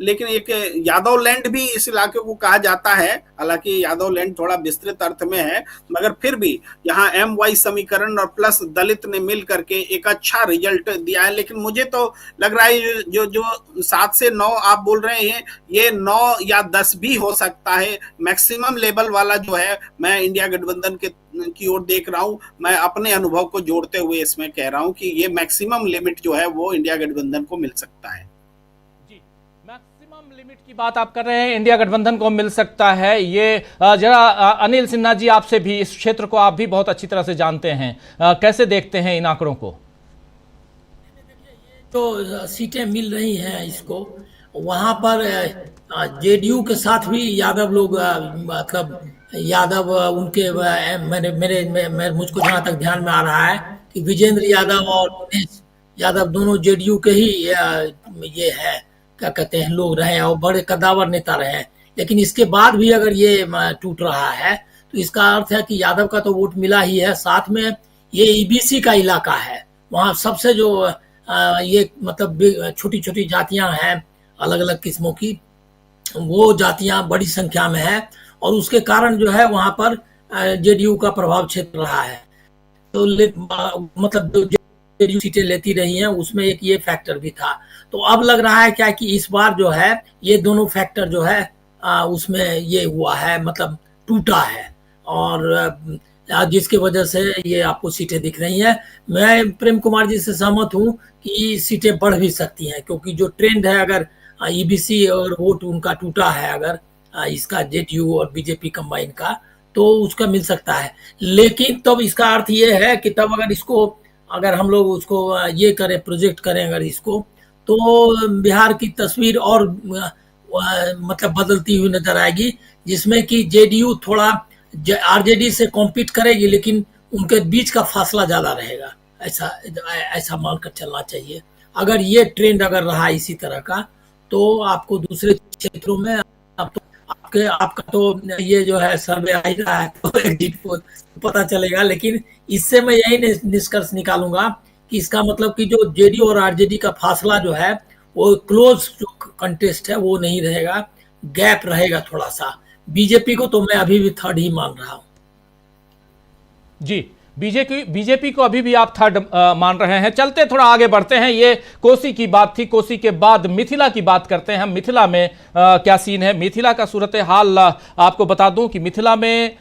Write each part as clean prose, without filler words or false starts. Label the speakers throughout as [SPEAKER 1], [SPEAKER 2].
[SPEAKER 1] लेकिन एक यादव लैंड भी इस इलाके को कहा जाता है। हालांकि यादव लैंड थोड़ा विस्तृत अर्थ में है, मगर फिर भी यहाँ एम वाई समीकरण और प्लस दलित ने मिल करके एक अच्छा रिजल्ट दिया है। लेकिन मुझे तो लग रहा है जो जो 7 से 9 आप बोल रहे हैं, ये 9 या 10 भी हो सकता है। मैक्सिमम लेवल वाला जो है मैं इंडिया गठबंधन के की ओर देख रहा हूं। मैं अपने अनुभव को जोड़ते हुए इसमें कह रहा हूं कि ये मैक्सिमम लिमिट जो है वो इंडिया गठबंधन को मिल सकता है।
[SPEAKER 2] जी, मैक्सिमम लिमिट की बात आप कर रहे हैं, इंडिया गठबंधन को मिल सकता है ये। जरा अनिल सिन्हा जी, आपसे भी, इस क्षेत्र को आप भी बहुत अच्छी तरह से जानते हैं, कैसे देखते हैं इन आंकड़ों को?
[SPEAKER 3] तो सीटें मिल रही हैं इसको, वहां पर जेडीयू के साथ भी यादव लोग मतलब यादव उनके मेरे मेरे मुझको जहां तक ध्यान में आ रहा है कि विजेंद्र यादव और दिनेश यादव दोनों जेडीयू के ही ये है, क्या कहते हैं, लोग रहे हैं और बड़े कद्दावर नेता रहे हैं। लेकिन इसके बाद भी अगर ये टूट रहा है तो इसका अर्थ है कि यादव का तो वोट मिला ही है, साथ में ये ईबीसी का इलाका है, वहां सबसे जो ये मतलब छोटी छोटी जातियां हैं अलग अलग किस्मों की, वो जातियां बड़ी संख्या में है और उसके कारण जो है वहां पर जेडीयू का प्रभाव क्षेत्र रहा है। तो मतलब जो जेडीयू सीटें लेती रही हैं उसमें एक ये फैक्टर भी था। तो अब लग रहा है क्या कि इस बार जो है ये दोनों फैक्टर जो है उसमें ये हुआ है, मतलब टूटा है, और जिसकी वजह से ये आपको सीटें दिख रही हैं। मैं प्रेम कुमार जी से सहमत हूं कि सीटें बढ़ भी सकती हैं, क्योंकि जो ट्रेंड है, अगर ईबीसी और वोट उनका टूटा है, अगर इसका जेडीयू और बीजेपी कंबाइन का, तो उसका मिल सकता है। लेकिन तब इसका अर्थ ये है कि तब अगर हम लोग उसको ये करें, प्रोजेक्ट करें अगर इसको, तो बिहार की तस्वीर और मतलब बदलती हुई नजर आएगी, जिसमें कि जेडीयू थोड़ा आरजेडी से कॉम्पीट करेगी, लेकिन उनके बीच का फासला ज्यादा रहेगा, ऐसा ऐसा मानकर चलना चाहिए। अगर ये ट्रेंड अगर रहा इसी तरह का, तो आपको दूसरे क्षेत्रों में आपका तो ये जो है सर्वे आ ही रहा है, तो एग्जिट पोल पता चलेगा। लेकिन इससे मैं यही निष्कर्ष निकालूंगा कि इसका मतलब कि जो जेडीयू और आरजेडी का फासला जो है वो क्लोज जो कंटेस्ट है वो नहीं रहेगा, गैप रहेगा थोड़ा सा। बीजेपी को तो मैं अभी भी थर्ड ही मान रहा हूं।
[SPEAKER 2] जी, बीजेपी को अभी भी आप थर्ड मान रहे हैं। चलते थोड़ा आगे बढ़ते हैं, ये कोसी की बात थी, कोसी के बाद मिथिला की बात करते हैं हम। मिथिला में क्या सीन है, मिथिला का सूरत हाल आपको बता दूं कि मिथिला में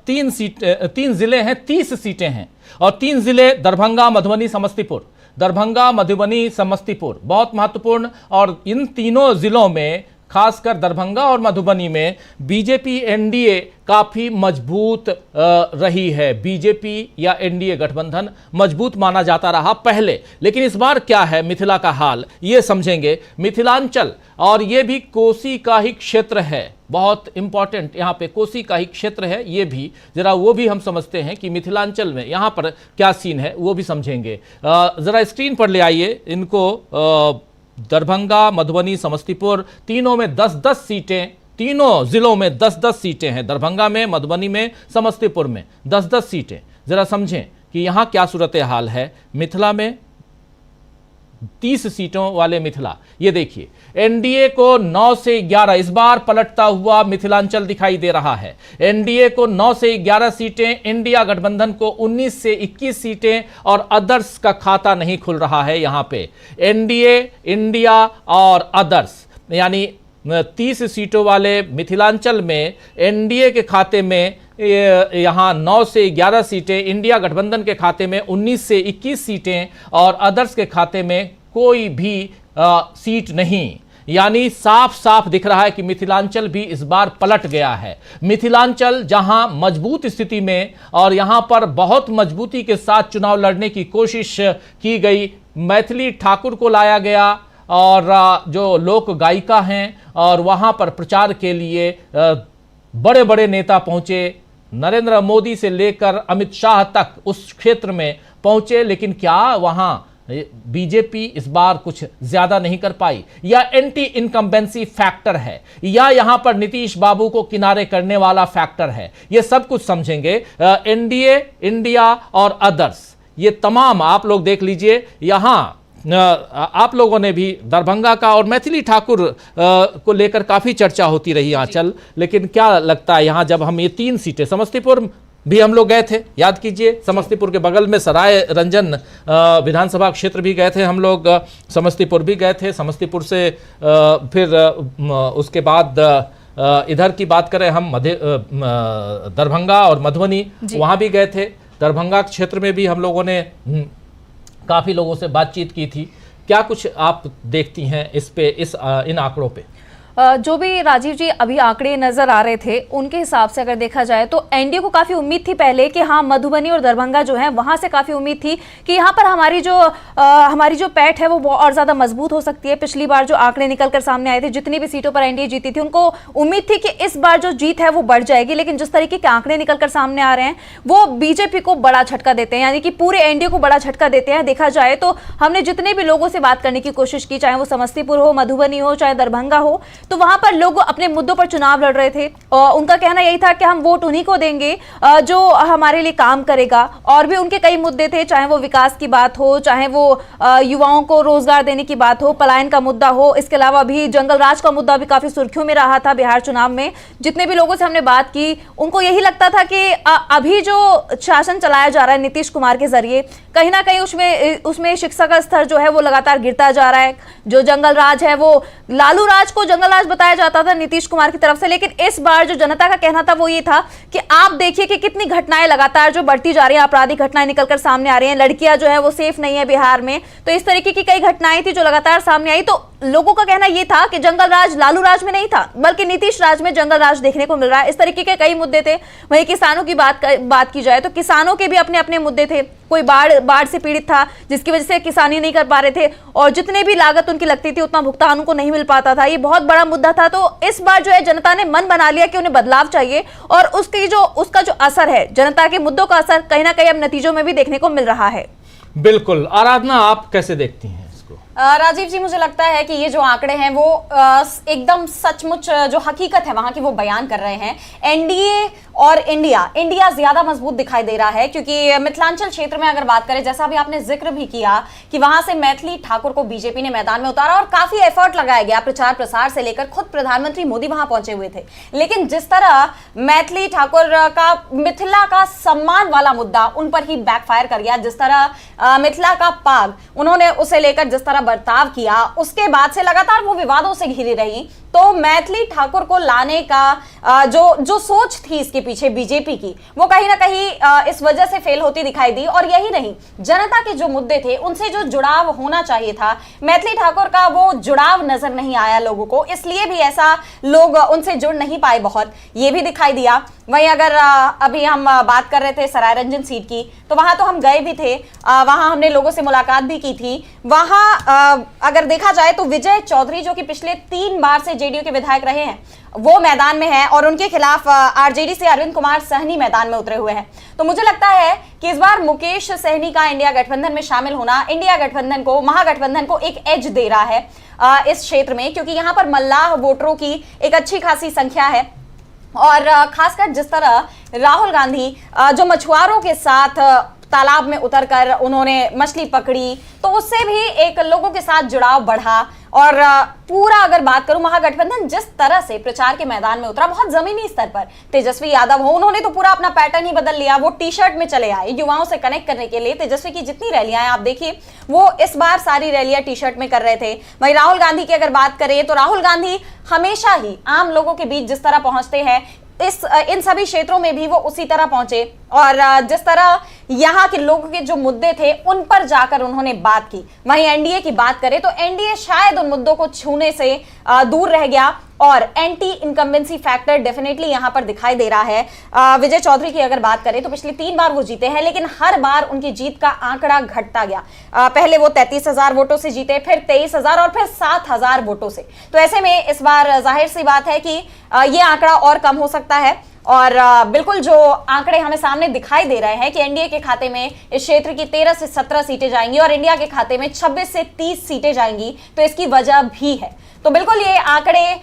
[SPEAKER 2] 3 जिले हैं, 30 सीटें हैं, और 3 जिले दरभंगा, मधुबनी, समस्तीपुर। दरभंगा, मधुबनी, समस्तीपुर बहुत महत्वपूर्ण, और इन तीनों जिलों में, खासकर दरभंगा और मधुबनी में, बीजेपी एनडीए काफी मजबूत रही है। बीजेपी या एनडीए गठबंधन मजबूत माना जाता रहा पहले, लेकिन इस बार क्या है मिथिला का हाल, ये समझेंगे। मिथिलांचल, और ये भी कोसी का ही क्षेत्र है, बहुत इंपॉर्टेंट, यहाँ पे कोसी का ही क्षेत्र है, ये भी जरा वो भी हम समझते हैं कि मिथिलांचल में यहाँ पर क्या सीन है, वो भी समझेंगे। जरा स्क्रीन पर ले आइए इनको। दरभंगा, मधुबनी, समस्तीपुर, तीनों में 10-10 सीटें, तीनों जिलों में 10-10 सीटें हैं। दरभंगा में, मधुबनी में, समस्तीपुर में 10-10 सीटें। जरा समझें कि यहां क्या सूरत हाल है। मिथिला में 30 सीटों वाले मिथिला, ये देखिए, एनडीए को 9 से 11, इस बार पलटता हुआ मिथिलांचल दिखाई दे रहा है। एनडीए को 9 से 11 सीटें, इंडिया गठबंधन को 19 से 21 सीटें, और अदर्स का खाता नहीं खुल रहा है यहां पे। एनडीए, इंडिया और अदर्स, यानी 30 सीटों वाले मिथिलांचल में एनडीए के खाते में यहां 9 से 11 सीटें, इंडिया गठबंधन के खाते में 19 से 21 सीटें, और अदर्स के खाते में कोई भी सीट नहीं। यानी साफ साफ दिख रहा है कि मिथिलांचल भी इस बार पलट गया है। मिथिलांचल जहां मजबूत स्थिति में, और यहां पर बहुत मजबूती के साथ चुनाव लड़ने की कोशिश की गई, मैथिली ठाकुर को लाया गया, और जो लोक गायिका हैं, और वहां पर प्रचार के लिए बड़े बड़े नेता पहुंचे, नरेंद्र मोदी से लेकर अमित शाह तक उस क्षेत्र में पहुंचे। लेकिन क्या वहां बीजेपी इस बार कुछ ज्यादा नहीं कर पाई, या एंटी इनकम्बेंसी फैक्टर है, या यहां पर नीतीश बाबू को किनारे करने वाला फैक्टर है, ये सब कुछ समझेंगे। एनडीए, इंडिया और अदर्स, ये तमाम आप लोग देख लीजिए, यहां आप लोगों ने भी दरभंगा का और मैथिली ठाकुर को लेकर काफ़ी चर्चा होती रही आंचल, लेकिन क्या लगता है यहाँ जब हम ये 3 सीटें, समस्तीपुर भी हम लोग गए थे, याद कीजिए, समस्तीपुर के बगल में सराय रंजन विधानसभा क्षेत्र भी गए थे हम लोग, समस्तीपुर भी गए थे, समस्तीपुर से फिर उसके बाद इधर की बात करें हम दरभंगा और मधुबनी, वहाँ भी गए थे। दरभंगा क्षेत्र में भी हम लोगों ने काफ़ी लोगों से बातचीत की थी। क्या कुछ आप देखती हैं इन आंकड़ों पे?
[SPEAKER 4] जो भी राजीव जी अभी आंकड़े नजर आ रहे थे, उनके हिसाब से अगर देखा जाए तो एनडीए को काफी उम्मीद थी पहले कि हाँ मधुबनी और दरभंगा जो है वहां से काफी उम्मीद थी कि यहाँ पर हमारी जो पैठ है वो और ज्यादा मजबूत हो सकती है। पिछली बार जो आंकड़े निकलकर सामने आए थे, जितनी भी सीटों पर एनडीए जीती थी, उनको उम्मीद थी कि इस बार जो जीत है वो बढ़ जाएगी। लेकिन जिस तरीके के आंकड़े निकलकर सामने आ रहे हैं वो बीजेपी को बड़ा झटका देते हैं, यानी कि पूरे एनडीए को बड़ा झटका देते हैं। देखा जाए तो हमने जितने भी लोगों से बात करने की कोशिश की, चाहे वो समस्तीपुर हो, मधुबनी हो, चाहे दरभंगा हो, तो वहां पर लोग अपने मुद्दों पर चुनाव लड़ रहे थे। उनका कहना यही था कि हम वोट उन्हीं को देंगे जो हमारे लिए काम करेगा। और भी उनके कई मुद्दे थे, चाहे वो विकास की बात हो, चाहे वो युवाओं को रोजगार देने की बात हो, पलायन का मुद्दा हो, इसके अलावा भी जंगल राज का मुद्दा भी काफी सुर्खियों में रहा था बिहार चुनाव में। जितने भी लोगों से हमने बात की, उनको यही लगता था कि अभी जो शासन चलाया जा रहा है नीतीश कुमार के जरिए, कहीं ना कहीं उसमें शिक्षा का स्तर जो है वो लगातार गिरता जा रहा है। जो जंगल राज है वो लालू राज को जंगल राज बताया जाता था नीतीश कुमार की तरफ से, लेकिन इस बार जो जनता का कहना था वो ये था कि आप देखिए कि कितनी घटनाएं लगातार जो बढ़ती जा रही हैं, आपराधिक घटनाएं निकलकर सामने आ रही हैं, लड़कियां जो है वो सेफ नहीं है बिहार में। तो इस तरीके की कई घटनाएं थी जो लगातार सामने आई। तो लोगों का कहना यह था कि जंगल राज लालू राज में नहीं था, बल्कि नीतीश राज में जंगल राज देखने को मिल रहा है। इस तरीके के कई मुद्दे थे। वहीं किसानों की बात की जाए तो किसानों के भी अपने अपने मुद्दे थे। कोई बाढ़ से पीड़ित था जिसकी वजह से किसानी नहीं कर पा रहे थे, और जितने भी लागत उनकी लगती थी उतना भुगतान उनको नहीं मिल पाता था। ये बहुत बड़ा मुद्दा था। तो इस बार जो है जनता ने मन बना लिया कि उन्हें बदलाव चाहिए, और उसका जो असर है, जनता के मुद्दों का असर कहीं ना कहीं अब नतीजों में भी देखने को मिल रहा है।
[SPEAKER 2] बिल्कुल। आराधना, आप कैसे देखती हैं?
[SPEAKER 5] राजीव जी, मुझे लगता है कि ये जो आंकड़े हैं वो एकदम सचमुच जो हकीकत है वहां की वो बयान कर रहे हैं। एनडीए और इंडिया ज्यादा मजबूत दिखाई दे रहा है, क्योंकि मिथिलांचल क्षेत्र में अगर बात करें, जैसा भी आपने जिक्र भी किया कि वहां से मैथिली ठाकुर को बीजेपी ने मैदान में उतारा और काफी एफर्ट लगाया गया, प्रचार प्रसार से लेकर खुद प्रधानमंत्री मोदी वहां पहुंचे हुए थे। लेकिन जिस तरह मैथिली ठाकुर का मिथिला का सम्मान वाला मुद्दा उन पर ही बैकफायर कर गया, जिस तरह मिथिला का पाग उन्होंने उसे लेकर जिस तरह बर्ताव किया, उसके बाद से लगातार वो विवादों से घिरी रही। तो मैथिली ठाकुर को लाने का जो सोच थी इसके पीछे बीजेपी की, वो कहीं ना कहीं इस वजह से फेल होती दिखाई दी। और यही नहीं, जनता के जो मुद्दे थे उनसे जो जुड़ाव होना चाहिए था, मैथिली ठाकुर का वो जुड़ाव नजर नहीं आया लोगों को, इसलिए भी ऐसा लोग उनसे जुड़ नहीं पाए बहुत, ये भी दिखाई दिया। वहीं अगर अभी हम बात कर रहे थे सराय रंजन सीट की, तो वहां तो हम गए भी थे, वहां हमने लोगों से मुलाकात भी की थी। वहां अगर देखा जाए तो विजय चौधरी, जो कि पिछले 3 बार से जेडीयू के विधायक रहे हैं, वो मैदान में है, और उनके खिलाफ आरजेडी से अरविंद कुमार सहनी मैदान में उतरे हुए हैं। तो मुझे लगता है कि इस बार मुकेश सहनी का इंडिया गठबंधन में शामिल होना इंडिया गठबंधन को, महागठबंधन को एक एज दे रहा है इस क्षेत्र में, क्योंकि यहां पर मल्लाह वोटरों की एक अच्छी खासी संख्या है। और खासकर जिस तरह राहुल गांधी जो मछुआरों के साथ तालाब में उतरकर उन्होंने मछली पकड़ी, तो उससे भी एक लोगों के साथ जुड़ाव बढ़ा। और पूरा अगर बात करूं, महागठबंधन जिस तरह से प्रचार के मैदान में उतरा, बहुत जमीनी स्तर पर, तेजस्वी यादव हो, उन्होंने तो पूरा अपना पैटर्न ही बदल लिया। वो टी शर्ट में चले आए युवाओं से कनेक्ट करने के लिए। तेजस्वी की जितनी रैलियां हैं आप देखिए, वो इस बार सारी रैलियां टी शर्ट में कर रहे थे। वहीं राहुल गांधी की अगर बात करें तो राहुल गांधी हमेशा ही आम लोगों के बीच जिस तरह पहुंचते हैं, इन सभी क्षेत्रों में भी वो उसी तरह पहुंचे, और जिस तरह यहाँ के लोगों के जो मुद्दे थे उन पर जाकर उन्होंने बात की। वहीं एनडीए की बात करें तो एनडीए शायद उन मुद्दों को छूने से दूर रह गया, और एंटी इनकम्बेंसी फैक्टर डेफिनेटली यहां पर दिखाई दे रहा है। विजय चौधरी की अगर बात करें तो पिछली 3 बार वो जीते हैं, लेकिन हर बार उनकी जीत का आंकड़ा घटता गया। पहले वो 33,000 वोटों से जीते, फिर 23,000 और फिर 7,000 वोटों से। तो ऐसे में इस बार जाहिर सी बात है कि ये आंकड़ा और कम हो सकता है। और बिल्कुल जो आंकड़े हमें सामने दिखाई दे रहे हैं कि एनडीए के खाते में इस क्षेत्र की 13 से 17 सीटें जाएंगी और इंडिया के खाते में 26 से 30 सीटें जाएंगी, तो इसकी वजह भी है। तो बिल्कुल ये आंकड़े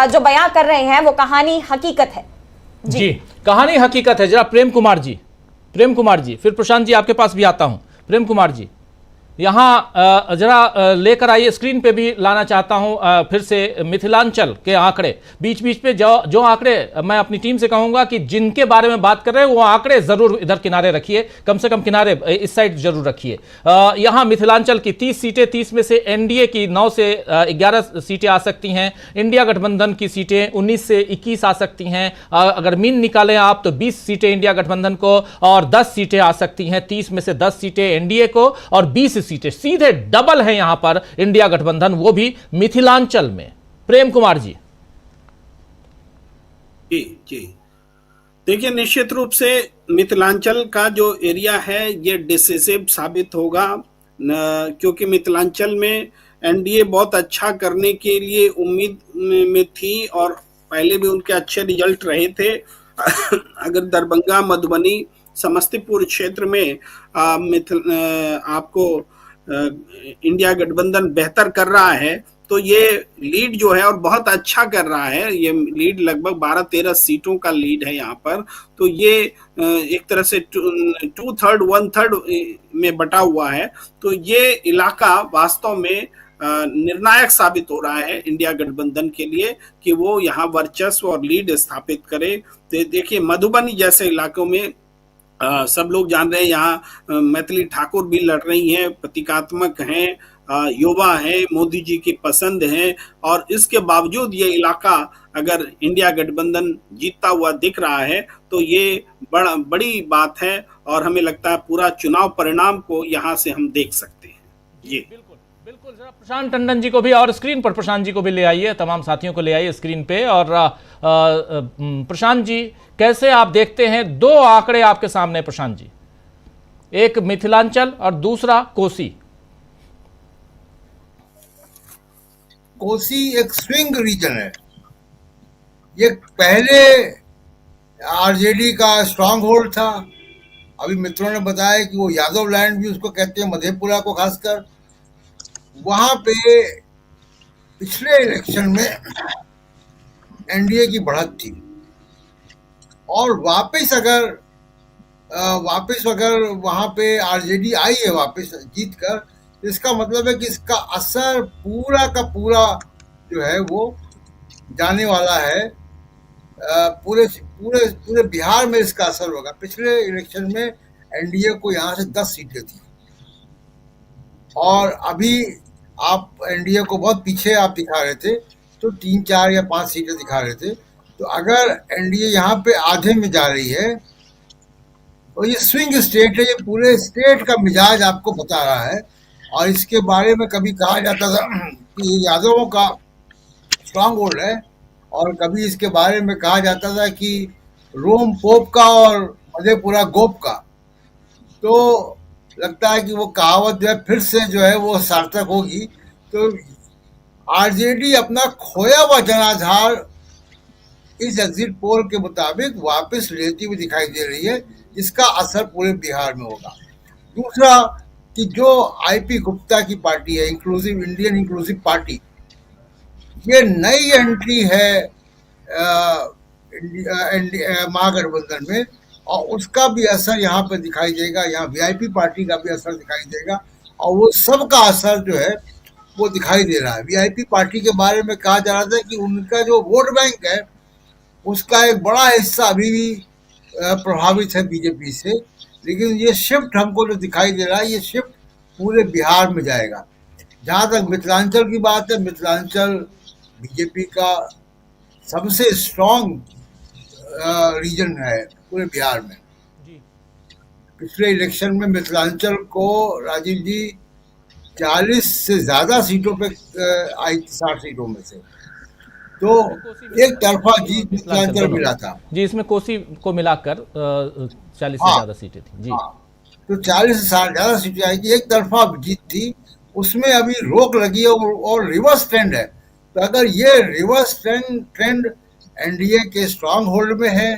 [SPEAKER 5] जो बयां कर रहे हैं वो कहानी हकीकत है।
[SPEAKER 2] जी, कहानी हकीकत है। जरा प्रेम कुमार जी, फिर प्रशांत जी आपके पास भी आता हूं। प्रेम कुमार जी, यहाँ जरा लेकर आइए, स्क्रीन पे भी लाना चाहता हूं फिर से मिथिलांचल के आंकड़े। बीच बीच पे जो आंकड़े मैं अपनी टीम से कहूंगा कि जिनके बारे में बात कर रहे हैं वो आंकड़े जरूर इधर किनारे रखिए, कम से कम किनारे इस साइड जरूर रखिए। यहाँ मिथिलांचल की 30 सीटें, 30 में से एनडीए की 9 से 11 सीटें आ सकती हैं, इंडिया गठबंधन की सीटें 19 से 21 आ सकती हैं। अगर मीन निकालें आप तो 20 सीटें इंडिया गठबंधन को और 10 सीटें आ सकती हैं। 30 में से 10 सीटें एनडीए को और 20 सीटें सीधे डबल है यहां पर इंडिया गठबंधन, वो भी मिथिलांचल में। प्रेम कुमार जी।
[SPEAKER 1] जी देखिए, निश्चित रूप से मिथिलांचल का जो एरिया है ये डिसिसिव साबित होगा, क्योंकि मिथिलांचल में एनडीए बहुत अच्छा करने के लिए उम्मीद में थी और पहले भी उनके अच्छे रिजल्ट रहे थे। अगर दरभंगा, मधुबनी, समस्तीपुर क्षेत्र में आपको इंडिया गठबंधन बेहतर कर रहा है तो ये लीड जो है और बहुत अच्छा कर रहा है। ये लीड लगभग 12-13 सीटों का लीड है यहाँ पर। तो ये एक तरह से 2/3 1/3 में बटा हुआ है। तो ये इलाका वास्तव में निर्णायक साबित हो रहा है इंडिया गठबंधन के लिए कि वो यहाँ वर्चस्व और लीड स्थापित करे। तो देखिए, मधुबनी जैसे इलाकों में सब लोग जान रहे हैं, यहाँ मैथिली ठाकुर भी लड़ रही हैं, प्रतीकात्मक हैं, युवा है, मोदी जी की पसंद है, और इसके बावजूद ये इलाका अगर इंडिया गठबंधन जीतता हुआ दिख रहा है तो ये बड़ी बात है और हमें लगता है पूरा चुनाव परिणाम को यहाँ से हम देख सकते हैं। ये
[SPEAKER 2] बिल्कुल जरा प्रशांत टंडन जी को भी और स्क्रीन पर प्रशांत जी को भी ले आइए, तमाम साथियों को ले आइए स्क्रीन पे। और प्रशांत जी, कैसे आप देखते हैं दो आंकड़े आपके सामने प्रशांत जी, एक मिथिलांचल और दूसरा कोसी।
[SPEAKER 6] कोसी एक स्विंग रीजन है। ये पहले आरजेडी का स्ट्रांग होल्ड था। अभी मित्रों ने बताया कि वो यादव लैंड भी उसको कहते हैं, मधेपुरा को खासकर। वहां पे पिछले इलेक्शन में एनडीए की बढ़त थी और वापस अगर वहां पे आरजेडी आई है वापस जीत कर, इसका मतलब है कि इसका असर पूरा का पूरा जो है वो जाने वाला है। पूरे पूरे पूरे बिहार में इसका असर होगा। पिछले इलेक्शन में एनडीए को यहाँ से 10 सीटें थी और अभी आप एनडीए को बहुत पीछे आप दिखा रहे थे, तो 3, 4 या 5 सीटें दिखा रहे थे। तो अगर एनडीए यहाँ पे आधे में जा रही है तो ये स्विंग स्टेट है, ये पूरे स्टेट का मिजाज आपको बता रहा है। और इसके बारे में कभी कहा जाता था कि यादवों का स्ट्रांग होल्ड है और कभी इसके बारे में कहा जाता था कि रोम पोप का और मधेपुरा गोप का। तो लगता है कि वो कहावत जो है फिर से जो है वो सार्थक होगी। तो आरजेडी अपना खोया हुआ जनाधार इस एग्जिट पोल के मुताबिक वापस लेती हुई दिखाई दे रही है, जिसका असर पूरे बिहार में होगा। दूसरा कि जो आईपी गुप्ता की पार्टी है, इंक्लूसिव इंडियन इंक्लूसिव पार्टी, ये नई एंट्री है महागठबंधन में और उसका भी असर यहाँ पे दिखाई देगा। यहाँ वीआईपी पार्टी का भी असर दिखाई देगा और वो सबका असर जो है वो दिखाई दे रहा है। वीआईपी पार्टी के बारे में कहा जा रहा था कि उनका जो वोट बैंक है उसका एक बड़ा हिस्सा अभी भी प्रभावित है बीजेपी से, लेकिन ये शिफ्ट हमको जो दिखाई दे रहा है ये शिफ्ट पूरे बिहार में जाएगा। जहाँ तक मिथिलांचल की बात है, मिथिलांचल बीजेपी का सबसे स्ट्रॉन्ग रीजन है पूरे बिहार में। पिछले इलेक्शन में मिथिलांचल को राजीव जी 40 से ज्यादा सीटों पे आई थी, 60 सीटों में से। तो एक तरफा जीत मिथिलांचल मिला था
[SPEAKER 2] जी, इसमें कोसी को मिलाकर 40 से ज्यादा सीटें थी जी।
[SPEAKER 6] तो 40 से 60 ज्यादा सीटें आई थी, एक तरफा जीत थी। उसमें अभी रोक लगी है और रिवर्स ट्रेंड है। तो अगर ये रिवर्स ट्रेंड एनडीए के स्ट्रांग होल्ड में है,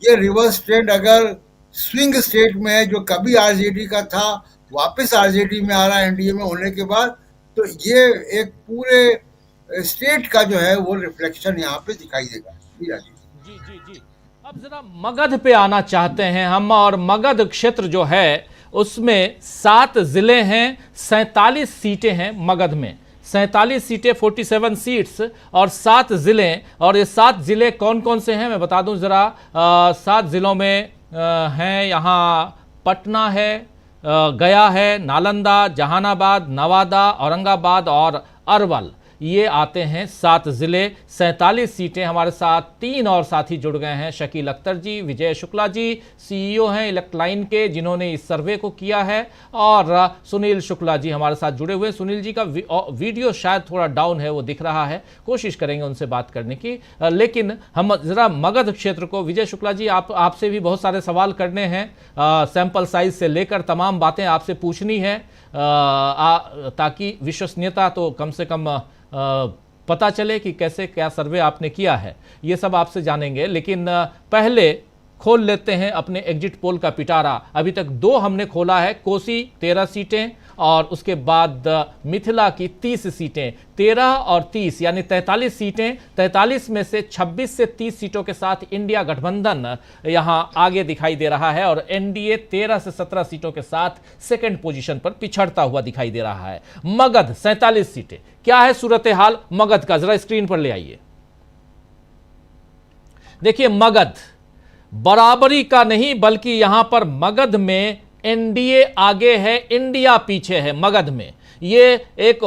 [SPEAKER 6] ये रिवर्स ट्रेंड अगर स्विंग स्टेट में है जो कभी आरजेडी का था वापस आरजेडी में आ रहा है एनडीए में होने के बाद, तो ये एक पूरे स्टेट का जो है वो रिफ्लेक्शन यहाँ पे दिखाई देगा।
[SPEAKER 2] जी। अब जरा मगध पे आना चाहते हैं हम, और मगध क्षेत्र जो है उसमें 7 जिले हैं, 47 सीटें हैं मगध में, 47 सीटें, 47 सीट्स और 7 जिले। और ये 7 जिले कौन कौन से हैं मैं बता दूं जरा। 7 जिलों में हैं, यहाँ पटना है, गया है, नालंदा, जहानाबाद, नवादा, औरंगाबाद और अरवल, ये आते हैं 7 जिले, 47 सीटें। हमारे साथ 3 और साथी जुड़ गए हैं, शकील अख्तर जी, विजय शुक्ला जी, सीईओ हैं इलेक्ट्लाइन के जिन्होंने इस सर्वे को किया है, और सुनील शुक्ला जी हमारे साथ जुड़े हुए। सुनील जी का वीडियो शायद थोड़ा डाउन है, वो दिख रहा है, कोशिश करेंगे उनसे बात करने की। लेकिन हम जरा मगध क्षेत्र को, विजय शुक्ला जी आपसे भी बहुत सारे सवाल करने हैं, सैंपल साइज से लेकर तमाम बातें आपसे पूछनी है, ताकि विश्वसनीयता तो कम से कम पता चले कि कैसे क्या सर्वे आपने किया है, ये सब आपसे जानेंगे। लेकिन पहले खोल लेते हैं अपने एग्जिट पोल का पिटारा। अभी तक 2 हमने खोला है, कोसी 13 सीटें और उसके बाद मिथिला की 30 सीटें, 13 और 30 यानी 43 सीटें। 43 में से 26 से 30 सीटों के साथ इंडिया गठबंधन यहां आगे दिखाई दे रहा है, और एनडीए 13 से 17 सीटों के साथ सेकंड पोजीशन पर पिछड़ता हुआ दिखाई दे रहा है। मगध 47 सीटें, क्या है सूरत हाल मगध का, जरा स्क्रीन पर ले आइए। देखिए, मगध बराबरी का नहीं, बल्कि यहां पर मगध में एनडीए आगे है, इंडिया पीछे है। मगध में ये एक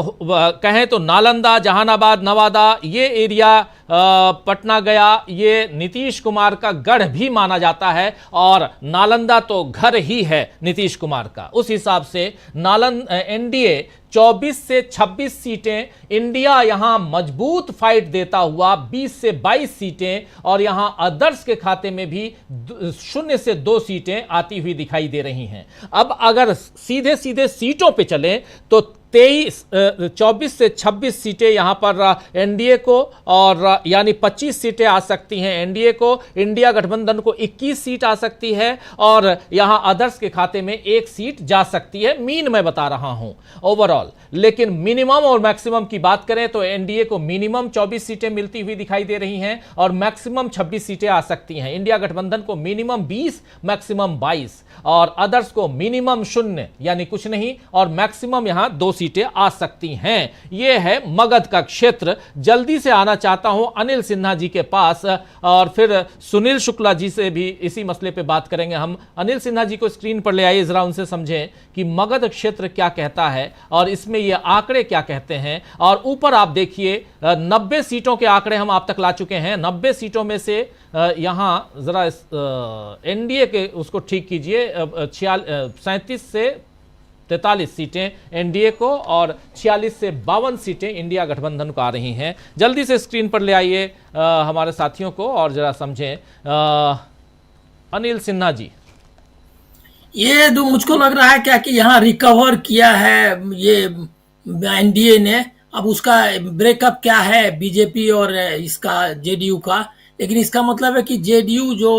[SPEAKER 2] कहें तो नालंदा, जहानाबाद, नवादा, ये एरिया, पटना गया, ये नीतीश कुमार का गढ़ भी माना जाता है, और नालंदा तो घर ही है नीतीश कुमार का। उस हिसाब से एनडीए 24 से 26 सीटें, इंडिया यहां मजबूत फाइट देता हुआ 20 से 22 सीटें, और यहां अदर्स के खाते में भी 0 से 2 सीटें आती हुई दिखाई दे रही हैं। अब अगर सीधे सीधे सीटों पे चलें तो 24 से 26 सीटें यहां पर एनडीए को, और यानी 25 सीटें आ सकती हैं एनडीए को, इंडिया गठबंधन को 21 सीट आ सकती है, और यहां अदर्स के खाते में 1 सीट जा सकती है। मीन मैं बता रहा हूं ओवरऑल, लेकिन मिनिमम और मैक्सिमम की बात करें तो एनडीए को मिनिमम 24 सीटें मिलती हुई दिखाई दे रही हैं, और मैक्सिमम 26 सीटें आ सकती हैं। इंडिया गठबंधन को मिनिमम 20, मैक्सिमम 22, और अदर्स को मिनिमम 0 यानी कुछ नहीं, और मैक्सिमम यहां 2 सीटें आ सकती हैं। यह है मगध का क्षेत्र। जल्दी से आना चाहता हूं अनिल सिन्हा जी के पास, और फिर सुनील शुक्ला जी से भी इसी मसले पे बात करेंगे हम। अनिल सिन्हा जी को स्क्रीन पर ले आइए, जरा उनसे समझें कि मगध क्षेत्र क्या कहता है और इसमें ये आंकड़े क्या कहते हैं। और ऊपर आप देखिए 90 सीटों के आंकड़े हम आप तक ला चुके हैं। 90 सीटों में से यहां जरा एनडीए के उसको ठीक कीजिए, 37 से 43 सीटें एनडीए को और 46 से 52 सीटें इंडिया गठबंधन को आ रही हैं। जल्दी से स्क्रीन पर ले आइए हमारे साथियों को और जरा समझें। अनिल सिन्हा जी,
[SPEAKER 3] ये जो मुझको लग रहा है क्या कि यहाँ रिकवर किया है ये एनडीए ने, अब उसका ब्रेकअप क्या है बीजेपी और इसका जेडीयू का। लेकिन इसका मतलब है कि जेडीयू जो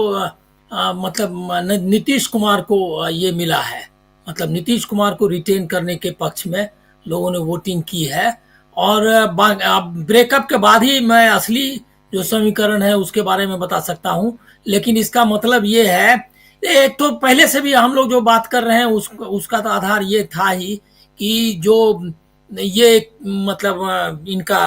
[SPEAKER 3] मतलब नीतीश कुमार को ये मिला है, मतलब नीतीश कुमार को रिटेन करने के पक्ष में लोगों ने वोटिंग की है। और ब्रेकअप के बाद ही मैं असली जो समीकरण है उसके बारे में बता सकता हूं। लेकिन इसका मतलब ये है, एक तो पहले से भी हम लोग जो बात कर रहे हैं उसका तो आधार ये था ही कि जो ये मतलब इनका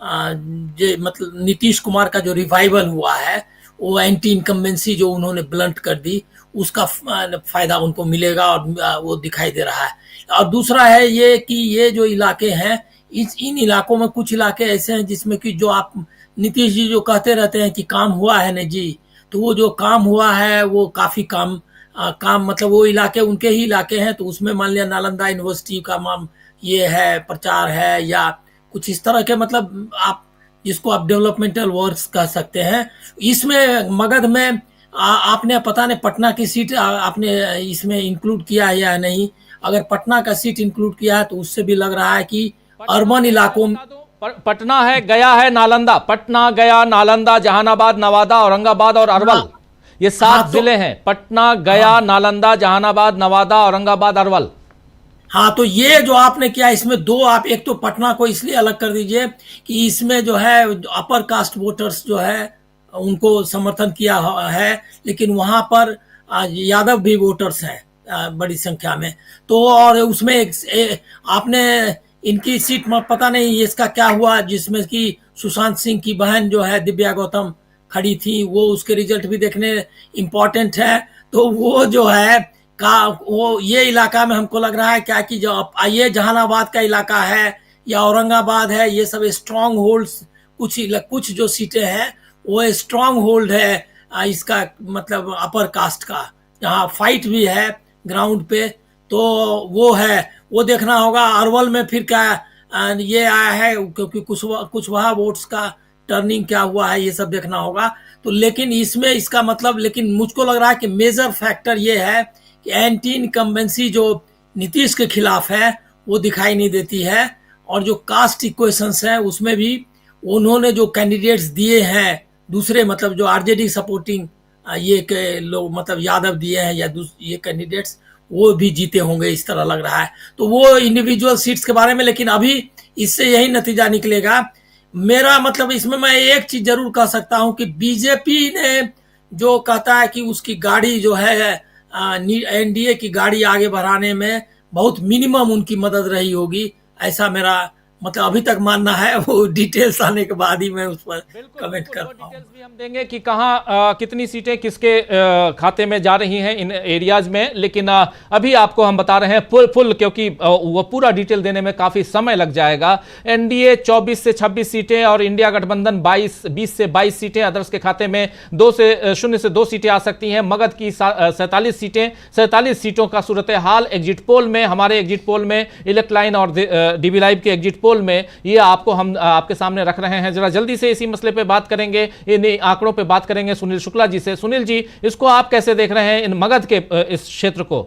[SPEAKER 3] मतलब नीतीश कुमार का जो रिवाइवल हुआ है, वो एंटी इनकम्बेंसी जो उन्होंने ब्लंट कर दी, उसका फायदा उनको मिलेगा और वो दिखाई दे रहा है। और दूसरा है ये कि ये जो इलाके हैं, इन इलाकों में कुछ इलाके ऐसे हैं जिसमें कि जो आप नीतीश जी जो कहते रहते हैं कि काम हुआ है ना जी, तो वो जो काम हुआ है वो काफी काम मतलब वो इलाके उनके ही इलाके हैं। तो उसमें मान लिया नालंदा यूनिवर्सिटी का ये है, प्रचार है, या कुछ इस तरह के मतलब आप जिसको आप डेवलपमेंटल वर्क्स कह सकते हैं। इसमें मगध में आपने पता नहीं पटना की सीट आपने इसमें इंक्लूड किया है या नहीं। अगर पटना का सीट इंक्लूड किया है तो उससे भी लग रहा है कि अर्बन इलाकों में
[SPEAKER 2] पटना है, गया है, नालंदा, पटना, गया, नालंदा, जहानाबाद, नवादा, औरंगाबाद और अरवल, ये 7 जिले हैं। पटना, गया, नालंदा, जहानाबाद, नवादा, औरंगाबाद, अरवल।
[SPEAKER 3] हाँ, तो ये जो आपने किया इसमें 2 आप, एक तो पटना को इसलिए अलग कर दीजिए कि इसमें जो है अपर कास्ट वोटर्स जो है उनको समर्थन किया है, लेकिन वहां पर यादव भी वोटर्स हैं, बड़ी संख्या में। तो और उसमें आपने इनकी सीट में पता नहीं इसका क्या हुआ, जिसमें कि सुशांत सिंह की बहन जो है दिव्या गौतम खड़ी थी, वो उसके रिजल्ट भी देखने इम्पोर्टेंट है। तो वो जो है वो ये इलाका में हमको लग रहा है क्या कि जो ये जहानाबाद का इलाका है या औरंगाबाद है, ये सब स्ट्रांग होल्ड्स, कुछ जो सीटें हैं वो स्ट्रांग होल्ड है इसका मतलब अपर कास्ट का, जहाँ फाइट भी है ग्राउंड पे। तो वो है, वो देखना होगा अरवल में फिर क्या ये आया है, क्योंकि कुछ वहाँ वोट्स का टर्निंग क्या हुआ है, ये सब देखना होगा। तो लेकिन इसमें इसका मतलब, लेकिन मुझको लग रहा है कि मेजर फैक्टर ये है कि एंटी इनकम्बेंसी जो नीतीश के खिलाफ है वो दिखाई नहीं देती है, और जो कास्ट इक्वेशंस है उसमें भी उन्होंने जो कैंडिडेट्स दिए हैं दूसरे, मतलब जो आरजेडी सपोर्टिंग ये के लोग मतलब यादव दिए हैं या ये कैंडिडेट्स, वो भी जीते होंगे इस तरह लग रहा है। तो वो इंडिविजुअल सीट्स के बारे में, लेकिन अभी इससे यही नतीजा निकलेगा। मेरा मतलब इसमें मैं एक चीज जरूर कह सकता हूं कि बीजेपी ने जो कहता है कि उसकी गाड़ी जो है एनडीए की गाड़ी आगे बढ़ाने में बहुत मिनिमम उनकी मदद रही होगी, ऐसा मेरा मतलब अभी तक मानना है। वो डिटेल्स आने के बाद ही मैं उस पर कमेंट कर पाऊंगा।
[SPEAKER 2] डिटेल्स भी हम देंगे कि कहाँ कितनी सीटें किसके खाते में जा रही हैं इन एरियाज में, लेकिन अभी आपको हम बता रहे हैं फुल क्योंकि वो पूरा डिटेल देने में काफी समय लग जाएगा। एनडीए 24 से 26 सीटें और इंडिया गठबंधन 20 से 22 सीटें, अदर्स के खाते में 0 से 2 सीटें आ सकती हैं। मगध की 47 सीटें, 47 सीटों का सूरत हाल एग्जिट पोल में, हमारे एग्जिट पोल में, इलेक्ट लाइन और डीबी लाइव के एग्जिट पोल में ये आपको हम आपके सामने रख रहे हैं। जरा जल्दी से इसी मसले पे बात करेंगे, इन आंकड़ों पे बात करेंगे सुनील शुक्ला जी से। सुनील जी, इसको आप कैसे देख रहे हैं इन मगध के इस क्षेत्र को?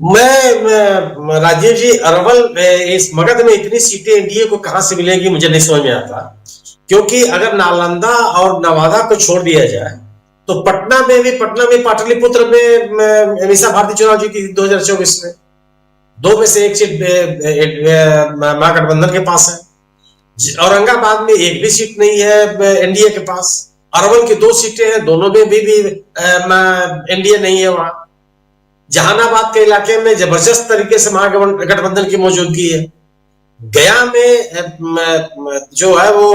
[SPEAKER 7] मैं राजीव जी, अरवल इस मगध में इतनी सीटें एनडीए को कहां से मिलेंगी मुझे नहीं समझ में आता, क्योंकि अगर नालंदा और नवादा को छोड़ दिया जाए तो पटना में पाटलिपुत्र में मीसा भारती चुनाव जीती 2024 में, 2 में से 1 सीट महागठबंधन के पास है। औरंगाबाद में 1 भी सीट नहीं है एनडीए के पास। अरवल की 2 सीटें हैं, दोनों में भी एनडीए नहीं है। वहां जहानाबाद के इलाके में जबरदस्त तरीके से महागठबंधन की मौजूदगी है। गया में जो है वो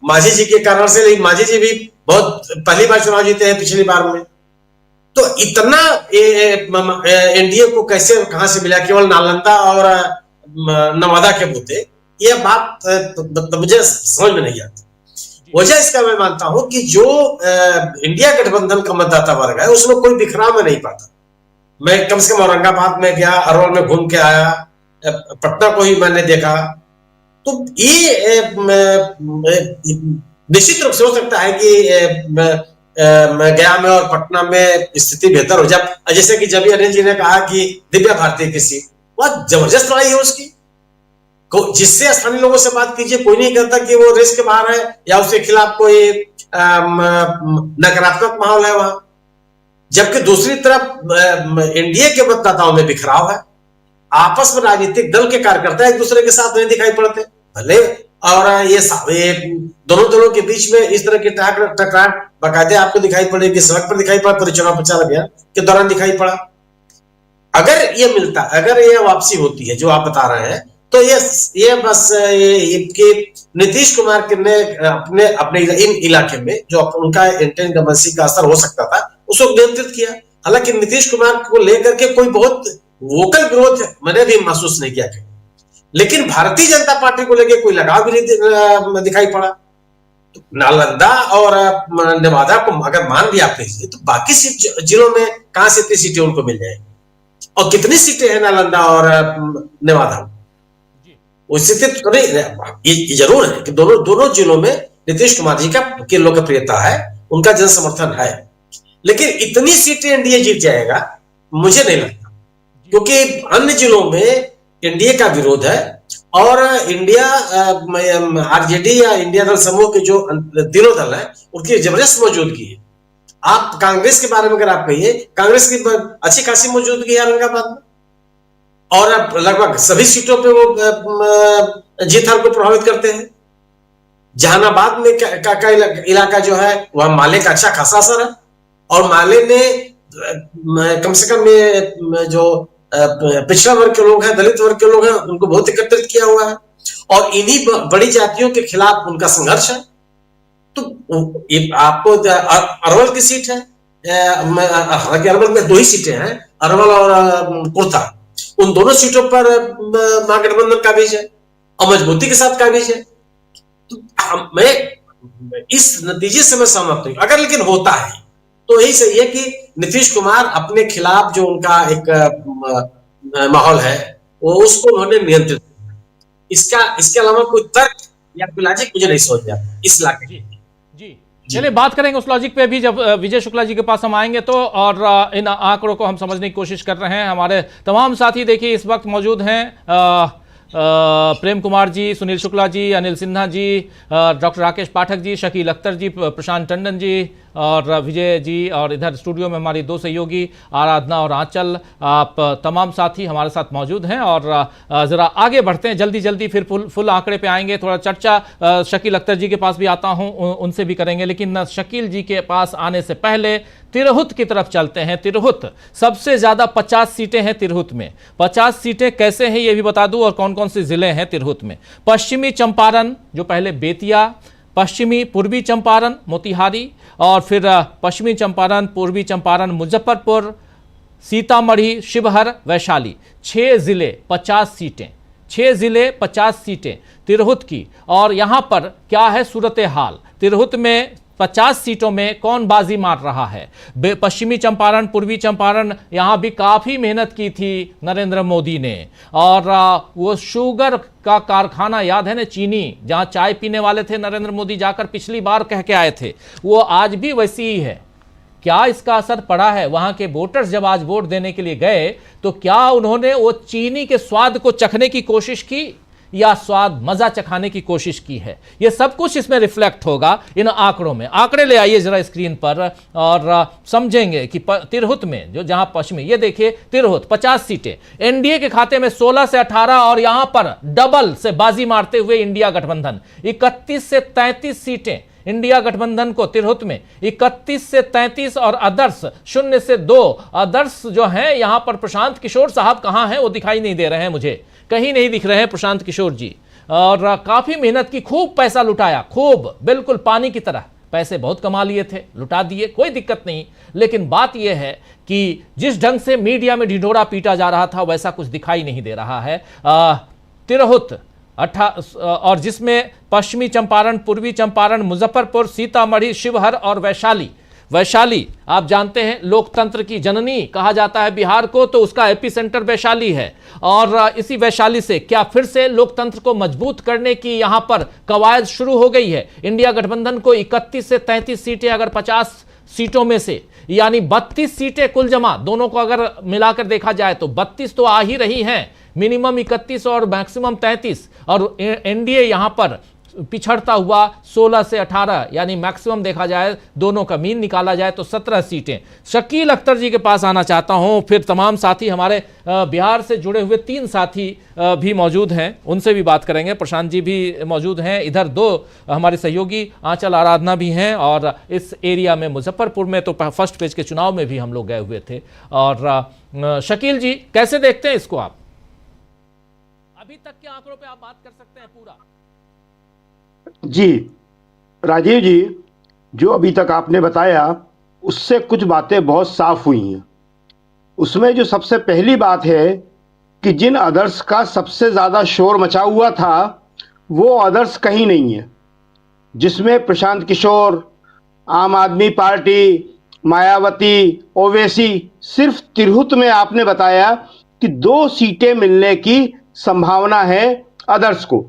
[SPEAKER 7] मांझी जी के कारण से, लेकिन मांझी जी भी बहुत पहली बार चुनाव जीते हैं पिछली बार में। तो इतना एनडीए को कैसे कहां से मिला, केवल नालंदा और नवादा के बूते, ये बात तो मुझे समझ में नहीं आती। वजह इसका मैं मानता हूं कि जो इंडिया गठबंधन का मतदाता वर्ग है उसमें कोई बिखराव में नहीं पाता। मैं कम से कम औरंगाबाद में गया, अरवल में घूम के आया, पटना को ही मैंने देखा। तो ये निश्चित रूप से हो सकता है कि गया में और पटना में स्थिति बेहतर हो जाए। जैसे कि जब अनिल जी ने कहा कि दिव्या भारती की सीट बहुत जबरदस्त लड़ाई है उसकी, जिससे स्थानीय लोगों से बात कीजिए, कोई नहीं कहता कि वो रेस के बाहर है या उसके खिलाफ कोई नकारात्मक माहौल है वहां। जबकि दूसरी तरफ एनडीए के मतदाताओं में बिखराव है, आपस में राजनीतिक दल के कार्यकर्ता एक दूसरे के साथ नहीं दिखाई पड़ते भले, और ये दोनों दलों के बीच में इस तरह की टकरार बाकायदे आपको दिखाई पड़ेगी, सड़क पर दिखाई पड़ा, पूरे चुनाव प्रचार अभियान के दौरान दिखाई पड़ा। अगर ये मिलता, अगर ये वापसी होती है जो आप बता रहे हैं, तो ये बस ये नीतीश कुमार ने अपने इन इलाके में जो उनका इनकम्बेंसी का असर हो सकता था उसको नियंत्रित किया। हालांकि नीतीश कुमार को लेकर के कोई बहुत वोकल विरोध मैंने भी महसूस नहीं किया, लेकिन भारतीय जनता पार्टी को लेकर कोई लगाव भी नहीं दिखाई पड़ा। तो नालंदा और नवादा को अगर मान भी आप लीजिए, तो बाकी जिलों में कहां से इतनी सीटें उनको मिल जाएंगी, और कितनी सीटें हैं नालंदा और नवादा? स्थिति ये जरूर है कि दोनों जिलों में नीतीश कुमार जी की लोकप्रियता है, उनका जन समर्थन है, लेकिन इतनी सीटें एनडीए जीत जाएगा मुझे नहीं लगता, क्योंकि अन्य जिलों में एनडीए का विरोध है और इंडिया आरजेडी या इंडिया दल समूह के जो तीनों दल हैं उनकी जबरदस्त मौजूदगी है। आप कांग्रेस के बारे में अगर आप कहिए, कांग्रेस की अच्छी खासी मौजूदगी है औरंगाबाद में, और लगभग सभी सीटों पे वो जीत हार को प्रभावित करते हैं। जहानाबाद में का इलाका जो है वह माले का अच्छा खासा असर है, और माले ने कम से कम ये जो पिछड़ा वर्ग के लोग हैं, दलित वर्ग के लोग हैं, उनको बहुत एकत्रित किया हुआ है और इन्हीं बड़ी जातियों के खिलाफ उनका संघर्ष है। तो ये आपको अरवल की सीट है, हालांकि अरवल में 2 ही सीटें हैं, अरवल और कुर्था, उन दोनों सीटों पर महागठबंधन काबिज है और मजबूती के साथ काबिज है। तो मैं इस नतीजे से मैं सहमत हूं। अगर लेकिन होता है तो यही सही है कि नीतीश कुमार अपने खिलाफ जो उनका एक माहौल है वो उसको उन्होंने नियंत्रित, इसके अलावा कोई तर्क या कोई लॉजिक मुझे नहीं समझ में आता इस इलाके
[SPEAKER 2] जी। चलिए बात करेंगे उस लॉजिक पे भी जब विजय शुक्ला जी के पास हम आएंगे तो, और इन आंकड़ों को हम समझने की कोशिश कर रहे हैं। हमारे तमाम साथी देखिए इस वक्त मौजूद हैं, प्रेम कुमार जी, सुनील शुक्ला जी, अनिल सिन्हा जी, डॉक्टर राकेश पाठक जी, शकील अख्तर जी, प्रशांत टंडन जी और विजय जी, और इधर स्टूडियो में हमारी 2 सहयोगी आराधना और आंचल, आप तमाम साथी हमारे साथ मौजूद हैं। और ज़रा आगे बढ़ते हैं, जल्दी जल्दी फिर फुल आंकड़े पे आएंगे। थोड़ा चर्चा शकील अख्तर जी के पास भी आता हूं, उनसे भी करेंगे, लेकिन शकील जी के पास आने से पहले तिरहुत की तरफ चलते हैं। तिरहुत सबसे ज़्यादा 50 सीटें हैं तिरहुत में। 50 सीटें कैसे हैं ये भी बता दूं, और कौन कौन से ज़िले हैं तिरहुत में। पश्चिमी चंपारण, जो पहले बेतिया, पश्चिमी पूर्वी चंपारण मोतिहारी, और फिर पश्चिमी चंपारण, पूर्वी चंपारण मुजफ्फरपुर, सीतामढ़ी, शिवहर, वैशाली। 6 ज़िले 50 सीटें, 6 ज़िले 50 सीटें तिरहुत की। और यहां पर क्या है सूरत हाल, तिरहुत में 50 सीटों में कौन बाजी मार रहा है। पश्चिमी चंपारण, पूर्वी चंपारण, यहां भी काफी मेहनत की थी नरेंद्र मोदी ने, और वो शुगर का कारखाना याद है ना, चीनी, जहां चाय पीने वाले थे नरेंद्र मोदी जाकर पिछली बार कह के आए थे, वो आज भी वैसी ही है। क्या इसका असर पड़ा है? वहां के वोटर्स जब आज वोट देने के लिए गए तो क्या उन्होंने वो चीनी के स्वाद को चखने की कोशिश की या स्वाद मजा चखाने की कोशिश की है? ये सब कुछ इसमें रिफ्लेक्ट होगा इन आंकड़ों में। आंकड़े ले आइए जरा स्क्रीन पर और समझेंगे कि तिरहुत में जो जहां पश्चिमी, ये देखिए तिरहुत 50 सीटें एनडीए के खाते में 16 से 18, और यहां पर डबल से बाजी मारते हुए इंडिया गठबंधन 31 से 33 सीटें इंडिया गठबंधन को तिरहुत में 31 से 33, और आदर्श 0 से 2। आदर्श जो है यहां पर प्रशांत किशोर साहब कहां हैं वो दिखाई नहीं दे रहे हैं, मुझे कहीं नहीं दिख रहे हैं प्रशांत किशोर जी। और काफी मेहनत की, खूब पैसा लुटाया, खूब बिल्कुल पानी की तरह पैसे बहुत कमा लिए थे, लुटा दिए, कोई दिक्कत नहीं। लेकिन बात यह है कि जिस ढंग से मीडिया में ढिढोरा पीटा जा रहा था वैसा कुछ दिखाई नहीं दे रहा है। तिरहुत और जिसमें पश्चिमी चंपारण, पूर्वी चंपारण, मुजफ्फरपुर, सीतामढ़ी, शिवहर और वैशाली आप जानते हैं लोकतंत्र की जननी कहा जाता है बिहार को, तो उसका एपी सेंटर वैशाली है। और इसी वैशाली से क्या फिर से लोकतंत्र को मजबूत करने की यहां पर कवायद शुरू हो गई है? इंडिया गठबंधन को 31 से 33 सीटें, अगर 50 सीटों में से यानी 32 सीटें कुल जमा दोनों को अगर मिलाकर देखा जाए तो 32 तो आ ही रही हैं, मिनिमम 31 और मैक्सिमम 33, और एनडीए यहां पर पिछड़ता हुआ 16 से 18, यानी मैक्सिमम देखा जाए, दोनों का मीन निकाला जाए तो 17 सीटें। शकील अख्तर जी के पास आना चाहता हूं, फिर तमाम साथी हमारे बिहार से जुड़े हुए 3 साथी भी मौजूद हैं, उनसे भी बात करेंगे। प्रशांत जी भी मौजूद हैं, इधर 2 हमारे सहयोगी आंचल आराधना भी हैं, और इस एरिया में मुजफ्फरपुर में तो फर्स्ट पेज के चुनाव में भी हम लोग गए हुए थे। और शकील जी कैसे देखते हैं इसको आप? अभी तक के आंकड़ों पे आप बात कर सकते हैं पूरा।
[SPEAKER 8] जी राजीव जी, जो अभी तक आपने बताया उससे कुछ बातें बहुत साफ हुई हैं। उसमें जो सबसे पहली बात है कि जिन आदर्श का सबसे ज़्यादा शोर मचा हुआ था वो आदर्श कहीं नहीं है, जिसमें प्रशांत किशोर, आम आदमी पार्टी, मायावती, ओवैसी, सिर्फ तिरहुत में आपने बताया कि 2 सीटें मिलने की संभावना है आदर्श को,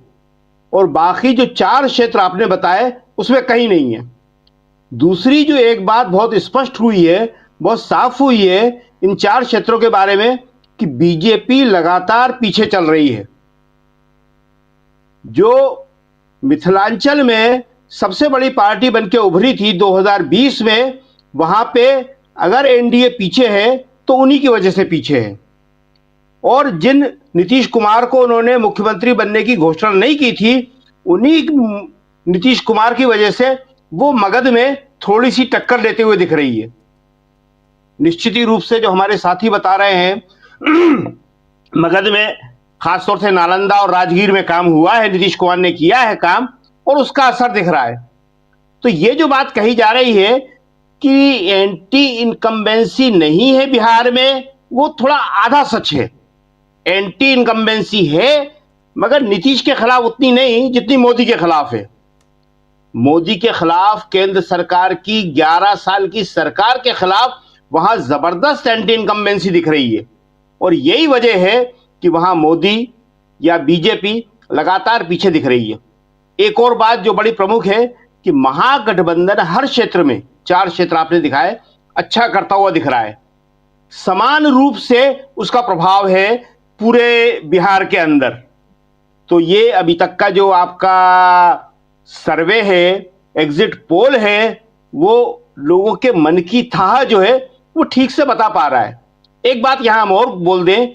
[SPEAKER 8] और बाकी जो 4 क्षेत्र आपने बताए उसमें कहीं नहीं है। दूसरी जो एक बात बहुत स्पष्ट हुई है, बहुत साफ हुई है इन 4 क्षेत्रों के बारे में, कि बीजेपी लगातार पीछे चल रही है। जो मिथिलांचल में सबसे बड़ी पार्टी बनके उभरी थी 2020 में, वहां पे अगर एनडीए पीछे है तो उन्हीं की वजह से पीछे है। और जिन नीतीश कुमार को उन्होंने मुख्यमंत्री बनने की घोषणा नहीं की थी, उन्हीं नीतीश कुमार की वजह से वो मगध में थोड़ी सी टक्कर लेते हुए दिख रही है। निश्चित ही रूप से जो हमारे साथी बता रहे हैं मगध में खासतौर से नालंदा और राजगीर में काम हुआ है, नीतीश कुमार ने किया है काम और उसका असर दिख रहा है। तो ये जो बात कही जा रही है कि एंटी इनकम्बेंसी नहीं है बिहार में, वो थोड़ा आधा सच है। एंटी इनकम्बेंसी है मगर नीतीश के खिलाफ उतनी नहीं जितनी मोदी के खिलाफ है। मोदी के खिलाफ केंद्र सरकार की 11 साल की सरकार के खिलाफ वहां जबरदस्त एंटी इनकम्बेंसी दिख रही है और यही वजह है कि वहां मोदी या बीजेपी लगातार पीछे दिख रही है। एक और बात जो बड़ी प्रमुख है कि महागठबंधन हर क्षेत्र में, 4 क्षेत्र आपने दिखाए, अच्छा करता हुआ दिख रहा है। समान रूप से उसका प्रभाव है पूरे बिहार के अंदर। तो ये अभी तक का जो आपका सर्वे है, एग्जिट पोल है, वो लोगों के मन की थाह जो है वो ठीक से बता पा रहा है। एक बात यहां हम और बोल दें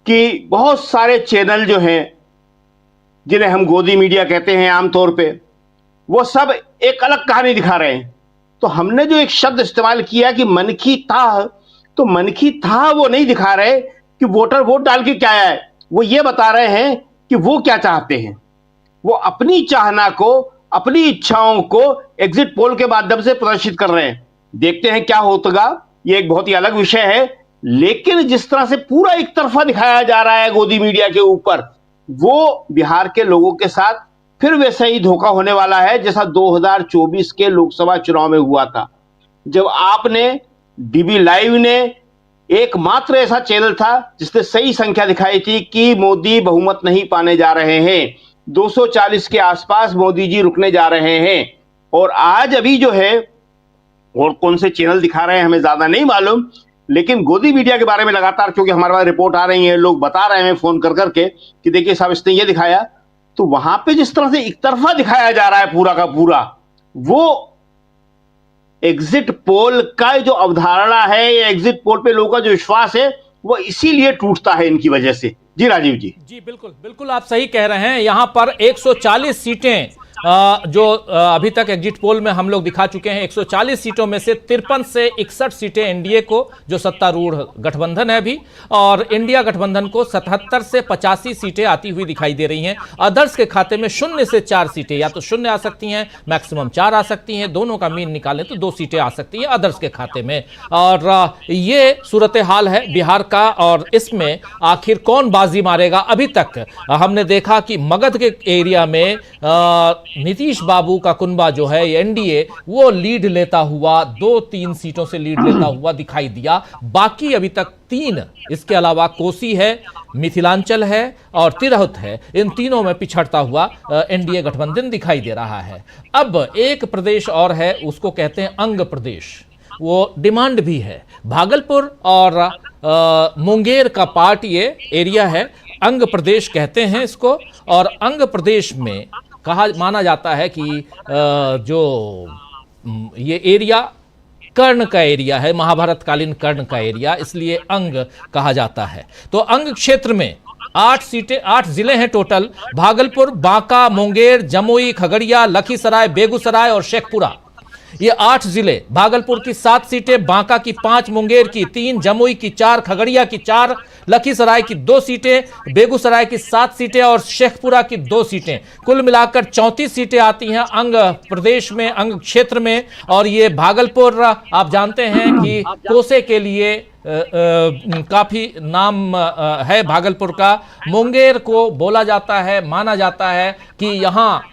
[SPEAKER 8] कि बहुत सारे चैनल जो हैं जिन्हें हम गोदी मीडिया कहते हैं आमतौर पे, वो सब एक अलग कहानी दिखा रहे हैं। तो हमने जो एक शब्द इस्तेमाल किया कि मन की थाह, तो मन की थाह वो नहीं दिखा रहे कि वोटर वोट डाल के क्या आया है, वो ये बता रहे हैं कि वो क्या चाहते हैं। वो अपनी चाहना को, अपनी इच्छाओं को एग्जिट पोल के माध्यम से प्रदर्शित कर रहे हैं। देखते हैं क्या होगा, ये एक बहुत ही अलग विषय है। लेकिन जिस तरह से पूरा एक तरफा दिखाया जा रहा है गोदी मीडिया के ऊपर, वो बिहार के लोगों के साथ फिर वैसा ही धोखा होने वाला है जैसा 2024 के लोकसभा चुनाव में हुआ था, जब आपने डीबी लाइव ने एकमात्र ऐसा चैनल था जिसने सही संख्या दिखाई थी कि मोदी बहुमत नहीं पाने जा रहे हैं, 240 के आसपास मोदी जी रुकने जा रहे हैं। और आज अभी जो है और कौन से चैनल दिखा रहे हैं हमें ज्यादा नहीं मालूम, लेकिन गोदी मीडिया के बारे में लगातार क्योंकि हमारे पास रिपोर्ट आ रही है, लोग बता रहे हैं फोन कर करके कि देखिए साहब इसने ये दिखाया, तो वहां पे जिस तरह से एक तरफा दिखाया जा रहा है पूरा का पूरा, वो एग्जिट पोल का जो अवधारणा है या एग्जिट पोल पे लोगों का जो विश्वास है वो इसीलिए टूटता है इनकी वजह से। जी राजीव जी।
[SPEAKER 2] जी बिल्कुल बिल्कुल आप सही कह रहे हैं। यहां पर 140 सीटें जो अभी तक एग्जिट पोल में हम लोग दिखा चुके हैं, 140 सीटों में से 53 से 61 सीटें एनडीए को, जो सत्तारूढ़ गठबंधन है अभी, और इंडिया गठबंधन को 77 से 85 सीटें आती हुई दिखाई दे रही हैं। अदर्स के खाते में 0 से 4 सीटें, या तो 0 आ सकती हैं, मैक्सिमम 4 आ सकती हैं, दोनों का मीन निकालें तो 2 सीटें आ सकती हैं अदर्स के खाते में। और ये सूरत हाल है बिहार का, और इसमें आखिर कौन बाजी मारेगा। अभी तक हमने देखा कि मगध के एरिया में नीतीश बाबू का कुनबा जो है एनडीए, वो लीड लेता हुआ 2-3 सीटों से लीड लेता हुआ दिखाई दिया। बाकी अभी तक 3, इसके अलावा कोसी है, मिथिलांचल है और तिरहुत है, इन तीनों में पिछड़ता हुआ एनडीए गठबंधन दिखाई दे रहा है। अब एक प्रदेश और है, उसको कहते हैं अंग प्रदेश, वो डिमांड भी है। भागलपुर और मुंगेर का पार्ट ये एरिया है, अंग प्रदेश कहते हैं इसको। और अंग प्रदेश में कहा माना जाता है कि जो ये एरिया कर्ण का एरिया है, महाभारत कालीन कर्ण का एरिया, इसलिए अंग कहा जाता है। तो अंग क्षेत्र में 8 सीटें, 8 जिले हैं टोटल, भागलपुर, बांका, मुंगेर, जमुई, खगड़िया, लखीसराय, बेगूसराय और शेखपुरा। ये 8 जिले, भागलपुर की 7 सीटें, बांका की 5, मुंगेर की 3, जमुई की 4, खगड़िया की 4, लखीसराय की 2 सीटें, बेगूसराय की 7 सीटें और शेखपुरा की 2 सीटें। कुल मिलाकर 34 सीटें आती हैं अंग प्रदेश में, अंग क्षेत्र में। और ये भागलपुर आप जानते हैं कि कोसे के लिए काफी नाम है भागलपुर का। मुंगेर को बोला जाता है, माना जाता है कि यहाँ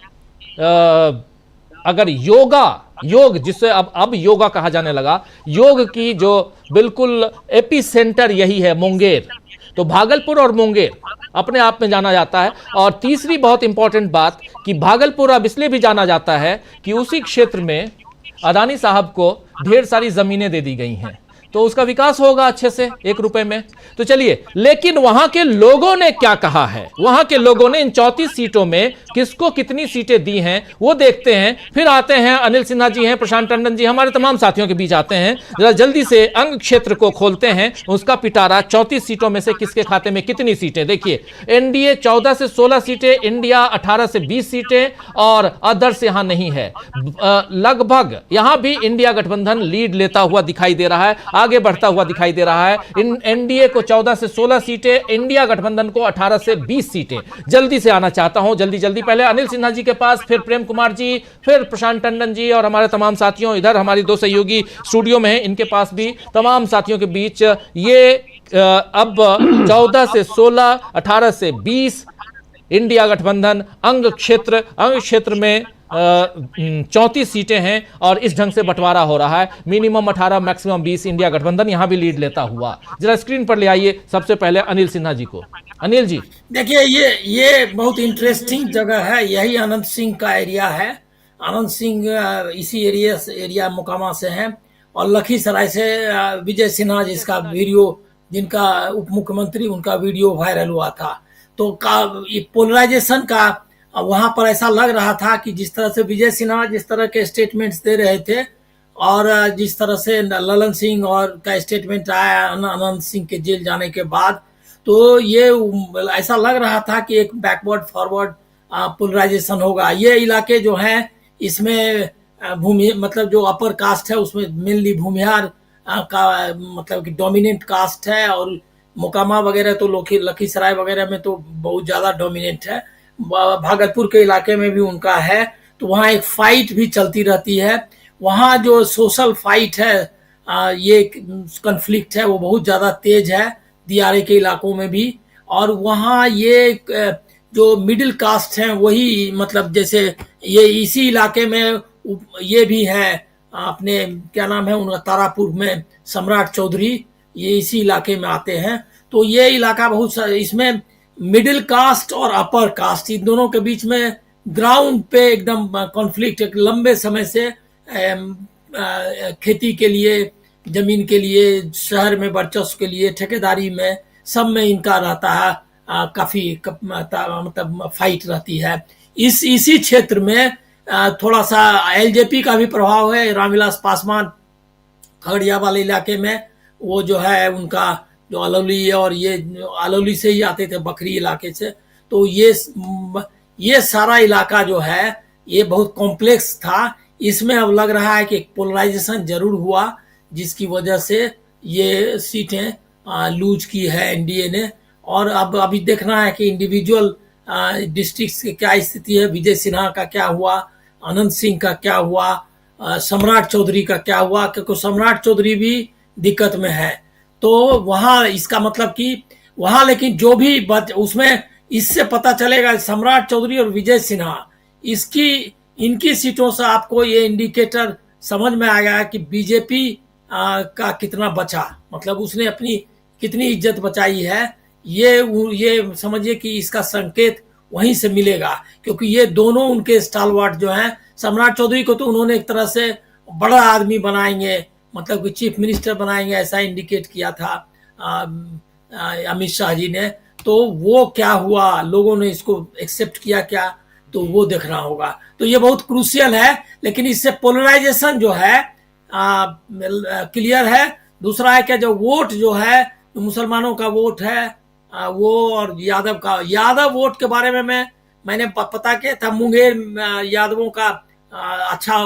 [SPEAKER 2] अगर योग जिसे अब योगा कहा जाने लगा, योग की जो बिल्कुल एपी सेंटर यही है मुंगेर। तो भागलपुर और मुंगेर अपने आप में जाना जाता है। और तीसरी बहुत इंपॉर्टेंट बात कि भागलपुर अब इसलिए भी जाना जाता है कि उसी क्षेत्र में अदानी साहब को ढेर सारी जमीनें दे दी गई हैं, तो उसका विकास होगा अच्छे से 1 रुपए में। तो चलिए, लेकिन वहां के लोगों ने क्या कहा है, वहां के लोगों ने इन 34 सीटों में किसको कितनी सीटें दी हैं वो देखते हैं। फिर आते हैं अनिल सिन्हा जी हैं, प्रशांत टंडन जी, हमारे तमाम साथियों के बीच आते हैं। जरा जल्दी से अंग क्षेत्र को खोलते हैं, उसका पिटारा 34 सीटों में से किसके खाते में कितनी सीटें। देखिए, एनडीए 14 से 16 सीटें, इंडिया 18 से 20 सीटें और अदर्स यहां नहीं है। लगभग यहां भी इंडिया गठबंधन लीड लेता हुआ दिखाई दे रहा है। आगे बढ़ता हुआ दिखाई दे रहा है। इन एनडीए को 14 से 16 सीटें, इंडिया गठबंधन को 18 से 20 सीटें। जल्दी से आना चाहता हूं, जल्दी पहले अनिल सिन्हा जी के पास, फिर प्रेम कुमार जी, फिर प्रशांत टंडन जी और हमारे तमाम साथियों, इधर हमारी दो सहयोगी स्टूडियो में हैं, इनके पास भी तमाम साथियों के बीच ये अब 14 से 16, 18 से 20 इंडिया गठबंधन अंग क्षेत्र में 34 सीटें हैं और इस ढंग से बंटवारा हो रहा है। मिनिमम 18, मैक्सिमम 20 इंडिया गठबंधन यहां भी लीड लेता हुआ। जरा स्क्रीन पर ले आइए सबसे पहले अनिल सिन्हा जी को। अनिल जी,
[SPEAKER 3] देखिए ये बहुत इंटरेस्टिंग जगह है, यही अनंत सिंह का एरिया है। अनंत सिंह इसी एरिया मोकामा से हैं और लखीसराय से विजय सिन्हा जिसका वीडियो, जिनका उप मुख्यमंत्री, उनका वीडियो वायरल हुआ था। तो पोलराइजेशन का वहां पर ऐसा लग रहा था कि जिस तरह से विजय सिन्हा जिस तरह के स्टेटमेंट्स दे रहे थे और जिस तरह से ललन सिंह और का स्टेटमेंट आया अनंत सिंह के जेल जाने के बाद, तो ये ऐसा लग रहा था कि एक बैकवर्ड फॉरवर्ड पोलराइजेशन होगा। ये इलाके जो हैं इसमें भूमि मतलब जो अपर कास्ट है उसमें मेनली भूमिहार का मतलब कि डोमिनेंट कास्ट है और मोकामा वगैरह तो लखीसराय वगैरह में तो बहुत ज्यादा डोमिनेंट है। भागलपुर के इलाके में भी उनका है। तो वहाँ एक फाइट भी चलती रहती है। वहाँ जो सोशल फाइट है, ये कन्फ्लिक्ट है, वो बहुत ज्यादा तेज है दियारे के इलाकों में भी। और वहाँ ये जो मिडिल कास्ट हैं वही मतलब जैसे ये इसी इलाके में ये भी है, अपने क्या नाम है उनका, तारापुर में सम्राट चौधरी, ये इसी इलाके में आते हैं। तो ये इलाका बहुत इसमें मिडिल कास्ट और अपर कास्ट इन दोनों के बीच में ग्राउंड पे एकदम कॉन्फ्लिक्ट, एक लंबे समय से खेती के लिए, जमीन के लिए, शहर में वर्चस्व के लिए, ठेकेदारी में, सब में इनका रहता है। काफी मतलब फाइट रहती है। इसी क्षेत्र में थोड़ा सा एलजेपी का भी प्रभाव है। रामविलास पासवान खगड़िया वाले इलाके में वो जो है उनका जो अलौली और ये अलौली से ही आते थे, बकरी इलाके से। तो ये सारा इलाका जो है ये बहुत कॉम्प्लेक्स था। इसमें अब लग रहा है कि एक पोलराइजेशन जरूर हुआ जिसकी वजह से ये सीटें लूज की है एनडीए ने। और अब अभी देखना है कि इंडिविजुअल डिस्ट्रिक्ट्स की क्या स्थिति है। विजय सिन्हा का क्या हुआ, अनंत सिंह का क्या हुआ, सम्राट चौधरी का क्या हुआ, क्योंकि सम्राट चौधरी भी दिक्कत में है। तो वहां इसका मतलब कि वहां लेकिन जो भी उसमें इससे पता चलेगा सम्राट चौधरी और विजय सिन्हा इनकी सीटों से आपको ये इंडिकेटर समझ में आएगा कि बीजेपी का कितना बचा, मतलब उसने अपनी कितनी इज्जत बचाई है। ये समझिए कि इसका संकेत वहीं से मिलेगा, क्योंकि ये दोनों उनके स्टालवार्ट जो हैं। सम्राट चौधरी को तो उन्होंने एक तरह से बड़ा आदमी बनाएंगे, मतलब कि चीफ मिनिस्टर बनाएंगे, ऐसा इंडिकेट किया था अमित शाह जी ने। तो वो क्या हुआ, लोगों ने इसको एक्सेप्ट किया क्या, तो वो देखना होगा। तो ये बहुत क्रूशियल है। लेकिन इससे पोलराइजेशन जो है क्लियर है। दूसरा है क्या, जो वोट जो है मुसलमानों का वोट है वो, और यादव वोट के बारे में मैंने पता किया था। मुंगेर यादवों का अच्छा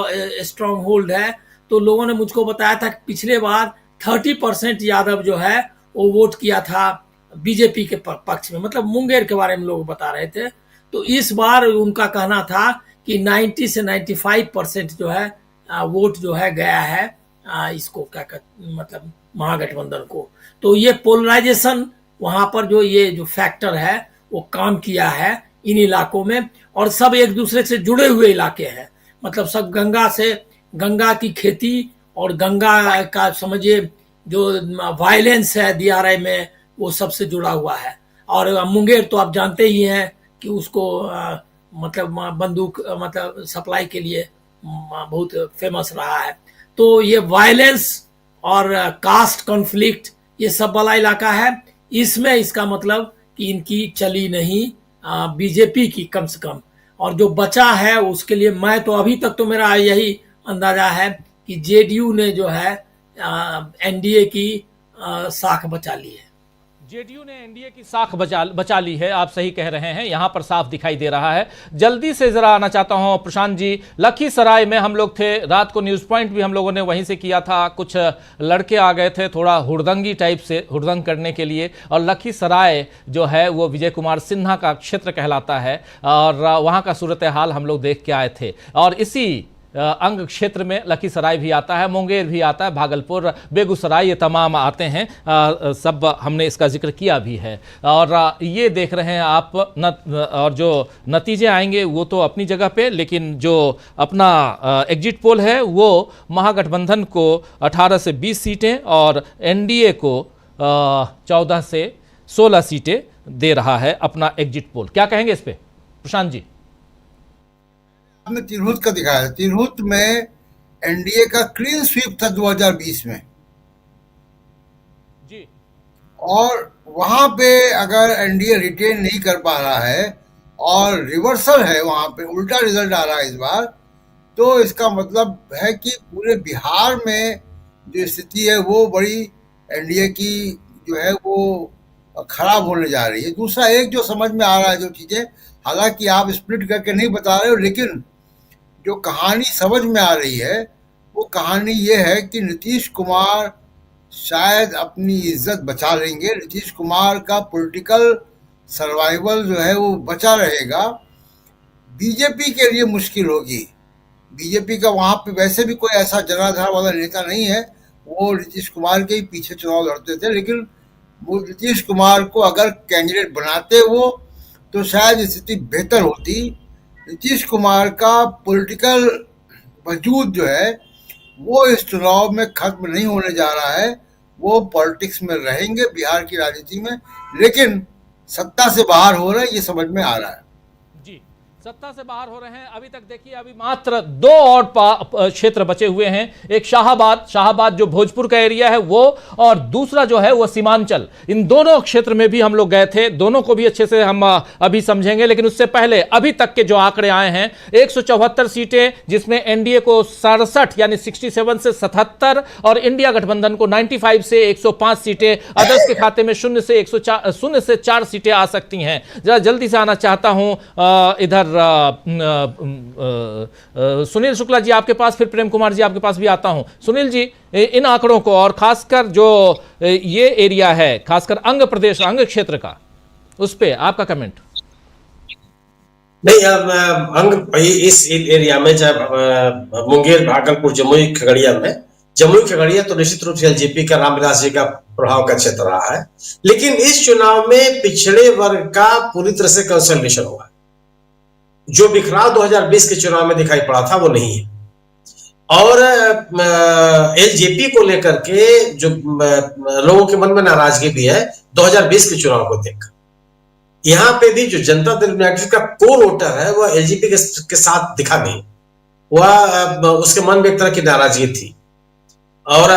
[SPEAKER 3] स्ट्रॉन्ग होल्ड है। तो लोगों ने मुझको बताया था कि पिछले बार 30% यादव जो है वो वोट किया था बीजेपी के पक्ष में, मतलब मुंगेर के बारे में लोग बता रहे थे। तो इस बार उनका कहना था कि 90 से 95% जो है वोट जो है गया है इसको क्या मतलब महागठबंधन को। तो ये पोलराइजेशन वहां पर जो फैक्टर है वो काम किया है इन इलाकों में। और सब एक दूसरे से जुड़े हुए इलाके हैं, मतलब सब गंगा की खेती और गंगा का समझिए जो वायलेंस है दियारे में वो सबसे जुड़ा हुआ है। और मुंगेर तो आप जानते ही हैं कि उसको मतलब बंदूक मतलब सप्लाई के लिए बहुत फेमस रहा है। तो ये वायलेंस और कास्ट कॉन्फ्लिक्ट ये सब वाला इलाका है। इसमें इसका मतलब कि इनकी चली नहीं बीजेपी की कम से कम। और जो बचा है उसके लिए मैं तो अभी तक तो मेरा यही अंदाजा है कि जेडीयू ने जो है एनडीए की साख बचा ली है।
[SPEAKER 2] जेडीयू ने एनडीए की साख बचा ली है, आप सही कह रहे हैं, यहां पर साफ दिखाई दे रहा है। जल्दी से जरा आना चाहता हूं प्रशांत जी, लखीसराय में हम लोग थे, रात को न्यूज पॉइंट भी हम लोगों ने वहीं से किया था। कुछ लड़के आ गए थे थोड़ा हुड़दंगी टाइप से, हुड़दंग करने के लिए, और लखीसराय जो है वो विजय कुमार सिन्हा का क्षेत्र कहलाता है, और वहां का सूरत हाल हम लोग देख के आए थे। और इसी अंग क्षेत्र में लखीसराय भी आता है, मुंगेर भी आता है, भागलपुर, बेगूसराय, ये तमाम आते हैं, सब हमने इसका जिक्र किया भी है। और ये देख रहे हैं आप और जो नतीजे आएंगे वो तो अपनी जगह पे, लेकिन जो अपना एग्जिट पोल है वो महागठबंधन को 18 से 20 सीटें और एनडीए को 14 से 16 सीटें दे रहा है अपना एग्जिट पोल। क्या कहेंगे इस पे प्रशांत जी?
[SPEAKER 6] आपने तिरहुत का दिखाया था, तिरहुत में एनडीए का क्लीन स्वीप था 2020 में
[SPEAKER 2] जी,
[SPEAKER 6] और वहां पे अगर एनडीए रिटेन नहीं कर पा रहा है और रिवर्सल है, वहां पे उल्टा रिजल्ट आ रहा है इस बार, तो इसका मतलब है कि पूरे बिहार में जो स्थिति है वो बड़ी एनडीए की जो है वो खराब होने जा रही है। दूसरा एक जो समझ में आ रहा है जो चीजें, हालांकि आप स्प्लिट करके नहीं बता रहे हो, लेकिन जो कहानी समझ में आ रही है वो कहानी ये है कि नीतीश कुमार शायद अपनी इज्जत बचा लेंगे, नीतीश कुमार का पॉलिटिकल सर्वाइवल जो है वो बचा रहेगा। बीजेपी के लिए मुश्किल होगी, बीजेपी का वहां पे वैसे भी कोई ऐसा जनाधार वाला नेता नहीं है, वो नीतीश कुमार के ही पीछे चुनाव लड़ते थे, लेकिन वो नीतीश कुमार को अगर कैंडिडेट बनाते वो तो शायद स्थिति बेहतर होती। नीतीश कुमार का पॉलिटिकल वजूद जो है वो इस चुनाव में खत्म नहीं होने जा रहा है, वो पॉलिटिक्स में रहेंगे बिहार की राजनीति में, लेकिन सत्ता से बाहर हो रहे हैं ये समझ में आ रहा है।
[SPEAKER 2] जी, सत्ता से बाहर हो रहे हैं। अभी तक देखिए, अभी मात्र 2 और क्षेत्र बचे हुए हैं, एक शाहाबाद जो भोजपुर का एरिया है वो, और दूसरा जो है वो सीमांचल। इन दोनों क्षेत्र में भी हम लोग गए थे, दोनों को भी अच्छे से हम अभी समझेंगे, लेकिन उससे पहले अभी तक के जो आंकड़े आए हैं, 174 सीटें, जिसमें एनडीए को 67 यानी 67 से 77 और इंडिया गठबंधन को 95 से 105 सीटें, अदर्स के खाते में 0 से 4 सीटें आ सकती हैं। जरा जल्दी से आना चाहता हूं इधर सुनील शुक्ला जी आपके पास, फिर प्रेम कुमार जी आपके पास भी आता हूं। सुनील जी, इन आंकड़ों को और खासकर जो ये एरिया है, खासकर अंग प्रदेश, अंग क्षेत्र का, उस पे आपका कमेंट।
[SPEAKER 7] नहीं, अंग इस एरिया में जब मुंगेर, भागलपुर, जमुई, खगड़िया तो निश्चित रूप से एलजेपी का, रामविलास जी का प्रभाव का क्षेत्र रहा है, लेकिन इस चुनाव में पिछड़े वर्ग का पूरी तरह से कंसोलिडेशन हुआ। जो बिखराव 2020 के चुनाव में दिखाई पड़ा था वो नहीं है, और एलजेपी को लेकर के जो लोगों के मन में नाराजगी भी है 2020 के चुनाव को देखकर। यहां पे भी जो जनता दल यूनाइटेड का कोर वोटर है वह एलजेपी के साथ दिखा नहीं, वह उसके मन में एक तरह की नाराजगी थी। और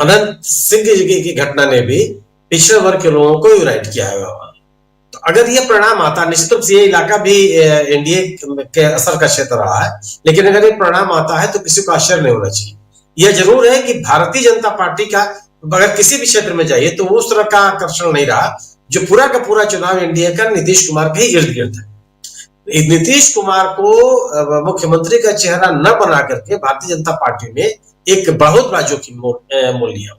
[SPEAKER 7] अनंत सिंह की घटना ने भी पिछड़े वर्ग के लोगों को यूनाइट किया है। तो अगर ये परिणाम आता, निश्चित रूप से ये इलाका भी एनडीए के असर का क्षेत्र रहा है, लेकिन अगर ये परिणाम आता है तो किसी को आश्चर्य नहीं होना चाहिए। यह जरूर है कि भारतीय जनता पार्टी का अगर किसी भी क्षेत्र में जाइए तो उस तरह का आकर्षण नहीं रहा। जो पूरा का पूरा चुनाव एनडीए का नीतीश कुमार के ही इर्द गिर्द है। नीतीश कुमार को मुख्यमंत्री का चेहरा न बना करके भारतीय जनता पार्टी ने एक बहुत बड़ा जोखिम मोल लिया,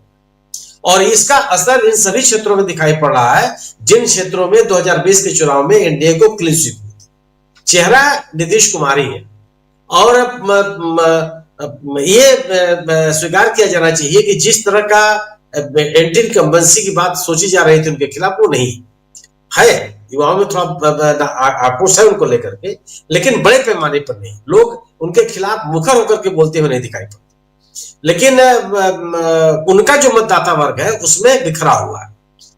[SPEAKER 7] और इसका असर इन सभी क्षेत्रों में दिखाई पड़ रहा है जिन क्षेत्रों में 2020 के चुनाव में एनडीए को क्लीन स्वीप हुई थी। चेहरा नीतीश कुमार ही है, और ये स्वीकार किया जाना चाहिए कि जिस तरह का एंटी इनकम्बेंसी की बात सोची जा रही थी उनके खिलाफ, वो नहीं है। युवाओं में थोड़ा आक्रोश है उनको लेकर के, लेकिन बड़े पैमाने पर नहीं। लोग उनके खिलाफ मुखर होकर के बोलते हुए नहीं दिखाई पड़ते, लेकिन उनका जो मतदाता वर्ग है उसमें बिखरा हुआ है,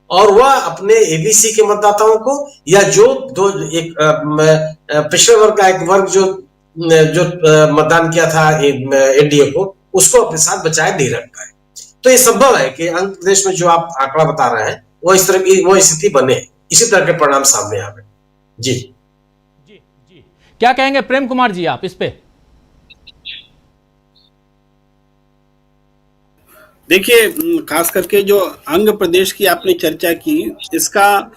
[SPEAKER 7] और वह अपने एबीसी के मतदाताओं को, या जो पिछड़े वर्ग का एक वर्ग जो मतदान किया था एनडीए को, उसको अपने साथ बचाए नहीं रख पाए। तो ये संभव है कि आंध्र प्रदेश में जो आप आंकड़ा बता रहे हैं वो इस तरह की वो स्थिति बने, इसी तरह के परिणाम सामने आवे। जी
[SPEAKER 2] जी जी, क्या कहेंगे प्रेम कुमार जी आप इस पे?
[SPEAKER 1] देखिए, खास करके जो अंग प्रदेश की आपने चर्चा की, इसका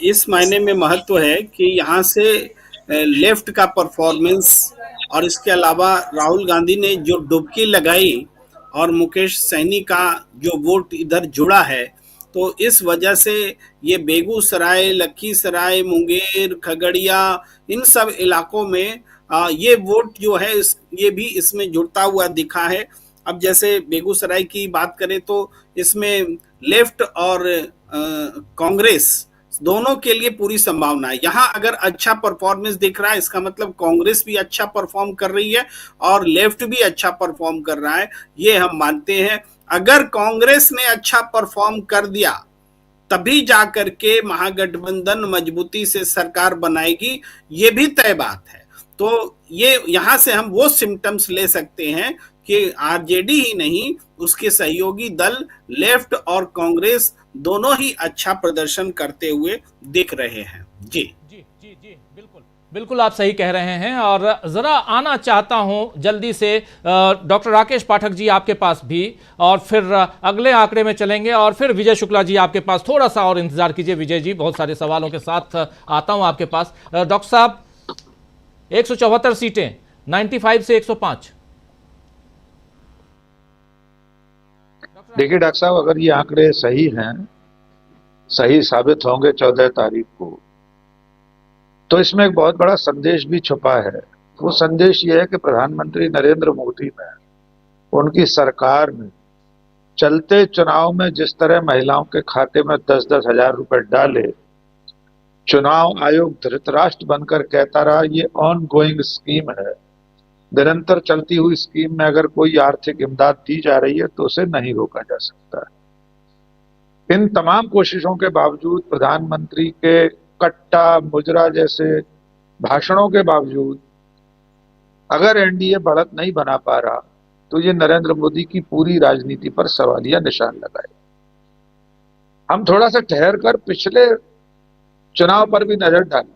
[SPEAKER 1] इस मायने में महत्व है कि यहाँ से लेफ्ट का परफॉर्मेंस, और इसके अलावा राहुल गांधी ने जो डुबकी लगाई और मुकेश सैनी का जो वोट इधर जुड़ा है, तो इस वजह से ये बेगूसराय, लखीसराय, मुंगेर, खगड़िया, इन सब इलाकों में ये वोट जो है ये भी इसमें जुड़ता हुआ दिखा है। अब जैसे बेगूसराय की बात करें तो इसमें लेफ्ट और कांग्रेस दोनों के लिए पूरी संभावना है। यहाँ अगर अच्छा परफॉर्मेंस दिख रहा है, इसका मतलब कांग्रेस भी अच्छा परफॉर्म कर रही है और लेफ्ट भी अच्छा परफॉर्म कर रहा है, ये हम मानते हैं। अगर कांग्रेस ने अच्छा परफॉर्म कर दिया तभी जाकर के महागठबंधन मजबूती से सरकार बनाएगी, ये भी तय बात है। तो ये यहाँ से हम वो सिम्टम्स ले सकते हैं कि आरजेडी ही नहीं, उसके सहयोगी दल लेफ्ट और कांग्रेस दोनों ही अच्छा प्रदर्शन करते हुए दिख रहे हैं। जी
[SPEAKER 2] जी जी जी, बिल्कुल बिल्कुल आप सही कह रहे हैं। और ज़रा आना चाहता हूं जल्दी से डॉक्टर राकेश पाठक जी आपके पास भी, और फिर अगले आंकड़े में चलेंगे, और फिर विजय शुक्ला जी आपके पास। थोड़ा सा और इंतजार कीजिए विजय जी, बहुत सारे सवालों के साथ आता हूं आपके पास। डॉक्टर साहब, 174 सीटें, 95 से 105।
[SPEAKER 9] देखिए डॉक्टर साहब, अगर ये आंकड़े सही हैं, सही साबित होंगे 14 तारीख को, तो इसमें एक बहुत बड़ा संदेश भी छुपा है। वो संदेश ये है कि प्रधानमंत्री नरेंद्र मोदी ने, उनकी सरकार ने चलते चुनाव में जिस तरह महिलाओं के खाते में 10-10 हजार रुपए डाले, चुनाव आयोग धृतराष्ट्र बनकर कहता रहा ये ऑन गोइंग स्कीम है, निरंतर चलती हुई स्कीम में अगर कोई आर्थिक इमदाद दी जा रही है तो उसे नहीं रोका जा सकता। इन तमाम कोशिशों के बावजूद, प्रधानमंत्री के कट्टा मुजरा जैसे भाषणों के बावजूद, अगर एनडीए बढ़त नहीं बना पा रहा, तो ये नरेंद्र मोदी की पूरी राजनीति पर सवालिया निशान लगाए। हम थोड़ा सा ठहर कर पिछले चुनाव पर भी नजर डालें।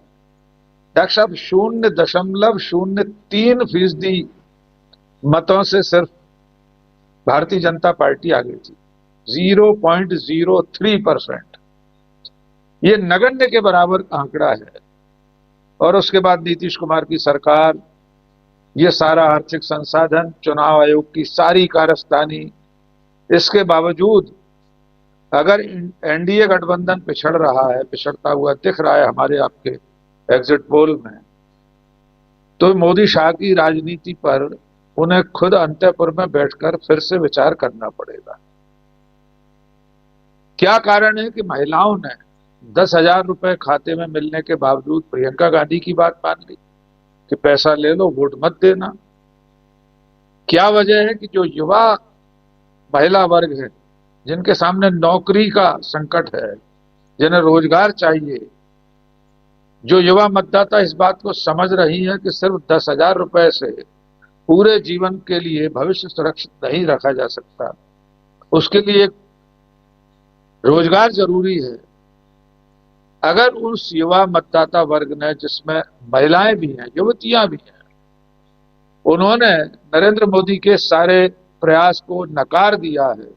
[SPEAKER 9] डॉक्टर साहब, 0.03% मतों से सिर्फ भारतीय जनता पार्टी आगे थी। 0.03%, ये नगण्य के बराबर आंकड़ा है। और उसके बाद नीतीश कुमार की सरकार, ये सारा आर्थिक संसाधन, चुनाव आयोग की सारी कारस्तानी, इसके बावजूद अगर एनडीए गठबंधन पिछड़ रहा है, पिछड़ता हुआ दिख रहा है हमारे आपके एग्जिट पोल में, तो मोदी शाह की राजनीति पर उन्हें खुद अंतःपुर में बैठकर फिर से विचार करना पड़ेगा। क्या कारण है कि महिलाओं ने 10,000 रुपए खाते में मिलने के बावजूद प्रियंका गांधी की बात मान ली कि पैसा ले लो, वोट मत देना? क्या वजह है कि जो युवा महिला वर्ग है, जिनके सामने नौकरी का संकट है, जिन्हें रोजगार चाहिए, जो युवा मतदाता इस बात को समझ रही है कि सिर्फ 10,000 रुपए से पूरे जीवन के लिए भविष्य सुरक्षित नहीं रखा जा सकता, उसके लिए एक रोजगार जरूरी है। अगर उस युवा मतदाता वर्ग ने, जिसमें महिलाएं भी हैं, युवतियां भी हैं, उन्होंने नरेंद्र मोदी के सारे प्रयास को नकार दिया है,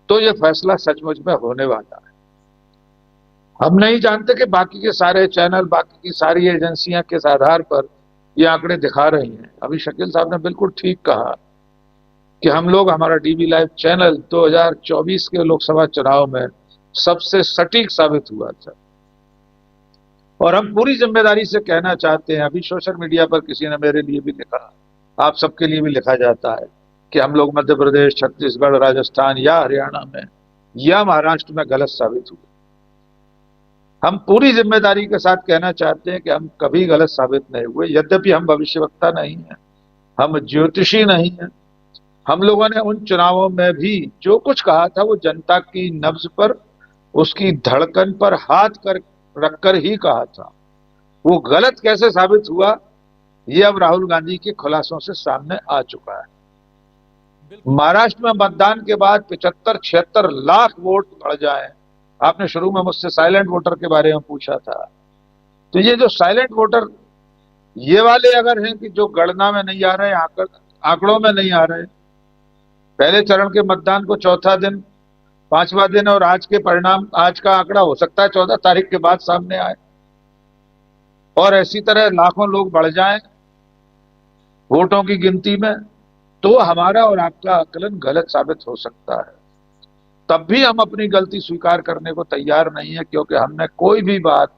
[SPEAKER 9] तो यह फैसला सचमुच में होने वाला है। हम नहीं जानते कि बाकी के सारे चैनल, बाकी की सारी एजेंसियां किस आधार पर ये आंकड़े दिखा रही हैं। अभी शकील साहब ने बिल्कुल ठीक कहा कि हम लोग, हमारा डीवी लाइव चैनल 2024 के लोकसभा चुनाव में सबसे सटीक साबित हुआ था। और हम पूरी जिम्मेदारी से कहना चाहते हैं, अभी सोशल मीडिया पर किसी ने मेरे लिए भी लिखा, आप सबके लिए भी लिखा जाता है कि हम लोग मध्य प्रदेश, छत्तीसगढ़, राजस्थान या हरियाणा में या महाराष्ट्र में गलत साबित हुए। हम पूरी जिम्मेदारी के साथ कहना चाहते हैं कि हम कभी गलत साबित नहीं हुए। यद्यपि हम भविष्यवक्ता नहीं हैं, हम ज्योतिषी नहीं हैं। हम लोगों ने उन चुनावों में भी जो कुछ कहा था वो जनता की नब्ज पर, उसकी धड़कन पर हाथ रखकर ही कहा था। वो गलत कैसे साबित हुआ, ये अब राहुल गांधी के खुलासों से सामने आ चुका है। महाराष्ट्र में मतदान के बाद 75-76 लाख वोट बढ़ जाए। आपने शुरू में मुझसे साइलेंट वोटर के बारे में पूछा था, तो ये जो साइलेंट वोटर, ये वाले अगर हैं कि जो गणना में नहीं आ रहे, आंकड़ों में नहीं आ रहे, पहले चरण के मतदान को चौथा दिन, पांचवा दिन, और आज के परिणाम, आज का आंकड़ा हो सकता है 14 तारीख के बाद सामने आए, और ऐसी तरह लाखों लोग बढ़ जाएं वोटों की गिनती में, तो हमारा और आपका आकलन गलत साबित हो सकता है। तब भी हम अपनी गलती स्वीकार करने को तैयार नहीं है, क्योंकि हमने कोई भी बात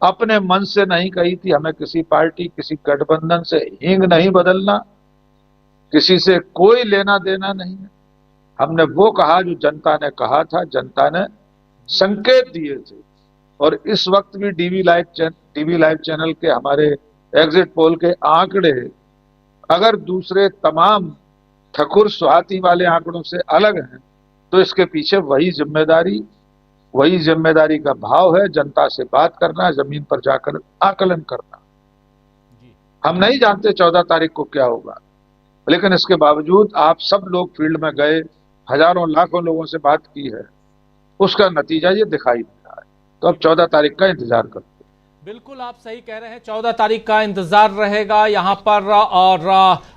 [SPEAKER 9] अपने मन से नहीं कही थी। हमें किसी पार्टी, किसी गठबंधन से हींग नहीं बदलना, किसी से कोई लेना देना नहीं है। हमने वो कहा जो जनता ने कहा था, जनता ने संकेत दिए थे। और इस वक्त भी टीवी लाइव चैनल के हमारे एग्जिट पोल के आंकड़े अगर दूसरे तमाम ठकुर स्वाति वाले आंकड़ों से अलग हैं, तो इसके पीछे वही जिम्मेदारी का भाव है, जनता से बात करना, जमीन पर जाकर आकलन करना। हम नहीं जानते 14 तारीख को क्या होगा, लेकिन इसके बावजूद आप सब लोग फील्ड में गए, हजारों लाखों लोगों से बात की है, उसका नतीजा ये दिखाई दे रहा है। तो अब 14 तारीख का इंतजार करते हैं।
[SPEAKER 2] बिल्कुल आप सही कह रहे हैं, 14 तारीख का इंतजार रहेगा यहाँ पर। और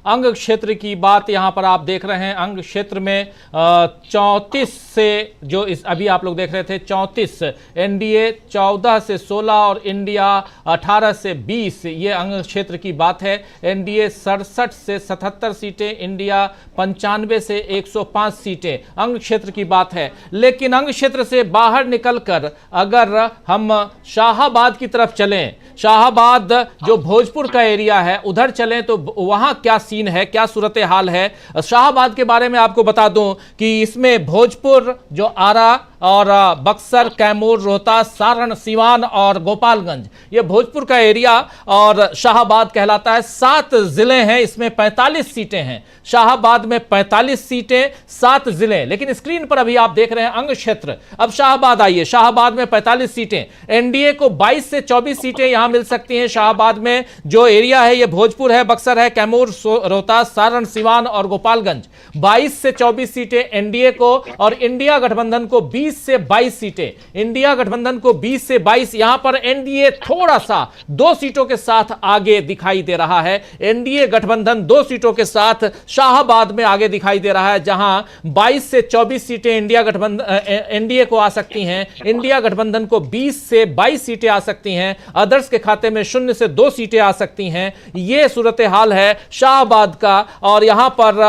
[SPEAKER 2] अंग क्षेत्र की बात यहाँ पर आप देख रहे हैं, अंग क्षेत्र में 34 से जो इस अभी आप लोग देख रहे थे 34, एनडीए 14 से 16 और इंडिया 18 से 20, ये अंग क्षेत्र की बात है। एनडीए 67 से 77 सीटें, इंडिया 95 से 105 सीटें, अंग क्षेत्र की बात है। लेकिन अंग क्षेत्र से बाहर निकलकर अगर हम शाहाबाद की तरफ चलें, शाहाबाद जो भोजपुर का एरिया है उधर चलें, तो वहां क्या सीन है, क्या सूरत हाल है। शाहाबाद के बारे में आपको बता दूं कि इसमें भोजपुर, जो आरा और बक्सर, कैमूर, रोहतास, सारण, सीवान और गोपालगंज, ये भोजपुर का एरिया और शाहाबाद कहलाता है। 7 जिले हैं, इसमें 45 सीटें हैं। शाहाबाद में 45 सीटें, 7 जिले। लेकिन स्क्रीन पर अभी आप देख रहे हैं अंग क्षेत्र। अब शाहाबाद आइए, शाहाबाद में 45 सीटें, एनडीए को 22 से 24 सीटें यहां मिल सकती हैं। शाहाबाद में जो एरिया है ये भोजपुर है, बक्सर है, कैमूर, रोहतास, सारण, सीवान और गोपालगंज। 22 से 24 सीटें एनडीए को, और इंडिया गठबंधन को 20 से 22 सीटें। इंडिया गठबंधन को 20 से 22, यहां पर एनडीए थोड़ा सा 2 सीटों के साथ आगे दिखाई दे रहा है। एनडीए गठबंधन 2 सीटों के साथ शाहाबाद में आगे दिखाई दे रहा है, जहां 22 से 24 सीटें एनडीए को आ सकती हैं। इंडिया गठबंधन को 20 से 22 सीटें आ सकती हैं। अदर्स के खाते में 0 से 2 सीटें आ सकती हैं। यह सूरत हाल है शाहाबाद का। और यहां पर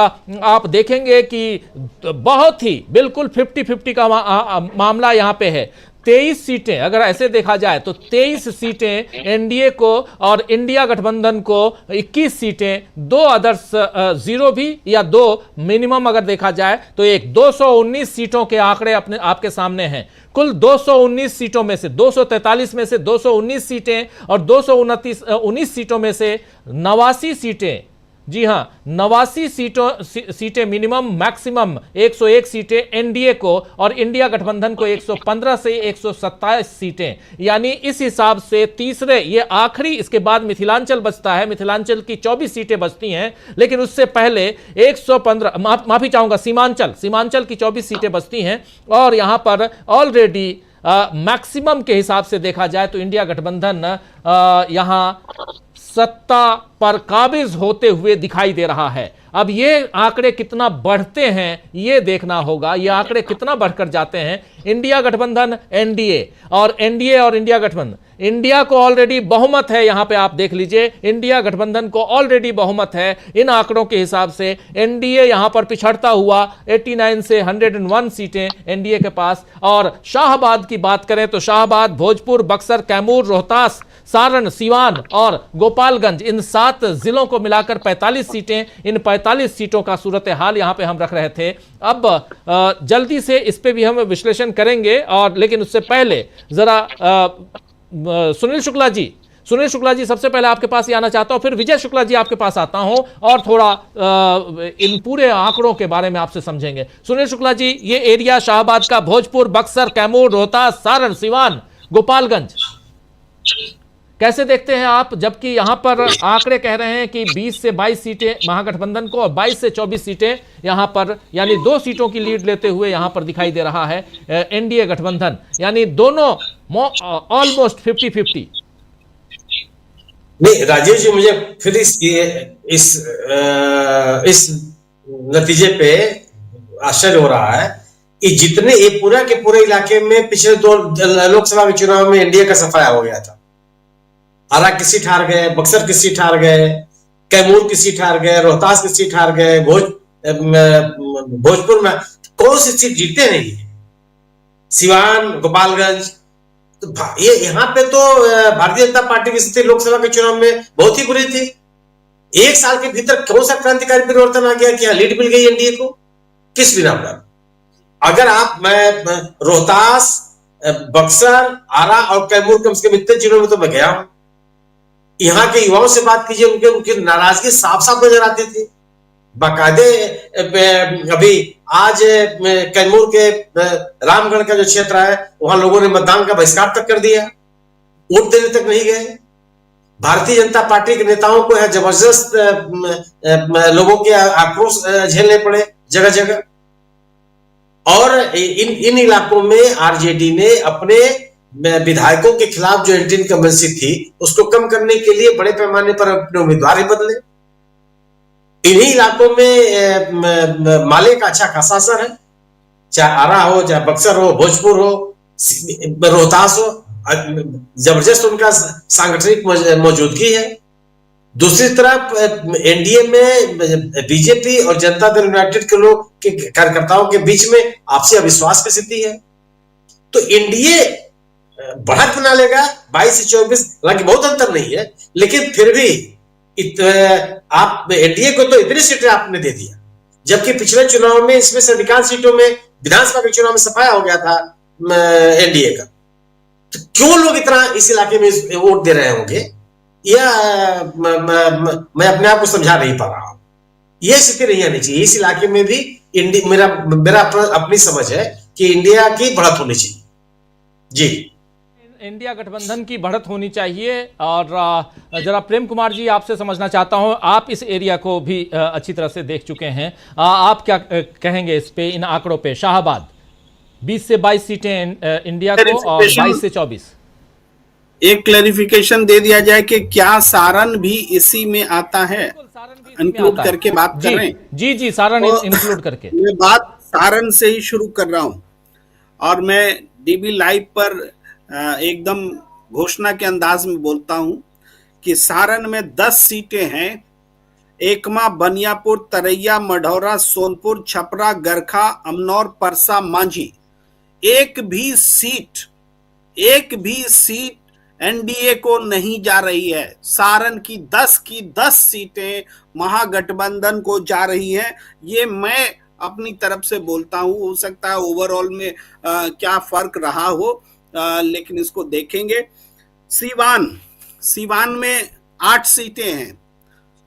[SPEAKER 2] आप देखेंगे कि बहुत ही बिल्कुल 50-50 का मामला यहां पे है। 23 सीटें अगर ऐसे देखा जाए तो 23 सीटें एनडीए को और इंडिया गठबंधन को 21 सीटें, 2 अदर्स 0 भी या 2 मिनिमम अगर देखा जाए तो एक 219 सीटों के आंकड़े अपने आपके सामने हैं। कुल 219 सीटों में से 243 में से 219 सीटें और 229 सीटों में से 89 सीटें, जी हां 89 सीटें मिनिमम, मैक्सिमम 101 सीटें एनडीए को और इंडिया गठबंधन को 115 से 127 सीटें। यानी इस हिसाब से तीसरे, ये आखिरी, इसके बाद मिथिलांचल बचता है, मिथिलांचल की 24 सीटें बचती हैं, लेकिन उससे पहले 115, माफी चाहूंगा, सीमांचल की 24 सीटें बचती हैं। और यहां पर ऑलरेडी मैक्सिमम के हिसाब से देखा जाए तो इंडिया गठबंधन यहां सत्ता पर काबिज होते हुए दिखाई दे रहा है। अब ये आंकड़े कितना बढ़ते हैं ये देखना होगा, ये आंकड़े कितना बढ़कर जाते हैं। इंडिया गठबंधन, एनडीए और इंडिया गठबंधन, इंडिया को ऑलरेडी बहुमत है, यहां पे आप देख लीजिए, इंडिया गठबंधन को ऑलरेडी बहुमत है। इन आंकड़ों के हिसाब से एनडीए यहां पर पिछड़ता हुआ 89 से 101 सीटें एनडीए के पास। और शाहाबाद की बात करें तो शाहाबाद, भोजपुर, बक्सर, कैमूर, रोहतास, सारण, सीवान और गोपालगंज, इन 7 जिलों को मिलाकर 45 सीटें। इन 45 सीटों का सूरत हाल यहां पे हम रख रहे थे। अब जल्दी से इस पे भी हम विश्लेषण करेंगे, और लेकिन उससे पहले जरा सुनील शुक्ला जी सबसे पहले आपके पास ही आना चाहता हूं, फिर विजय शुक्ला जी आपके पास आता हूं और थोड़ा इन पूरे आंकड़ों के बारे में आपसे समझेंगे। सुनील शुक्ला जी, ये एरिया शाहाबाद का, भोजपुर, बक्सर, कैमूर, रोहतास, सारण, सीवान, गोपालगंज, कैसे देखते हैं आप? जबकि यहां पर आंकड़े कह रहे हैं कि 20 से 22 सीटें महागठबंधन को और 22 से 24 सीटें यहां पर, यानी 2 सीटों की लीड लेते हुए यहां पर दिखाई दे रहा है एनडीए गठबंधन, यानी दोनों ऑलमोस्ट 50-50।
[SPEAKER 7] नहीं राजीव जी, मुझे फिर इस नतीजे पे आश्चर्य हो रहा है कि जितने ये पूरा के पूरे इलाके में पिछले 2 लोकसभा के चुनाव में एनडीए का सफाया हो गया था। आरा की सीट हार गए, बक्सर की सीट हार गए, कैमूर की सीट हार गए, रोहतास की सीट हार गए, भोजपुर में कौन सी सीट जीते नहीं, सिवान, गोपालगंज। तो ये यहाँ पे तो भारतीय जनता पार्टी की स्थिति लोकसभा के चुनाव में बहुत ही बुरी थी। 1 साल के भीतर कौन सा क्रांतिकारी परिवर्तन आ गया कि लीड मिल गई एनडीए को, किस बिना पर? अगर आप रोहतास, बक्सर, आरा और कैमूर कम से कम इतने जिलों में तो मैं गया हूं, यहाँ के युवाओं से बात कीजिए, उनकी नाराजगी साफ साफ नजर आती थी। बाकायदे अभी आज कैमूर के रामगढ़ का जो क्षेत्र है वहां लोगों ने मतदान का बहिष्कार तक कर दिया, वोट देने तक नहीं गए। भारतीय जनता पार्टी के नेताओं को यह जबरदस्त लोगों के आक्रोश झेलने पड़े जगह जगह। और इन इलाकों में आरजेडी ने अपने विधायकों के खिलाफ जो एंटी इनकम्बेंसी थी उसको कम करने के लिए बड़े पैमाने पर अपने उम्मीदवार ही बदले। इन्हीं इलाकों में माले का अच्छा खासा असर है, चाहे आरा हो, चाहे बक्सर हो, भोजपुर हो, रोहतास हो, जबरदस्त उनका सांगठनिक मौजूदगी है। दूसरी तरफ एनडीए में बीजेपी और जनता दल यूनाइटेड के लोग के कार्यकर्ताओं के बीच में आपसी अविश्वास की स्थिति है। तो एनडीए बढ़त बना लेगा 22 से 24, हालांकि बहुत अंतर नहीं है, लेकिन फिर भी आप एनडीए को तो इतनी सीटें आपने दे दिया, जबकि पिछले चुनाव में इसमें से अधिकांश सीटों में विधानसभा के चुनाव में सफाया हो गया था एनडीए का। तो क्यों लोग इतना इस इलाके में वोट दे रहे होंगे, या मैं अपने आप को समझा नहीं पा रहा हूं। यह स्थिति नहीं आनी चाहिए इस इलाके में भी। मेरा अपनी समझ है कि इंडिया की बढ़त होनी चाहिए। जी,
[SPEAKER 2] इंडिया गठबंधन की बढ़त होनी चाहिए। और जरा प्रेम कुमार जी आपसे समझना चाहता हूं, आप इस एरिया को भी अच्छी तरह से देख चुके हैं, आप क्या कहेंगे इस पे, इन आंकड़ों पे? शाहबाद 20 से 22 सीटें इंडिया को और 22 से 24।
[SPEAKER 1] एक क्लैरिफिकेशन दे दिया जाए कि क्या सारण भी इसी में आता है, इंक्लूड करके बात कर रहे हैं?
[SPEAKER 2] जी, सारण इंक्लूड करके
[SPEAKER 1] मैं बात सारण से ही शुरू कर रहा हूं। और मैं डीबी लाइव पर एकदम घोषणा के अंदाज में बोलता हूं कि सारण में 10 सीटें हैं। एकमा, बनियापुर, तरैया, मढ़ौरा, सोनपुर, छपरा, गरखा, अमनौर, परसा, मांझी। एक भी सीट एनडीए को नहीं जा रही है। सारण की 10 सीटें महागठबंधन को जा रही है। ये मैं अपनी तरफ से बोलता हूं, हो सकता है ओवरऑल में क्या फर्क रहा हो, लेकिन इसको देखेंगे। सीवान में 8 सीटें हैं।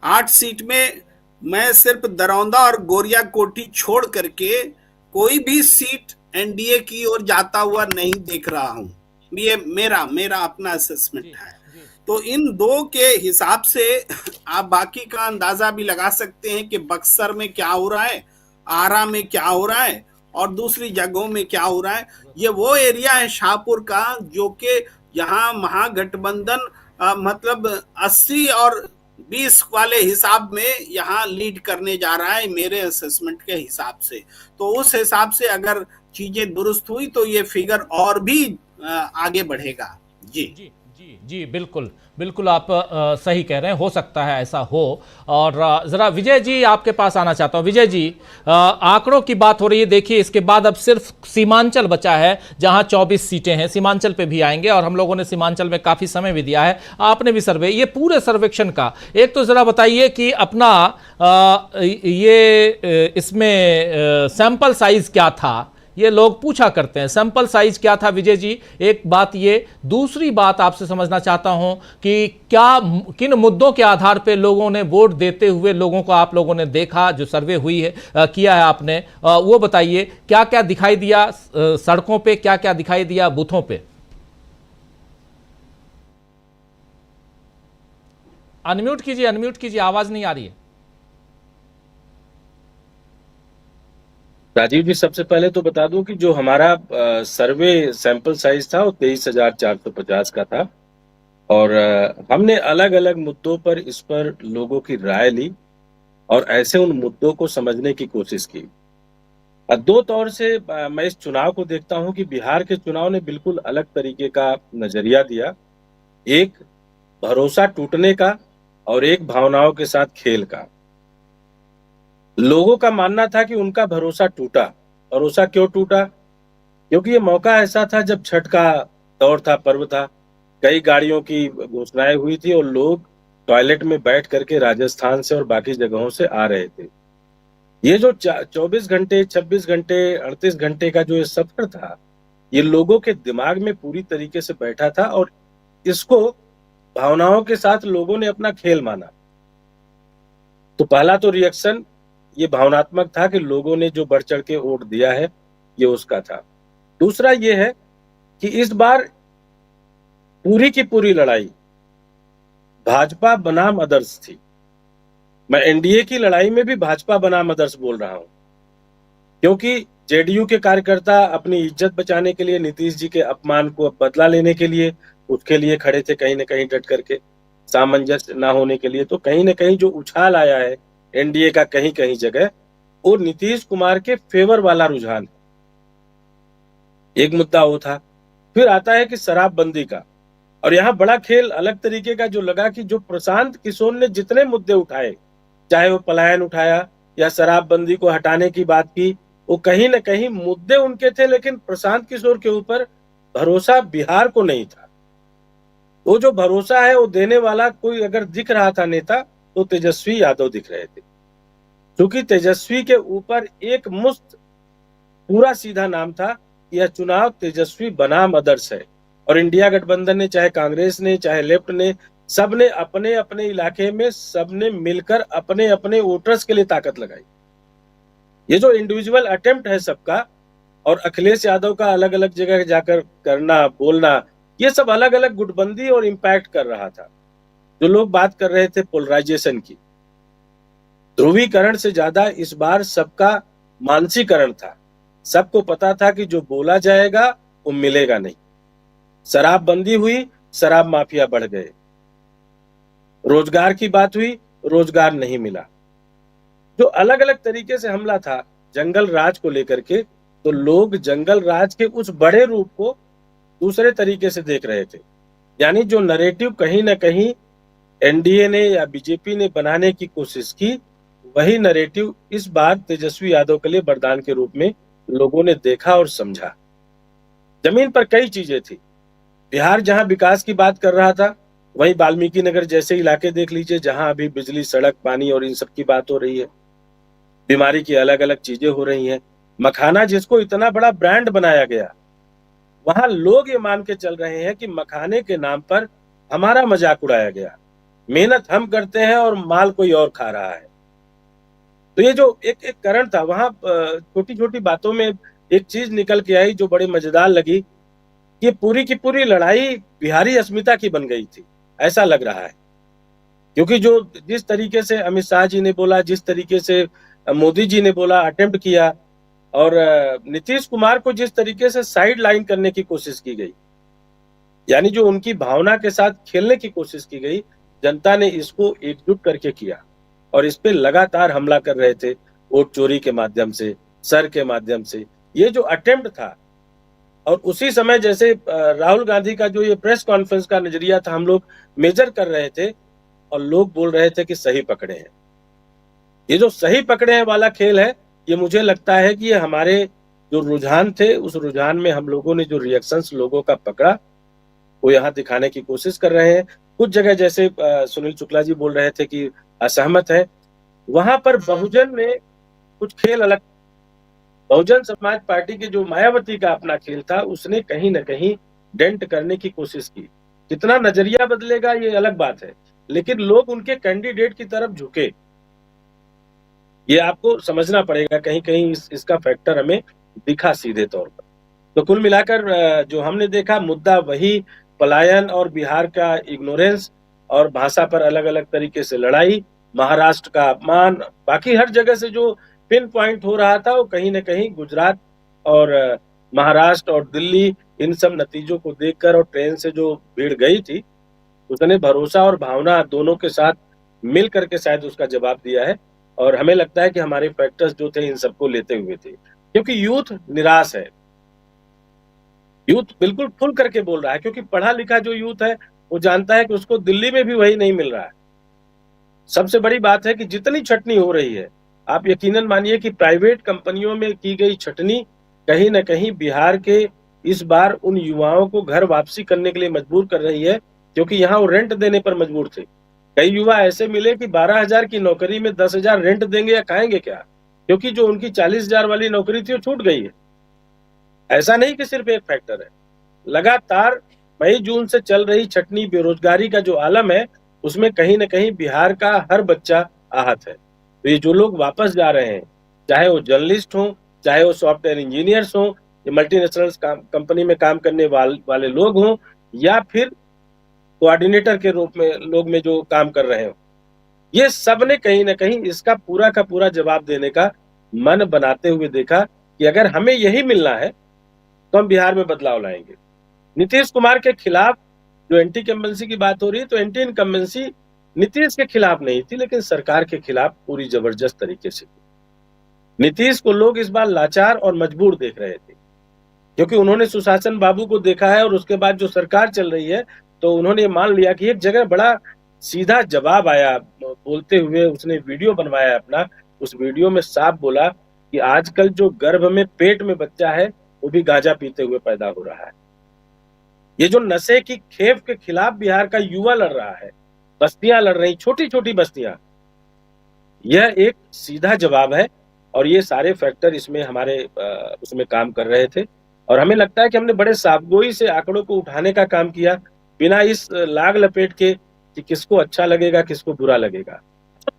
[SPEAKER 1] 8 सीट में मैं सिर्फ दरौंदा और गोरिया कोठी छोड़ करके कोई भी सीट एनडीए की ओर जाता हुआ नहीं देख रहा हूं। ये मेरा अपना असेसमेंट है। तो इन 2 के हिसाब से आप बाकी का अंदाजा भी लगा सकते हैं कि बक्सर में क्या हो रहा है, आरा में क्या हो रहा है और दूसरी जगहों में क्या हो रहा है। ये वो एरिया है शाहपुर का जो कि यहाँ महागठबंधन मतलब 80 और 20 वाले हिसाब में यहाँ लीड करने जा रहा है मेरे असेसमेंट के हिसाब से। तो उस हिसाब से अगर चीजें दुरुस्त हुई तो ये फिगर और भी आगे बढ़ेगा।
[SPEAKER 2] जी, बिल्कुल आप सही कह रहे हैं, हो सकता है ऐसा हो। और ज़रा विजय जी आपके पास आना चाहता हूँ। विजय जी, आंकड़ों की बात हो रही है, देखिए इसके बाद अब सिर्फ सीमांचल बचा है जहां 24 सीटें हैं। सीमांचल पे भी आएंगे और हम लोगों ने सीमांचल में काफ़ी समय भी दिया है, आपने भी सर्वे, ये पूरे सर्वेक्षण का एक तो ज़रा बताइए कि अपना ये इसमें सैंपल साइज क्या था, ये लोग पूछा करते हैं, सैंपल साइज क्या था विजय जी? एक बात ये। दूसरी बात आपसे समझना चाहता हूं कि किन मुद्दों के आधार पे लोगों ने वोट देते हुए लोगों को आप लोगों ने देखा, जो सर्वे हुई है किया है आपने, वो बताइए। क्या क्या दिखाई दिया सड़कों पे, क्या क्या दिखाई दिया बूथों पे? अनम्यूट कीजिए, आवाज नहीं आ रही है।
[SPEAKER 10] राजीव जी, सबसे पहले तो बता दूं कि जो हमारा सर्वे सैंपल साइज था वो 23,450 का था और हमने अलग अलग मुद्दों पर इस पर लोगों की राय ली और ऐसे उन मुद्दों को समझने की कोशिश की। दो तौर से मैं इस चुनाव को देखता हूं कि बिहार के चुनाव ने बिल्कुल अलग तरीके का नजरिया दिया। एक भरोसा टूटने का और एक भावनाओं के साथ खेल का। लोगों का मानना था कि उनका भरोसा टूटा। भरोसा क्यों टूटा? क्योंकि ये मौका ऐसा था जब छठ का दौर था, पर्व था, कई गाड़ियों की घोषणाएं हुई थी और लोग टॉयलेट में बैठ करके राजस्थान से और बाकी जगहों से आ रहे थे। ये जो 24 घंटे, 26 घंटे, 38 घंटे का जो ये सफर था, ये लोगों के दिमाग में पूरी तरीके से बैठा था और इसको भावनाओं के साथ लोगों ने अपना खेल माना। तो पहला तो रिएक्शन ये भावनात्मक था कि लोगों ने जो बढ़ चढ़ के वोट दिया है, ये उसका था। दूसरा ये है कि इस बार पूरी की पूरी लड़ाई भाजपा बनाम अदर्स थी। मैं एनडीए की लड़ाई में भी भाजपा बनाम अदर्स बोल रहा हूं, क्योंकि जेडीयू के कार्यकर्ता अपनी इज्जत बचाने के लिए, नीतीश जी के अपमान को बदला लेने के लिए, उसके लिए खड़े थे कहीं न कहीं डट करके, सामंजस्य ना होने के लिए। तो कहीं न कहीं जो उछाल आया है एनडीए का कहीं कहीं जगह, वो नीतीश कुमार के फेवर वाला रुझान है। एक मुद्दा वो था। फिर आता है कि शराबबंदी का, और यहाँ बड़ा खेल अलग तरीके का जो लगा कि जो प्रशांत किशोर ने जितने मुद्दे उठाए, चाहे वो पलायन उठाया या शराबबंदी को हटाने की बात की, वो कहीं न कहीं मुद्दे उनके थे, लेकिन प्रशांत किशोर के ऊपर भरोसा बिहार को नहीं था। वो जो भरोसा है वो देने वाला कोई अगर दिख रहा था नेता, तो तेजस्वी यादव दिख रहे थे। क्योंकि तेजस्वी के ऊपर एक मुश्त पूरा सीधा नाम था, यह चुनाव तेजस्वी बनाम अदर्स है। और इंडिया गठबंधन ने, चाहे कांग्रेस ने, चाहे लेफ्ट ने, सबने अपने अपने इलाके में सबने मिलकर अपने अपने वोटर्स के लिए ताकत लगाई। ये जो इंडिविजुअल अटेम्प्ट है सबका, और अखिलेश यादव का अलग अलग जगह जाकर करना, बोलना, ये सब अलग अलग गुटबंदी और इम्पैक्ट कर रहा था। जो लोग बात कर रहे थे पोलराइजेशन की, ध्रुवीकरण से ज्यादा इस बार सबका मानसीकरण था। सबको पता था कि जो बोला जाएगा वो मिलेगा नहीं। शराबबंदी हुई, शराब माफिया बढ़ गए। रोजगार की बात हुई, रोजगार नहीं मिला। जो अलग अलग तरीके से हमला था जंगल राज को लेकर के, तो लोग जंगल राज के उस बड़े रूप को दूसरे तरीके से देख रहे थे। यानी जो नैरेटिव कहीं ना कहीं एनडीए ने या बीजेपी ने बनाने की कोशिश की, वही नैरेटिव इस बार तेजस्वी यादव के लिए वरदान के रूप में लोगों ने देखा और समझा। जमीन पर कई चीजें थी। बिहार जहां विकास की बात कर रहा था, वहीं वाल्मीकि नगर जैसे इलाके देख लीजिए, जहां अभी बिजली, सड़क, पानी और इन सब की बात हो रही है। बीमारी की अलग अलग चीजें हो रही हैं। मखाना जिसको इतना बड़ा ब्रांड बनाया गया, वहां लोग ये मान के चल रहे हैं कि मखाने के नाम पर हमारा मजाक उड़ाया गया। मेहनत हम करते हैं और माल कोई और खा रहा है। तो ये जो एक एक कारण था, वहां छोटी छोटी बातों में एक चीज निकल के आई जो बड़ी मजेदार लगी। ये पूरी की पूरी लड़ाई बिहारी अस्मिता की बन गई थी, ऐसा लग रहा है। क्योंकि जो जिस तरीके से अमित शाह जी ने बोला, जिस तरीके से मोदी जी ने बोला, अटेम्प्ट किया, और नीतीश कुमार को जिस तरीके से साइड लाइन करने की कोशिश की गई, यानी जो उनकी भावना के साथ खेलने की कोशिश की गई, जनता ने इसको एकजुट करके किया और इस पे लगातार हमला कर रहे थे, वोट चोरी के माध्यम से, सर के माध्यम से। ये जो अटेम्प्ट था, और उसी समय जैसे राहुल गांधी का जो ये प्रेस कॉन्फ्रेंस का नजरिया था, हम लोग मेजर कर रहे थे और लोग बोल रहे थे कि सही पकड़े हैं। ये जो सही पकड़े हैं वाला खेल है, ये मुझे लगता है कि ये हमारे जो रुझान थे, उस रुझान में हम लोगों ने जो रिएक्शंस लोगों का पकड़ा, वो यहाँ दिखाने की कोशिश कर रहे हैं। कुछ जगह जैसे सुनील शुक्ला जी बोल रहे थे कि असहमत है, वहां पर बहुजन ने कुछ खेल अलग, बहुजन समाज पार्टी के जो मायावती का अपना खेल था, उसने कहीं ना कहीं डेंट करने की कोशिश की। कितना नजरिया बदलेगा ये अलग बात है, लेकिन लोग उनके कैंडिडेट की तरफ झुके, ये आपको समझना पड़ेगा। कहीं कहीं इसका फैक्टर हमें दिखा सीधे तौर पर। तो कुल मिलाकर जो हमने देखा, मुद्दा वही पलायन और बिहार का इग्नोरेंस और भाषा पर अलग अलग तरीके से लड़ाई, महाराष्ट्र का अपमान, बाकी हर जगह से जो पिन पॉइंट हो रहा था, वो कहीं ना कहीं गुजरात और महाराष्ट्र और दिल्ली, इन सब नतीजों को देखकर और ट्रेन से जो भीड़ गई थी, उसने भरोसा और भावना दोनों के साथ मिल करके शायद उसका जवाब दिया है। और हमें लगता है कि हमारे फैक्टर्स जो थे इन सबको लेते हुए थे, क्योंकि यूथ निराश है। यूथ बिल्कुल खुल करके बोल रहा है, क्योंकि पढ़ा लिखा जो यूथ है वो जानता है कि उसको दिल्ली में भी वही नहीं मिल रहा है। सबसे बड़ी बात है कि जितनी छटनी हो रही है, आप यकीनन मानिए कि प्राइवेट कंपनियों में की गई छटनी कहीं ना कहीं बिहार के इस बार उन युवाओं को घर वापसी करने के लिए मजबूर कर रही है, क्योंकि यहाँ वो रेंट देने पर मजबूर थे। कई युवा ऐसे मिले कि 12,000 की नौकरी में 10,000 रेंट देंगे या खाएंगे क्या, क्योंकि जो उनकी 40,000 वाली नौकरी थी वो छूट गई है। ऐसा नहीं कि सिर्फ एक फैक्टर है, लगातार मई जून से चल रही छटनी बेरोजगारी का जो आलम है उसमें कहीं ना कहीं बिहार का हर बच्चा आहत है। तो ये जो लोग वापस जा रहे हैं, चाहे वो जर्नलिस्ट हों, चाहे वो सॉफ्टवेयर इंजीनियर्स हों, या मल्टीनेशनल कंपनी में काम करने वाले लोग हों, या फिर कोऑर्डिनेटर के रूप में लोग में जो काम कर रहे हो, ये सब ने कहीं ना कहीं इसका पूरा का पूरा जवाब देने का मन बनाते हुए देखा कि अगर हमें यही मिलना है तो हम बिहार में बदलाव लाएंगे। नीतीश कुमार के खिलाफ जो एंटी इनकम्बेंसी की बात हो रही है, तो एंटी इनकम्बेंसी नीतीश के खिलाफ नहीं थी, लेकिन सरकार के खिलाफ पूरी जबरदस्त तरीके से थी। नीतीश को लोग इस बार लाचार और मजबूर देख रहे थे, क्योंकि उन्होंने सुशासन बाबू को देखा है और उसके बाद जो सरकार चल रही है तो उन्होंने मान लिया कि एक जगह बड़ा सीधा जवाब आया बोलते हुए। उसने वीडियो बनवाया अपना, उस वीडियो में साफ बोला कि आजकल जो गर्भ में पेट में बच्चा है वो भी गांजा पीते हुए पैदा हो रहा है। ये जो नशे की खेप के खिलाफ बिहार का युवा लड़ रहा है, बस्तियां लड़ रही, छोटी छोटी बस्तियां, यह एक सीधा जवाब है। और ये सारे फैक्टर इसमें हमारे उसमें काम कर रहे थे, और हमें लगता है कि हमने बड़े साफगोई से आंकड़ों को उठाने का काम किया, बिना इस लाग लपेट के कि किसको अच्छा लगेगा किसको बुरा लगेगा।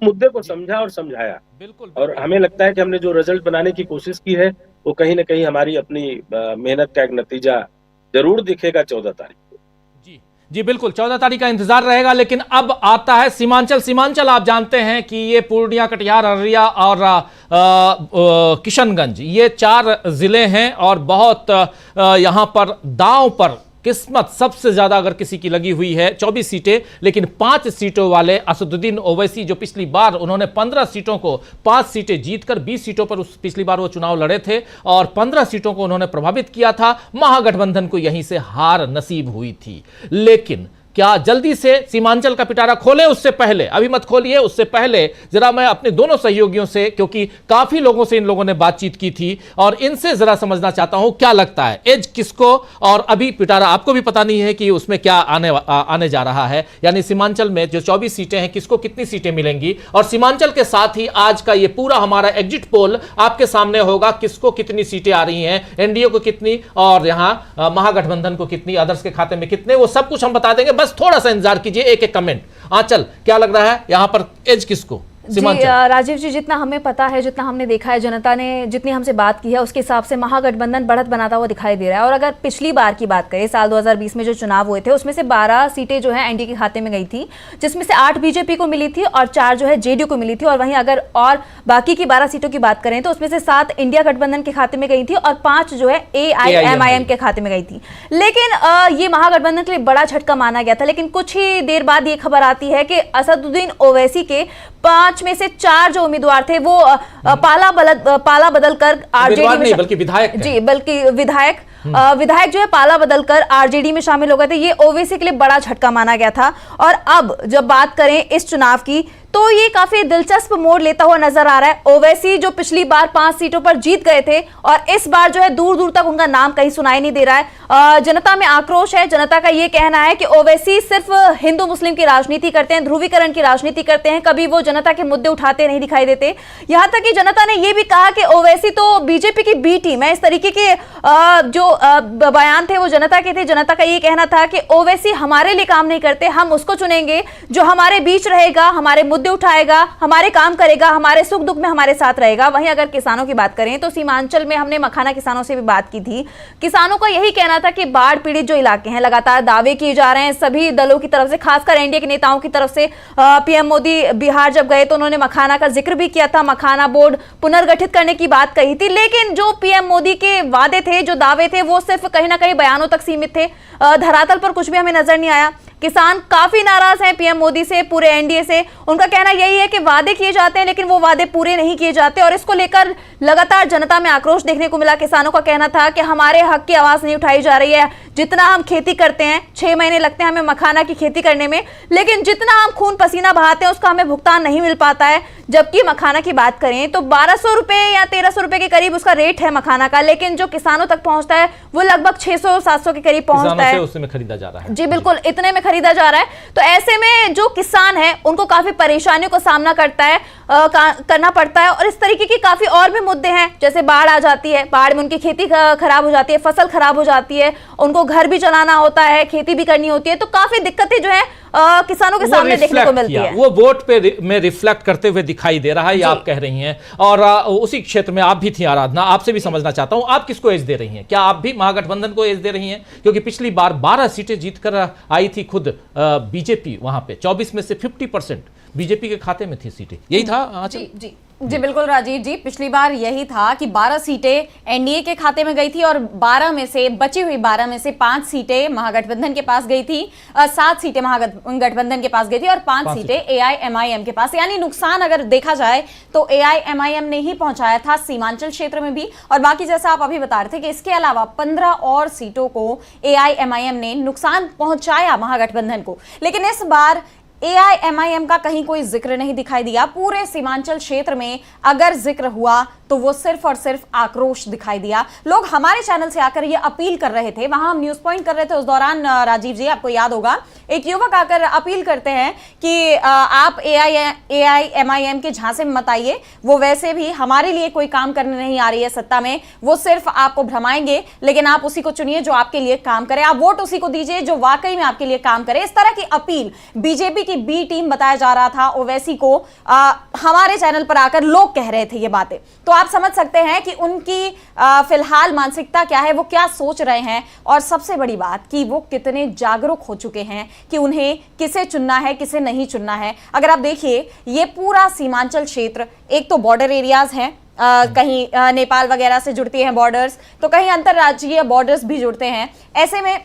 [SPEAKER 10] मुद्दे को समझा और समझाया,
[SPEAKER 2] बिल्कुल।
[SPEAKER 10] और हमें लगता है कि हमने जो रिजल्ट बनाने की कोशिश की है वो कहीं ना कहीं हमारी अपनी मेहनत का एक नतीजा जरूर दिखेगा 14 तारीख को।
[SPEAKER 2] जी बिल्कुल, 14 तारीख का इंतजार रहेगा। लेकिन अब आता है सीमांचल। सीमांचल आप जानते हैं कि ये पूर्णिया, कटिहार, अररिया और किशनगंज, ये 4 जिले हैं, और बहुत यहां पर दांव पर किस्मत सबसे ज्यादा अगर किसी की लगी हुई है। 24 सीटें, लेकिन 5 सीटों वाले असदुद्दीन ओवैसी, जो पिछली बार उन्होंने 15 सीटों को 5 सीटें जीतकर 20 सीटों पर पिछली बार वो चुनाव लड़े थे और 15 सीटों को उन्होंने प्रभावित किया था। महागठबंधन को यहीं से हार नसीब हुई थी। लेकिन क्या जल्दी से सीमांचल का पिटारा खोले? उससे पहले, अभी मत खोलिए, उससे पहले जरा मैं अपने दोनों सहयोगियों से, क्योंकि काफी लोगों से इन लोगों ने बातचीत की थी, और इनसे जरा समझना चाहता हूं क्या लगता है एज किसको। और अभी पिटारा आपको भी पता नहीं है कि उसमें क्या आने जा रहा है, यानी सीमांचल में जो 24 सीटें हैं किसको कितनी सीटें मिलेंगी। और सीमांचल के साथ ही आज का ये पूरा हमारा एग्जिट पोल आपके सामने होगा, किसको कितनी सीटें आ रही हैं, एनडीए को कितनी और यहां महागठबंधन को कितनी, अदर्स के खाते में कितने, वो सब कुछ हम बता देंगे। बस थोड़ा सा इंतजार कीजिए। एक कमेंट। आंचल, क्या लग रहा है यहां पर एज किसको?
[SPEAKER 4] जी राजीव जी, जितना हमें पता है, जितना हमने देखा है, जनता ने जितनी हमसे बात की है, उसके हिसाब से महागठबंधन बढ़त बनाता हुआ दिखाई दे रहा है। और अगर पिछली बार की बात करें, साल 2020 में जो चुनाव हुए थे, उसमें से 12 सीटें जो है एनडीए के खाते में गई थी, जिसमें से 8 बीजेपी को मिली थी और 4 जो है जेडीयू को मिली थी। और वहीं अगर और बाकी की 12 सीटों की बात करें तो उसमें से 7 इंडिया गठबंधन के खाते में गई थी और 5 जो है AIMIM के खाते में गई थी। लेकिन ये महागठबंधन के लिए बड़ा झटका माना गया था। लेकिन कुछ ही देर बाद ये खबर आती है कि असदुद्दीन ओवैसी के 5 में से 4 जो उम्मीदवार थे वो पाला बदल कर आरजेडी में,
[SPEAKER 2] बल्कि विधायक,
[SPEAKER 4] जी बल्कि विधायक जो है पाला बदल कर आरजेडी में शामिल हो गए थे। ये ओवैसी के लिए बड़ा झटका माना गया था। और अब जब बात करें इस चुनाव की, तो ये काफी दिलचस्प मोड़ लेता हुआ नजर आ रहा है। ओवैसी जो पिछली बार 5 सीटों पर जीत गए थे, और इस बार जो है दूर दूर तक उनका नाम कहीं सुनाई नहीं दे रहा है। जनता में आक्रोश है। जनता का ये कहना है कि ओवैसी सिर्फ हिंदू मुस्लिम की राजनीति करते हैं, ध्रुवीकरण की राजनीति करते हैं, कभी वो जनता के मुद्दे उठाते नहीं दिखाई देते। यहां तक कि जनता ने यह भी कहा कि ओवैसी तो बीजेपी की बी टीम है। इस तरीके के जो बयान थे वो जनता के थे। जनता का ये कहना था कि ओवैसी हमारे लिए काम नहीं करते, हम उसको चुनेंगे जो हमारे बीच रहेगा, हमारे मुद्दे उठाएगा, हमारे काम करेगा, हमारे सुख दुख में हमारे साथ रहेगा। वहीं अगर किसानों की बात करें तो सीमांचल में हमने मखाना किसानों से भी बात की थी। किसानों का यही कहना था कि बाढ़ पीड़ित जो इलाके हैं, लगातार दावे किए जा रहे हैं सभी दलों की तरफ से, खासकर एनडीए के नेताओं की तरफ से। पीएम मोदी बिहार जब गए तो उन्होंने मखाना का जिक्र भी किया था, मखाना बोर्ड पुनर्गठित करने की बात कही थी। लेकिन जो पीएम मोदी के वादे थे, जो दावे थे, वो सिर्फ कहीं ना कहीं बयानों तक सीमित थे, धरातल पर कुछ भी हमें नजर नहीं आया। किसान काफी नाराज हैं पीएम मोदी से, पूरे एनडीए से। उनका कहना यही है कि वादे किए जाते हैं लेकिन वो वादे पूरे नहीं किए जाते और इसको लेकर लगातार जनता में आक्रोश देखने को मिला। किसानों का कहना था कि हमारे हक की आवाज नहीं उठाई जा रही है। जितना हम खेती करते हैं, 6 महीने लगते हैं हमें मखाना की खेती करने में, लेकिन जितना हम खून पसीना बहाते हैं उसका हमें भुगतान नहीं मिल पाता है। जबकि मखाना की बात करें तो 1200 रुपए या 1300 रुपए के करीब उसका रेट है मखाना का, लेकिन जो किसानों तक पहुंचता है वो लगभग 600-700 के करीब पहुंचता है।
[SPEAKER 2] उससे में खरीदा जा रहा है।
[SPEAKER 4] जी बिल्कुल, इतने में खरीदा जा रहा है। तो ऐसे में जो किसान है उनको काफी परेशानियों का सामना करना पड़ता है और इस तरीके की काफी और भी मुद्दे हैं, जैसे बाढ़ आ जाती है, बाढ़ में उनकी खेती खराब हो जाती है, फसल खराब हो जाती है, उनको घर भी चलाना होता है, खेती भी करनी होती है, तो काफी दिक्कतें जो है किसानों के सामने देखने को मिलती है।
[SPEAKER 2] वो वोट पे में रिफ्लेक्ट करते हुए दिखाई दे रहा है, ये आप कह रही हैं। और उसी क्षेत्र में आप भी थी आराधना, आपसे भी समझना चाहता हूं, आप किसको एज दे रही हैं? क्या आप भी महागठबंधन को एज दे रही हैं? क्योंकि पिछली बार 12 सीटें जीतकर आई थी खुद बीजेपी, वहां पे 24 में से 50% बीजेपी के खाते में थी सीटें, यही था।
[SPEAKER 5] जी बिल्कुल राजीव जी, पिछली बार यही था कि 12 सीटें एनडीए के खाते में गई थी और 12 में से बची हुई 12 में से 5 सीटें महागठबंधन के पास गई थी, 7 सीटें महागठबंधन के पास गई थी और 5 सीटें एआईएमआईएम के पास। यानी नुकसान अगर देखा जाए तो एआईएमआईएम ने ही पहुंचाया था सीमांचल क्षेत्र में भी, और बाकी जैसा आप अभी बता रहे थे कि इसके अलावा 15 और सीटों को एआईएमआईएम ने नुकसान पहुंचाया महागठबंधन को। लेकिन इस बार एआईएमआईएम का कहीं कोई जिक्र नहीं दिखाई दिया। पूरे सीमांचल क्षेत्र में अगर जिक्र हुआ तो वो सिर्फ और सिर्फ आक्रोश दिखाई दिया। लोग हमारे चैनल से आकर ये अपील कर रहे थे, वहां हम न्यूज पॉइंट कर रहे थे उस दौरान, राजीव जी आपको याद होगा, एक युवक आकर अपील करते हैं कि आप एआईएमआईएम के झांसे में मत आइए, वो वैसे भी हमारे लिए कोई काम करने नहीं आ रही है सत्ता में, वो सिर्फ आपको भ्रमाएंगे, लेकिन आप उसी को चुनिए जो आपके लिए काम करे, आप वोट उसी को दीजिए जो वाकई में आपके लिए काम करे। इस तरह की अपील बीजेपी की बी टीम बताया जा रहा था, ओवैसी को हमारे चैनल पर आकर लोग कह रहे थे ये बातें। तो आप समझ सकते हैं कि उनकी फिलहाल मानसिकता क्या है, वो क्या सोच रहे हैं, और सबसे बड़ी बात कि वो कितने जागरूक हो चुके हैं कि उन्हें किसे चुनना है किसे नहीं चुनना है। अगर आप देखिए ये पूरा सीमांचल क्षेत्र, एक तो बॉर्डर एरियाज हैं, कहीं नेपाल वगैरह से जुड़ती हैं बॉर्डर्स, तो कहीं अंतरराज्यीय बॉर्डर्स भी जुड़ते हैं। ऐसे में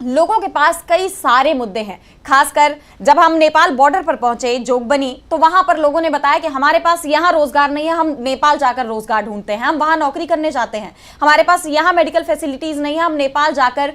[SPEAKER 5] लोगों के पास कई सारे मुद्दे हैं। खासकर जब हम नेपाल बॉर्डर पर पहुंचे जोगबनी, तो वहां पर लोगों ने बताया कि हमारे पास यहां रोजगार नहीं है, हम नेपाल जाकर रोजगार ढूंढते हैं, हम वहां नौकरी करने जाते हैं, हमारे पास यहां मेडिकल फैसिलिटीज नहीं है, हम नेपाल जाकर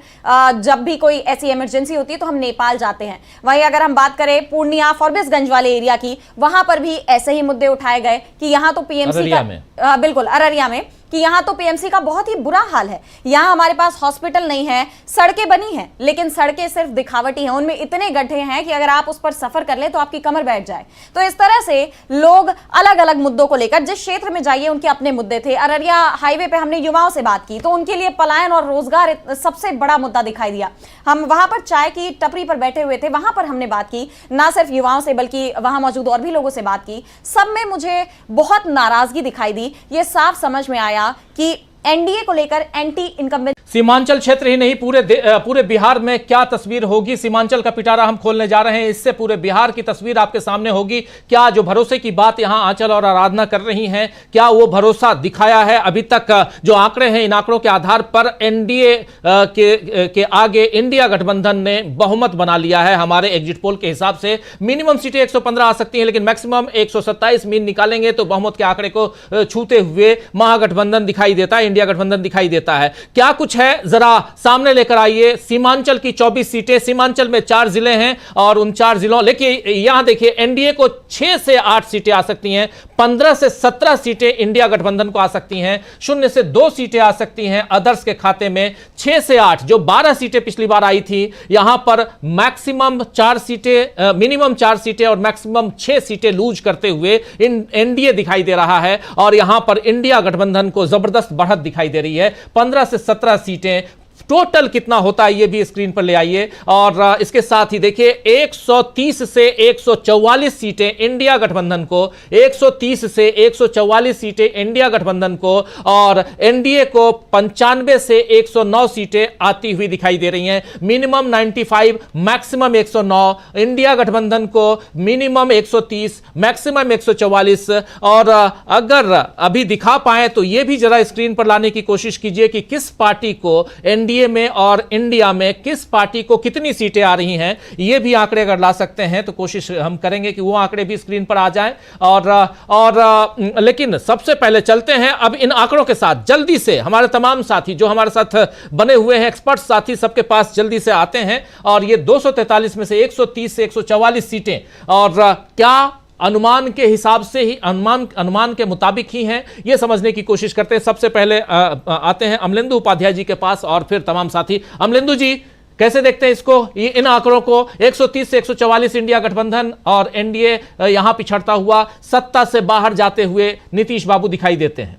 [SPEAKER 5] जब भी कोई ऐसी इमरजेंसी होती है तो हम नेपाल जाते हैं। वहीं अगर हम बात करें पूर्णिया फॉरबिसगंज वाले एरिया की, वहां पर भी ऐसे ही मुद्दे उठाए गए कि यहाँ तो पीएमसी का, बिल्कुल अररिया में, कि यहाँ तो पीएमसी का बहुत ही बुरा हाल है, यहाँ हमारे पास हॉस्पिटल नहीं है, सड़कें बनी हैं लेकिन सड़कें सिर्फ दिखावटी हैं, उनमें इतने गड्ढे हैं कि अगर आप उस पर सफर कर ले तो आपकी कमर बैठ जाए। तो इस तरह से लोग अलग अलग मुद्दों को लेकर, जिस क्षेत्र में जाइए उनके अपने मुद्दे थे। अररिया हाईवे पे हमने युवाओं से बात की तो उनके लिए पलायन और रोजगार सबसे बड़ा मुद्दा दिखाई दिया। हम वहां पर चाय की टपरी पर बैठे हुए थे, वहां पर हमने बात की ना सिर्फ युवाओं से बल्कि वहां मौजूद और भी लोगों से बात की। सब में मुझे बहुत नाराजगी दिखाई दी। ये साफ समझ में आया कि एनडीए को लेकर एंटी इनकम्बेंट।
[SPEAKER 2] सीमांचल क्षेत्र ही नहीं पूरे बिहार में क्या तस्वीर होगी, सीमांचल का पिटारा हम खोलने जा रहे हैं, इससे पूरे बिहार की तस्वीर आपके सामने होगी। क्या जो भरोसे की बात यहां आंचल और आराधना कर रही हैं, क्या वो भरोसा दिखाया है? अभी तक जो आंकड़े हैं, इन आंकड़ों के आधार पर एनडीए के आगे इंडिया गठबंधन ने बहुमत बना लिया है। हमारे एग्जिट पोल के हिसाब से मिनिमम सीटें 115 आ सकती हैं, लेकिन मैक्सिमम 127 मीन निकालेंगे तो बहुमत के आंकड़े को छूते हुए महागठबंधन दिखाई देता है, इंडिया गठबंधन दिखाई देता है। क्या कुछ है जरा सामने लेकर आइए। सीमांचल की 24 सीटें, सीमांचल में 4 जिले हैं और उन 4 जिलों, लेकिन यहां देखिए एनडीए को 6 से 8 सीटें आ सकती हैं, 15 से 17 सीटें इंडिया गठबंधन को आ सकती हैं, 0 से 2 सीटें आ सकती हैं अदर्स के खाते में। 6 से 8 जो 12 सीटें पिछली बार आई थी, यहां पर मैक्सिमम 4 सीटें, मिनिमम 4 सीटें और मैक्सिमम 6 सीटें लूज करते हुए एनडीए दिखाई दे रहा है और यहां पर इंडिया गठबंधन को जबरदस्त बढ़त दिखाई दे रही है। 15 से 17 सीटें टोटल कितना होता है ये भी स्क्रीन पर ले आइए। और इसके साथ ही देखिए 130 से 144 सीटें इंडिया गठबंधन को, 130 से 144 सीटें इंडिया गठबंधन को, और एनडीए को 95 से 109 सीटें आती हुई दिखाई दे रही हैं। मिनिमम 95, मैक्सिमम 109, इंडिया गठबंधन को मिनिमम 130, मैक्सिमम 144। और अगर अभी दिखा पाए तो यह भी जरा स्क्रीन पर लाने की कोशिश कीजिए कि किस पार्टी को एनडीए एनडीए में और इंडिया में किस पार्टी को कितनी सीटें आ रही हैं, ये भी आंकड़े अगर ला सकते हैं तो कोशिश हम करेंगे कि वो आंकड़े भी स्क्रीन पर आ जाएं। और लेकिन सबसे पहले चलते हैं अब इन आंकड़ों के साथ जल्दी से हमारे तमाम साथी जो हमारे साथ बने हुए हैं, एक्सपर्ट साथी, सबके पास जल्दी से आते हैं। और ये 243 में से 130 से 144 सीटें और क्या अनुमान के हिसाब से ही अनुमान के मुताबिक ही हैं, ये समझने की कोशिश करते हैं। सबसे पहले आते हैं अमलेंदु उपाध्याय जी के पास और फिर तमाम साथी। अमलेंदु जी, कैसे देखते हैं इसको, इन आंकड़ों को? 130 से 144 इंडिया गठबंधन और एनडीए यहां पिछड़ता हुआ, सत्ता से बाहर जाते हुए नीतीश बाबू दिखाई देते हैं।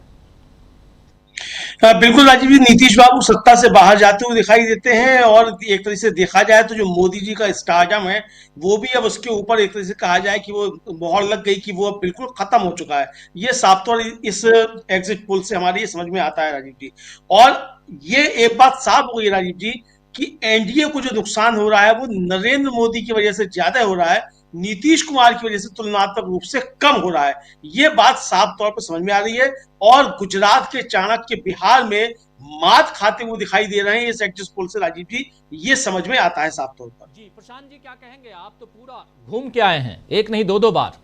[SPEAKER 11] बिल्कुल राजीव जी, नीतीश बाबू सत्ता से बाहर जाते हुए दिखाई देते हैं और एक तरह से देखा जाए तो जो मोदी जी का स्टारडम है वो भी अब उसके ऊपर एक तरह से कहा जाए कि वो मोहर लग गई कि वो अब बिल्कुल खत्म हो चुका है। ये साफ तौर इस एग्जिट पोल से हमारे ये समझ में आता है राजीव जी। और ये एक बात साफ हो गई राजीव जी कि एनडीए को जो नुकसान हो रहा है वो नरेंद्र मोदी की वजह से ज्यादा हो रहा है, नीतीश कुमार की वजह से तुलनात्मक रूप से कम हो रहा है। ये बात साफ तौर पर समझ में आ रही है और गुजरात के चाणक्य बिहार में मात खाते हुए दिखाई दे रहे हैं इस एग्जिट पोल से राजीव जी, ये समझ में आता है साफ तौर पर।
[SPEAKER 2] जी प्रशांत जी, क्या कहेंगे? आप तो पूरा घूम के आए हैं, एक नहीं दो बार।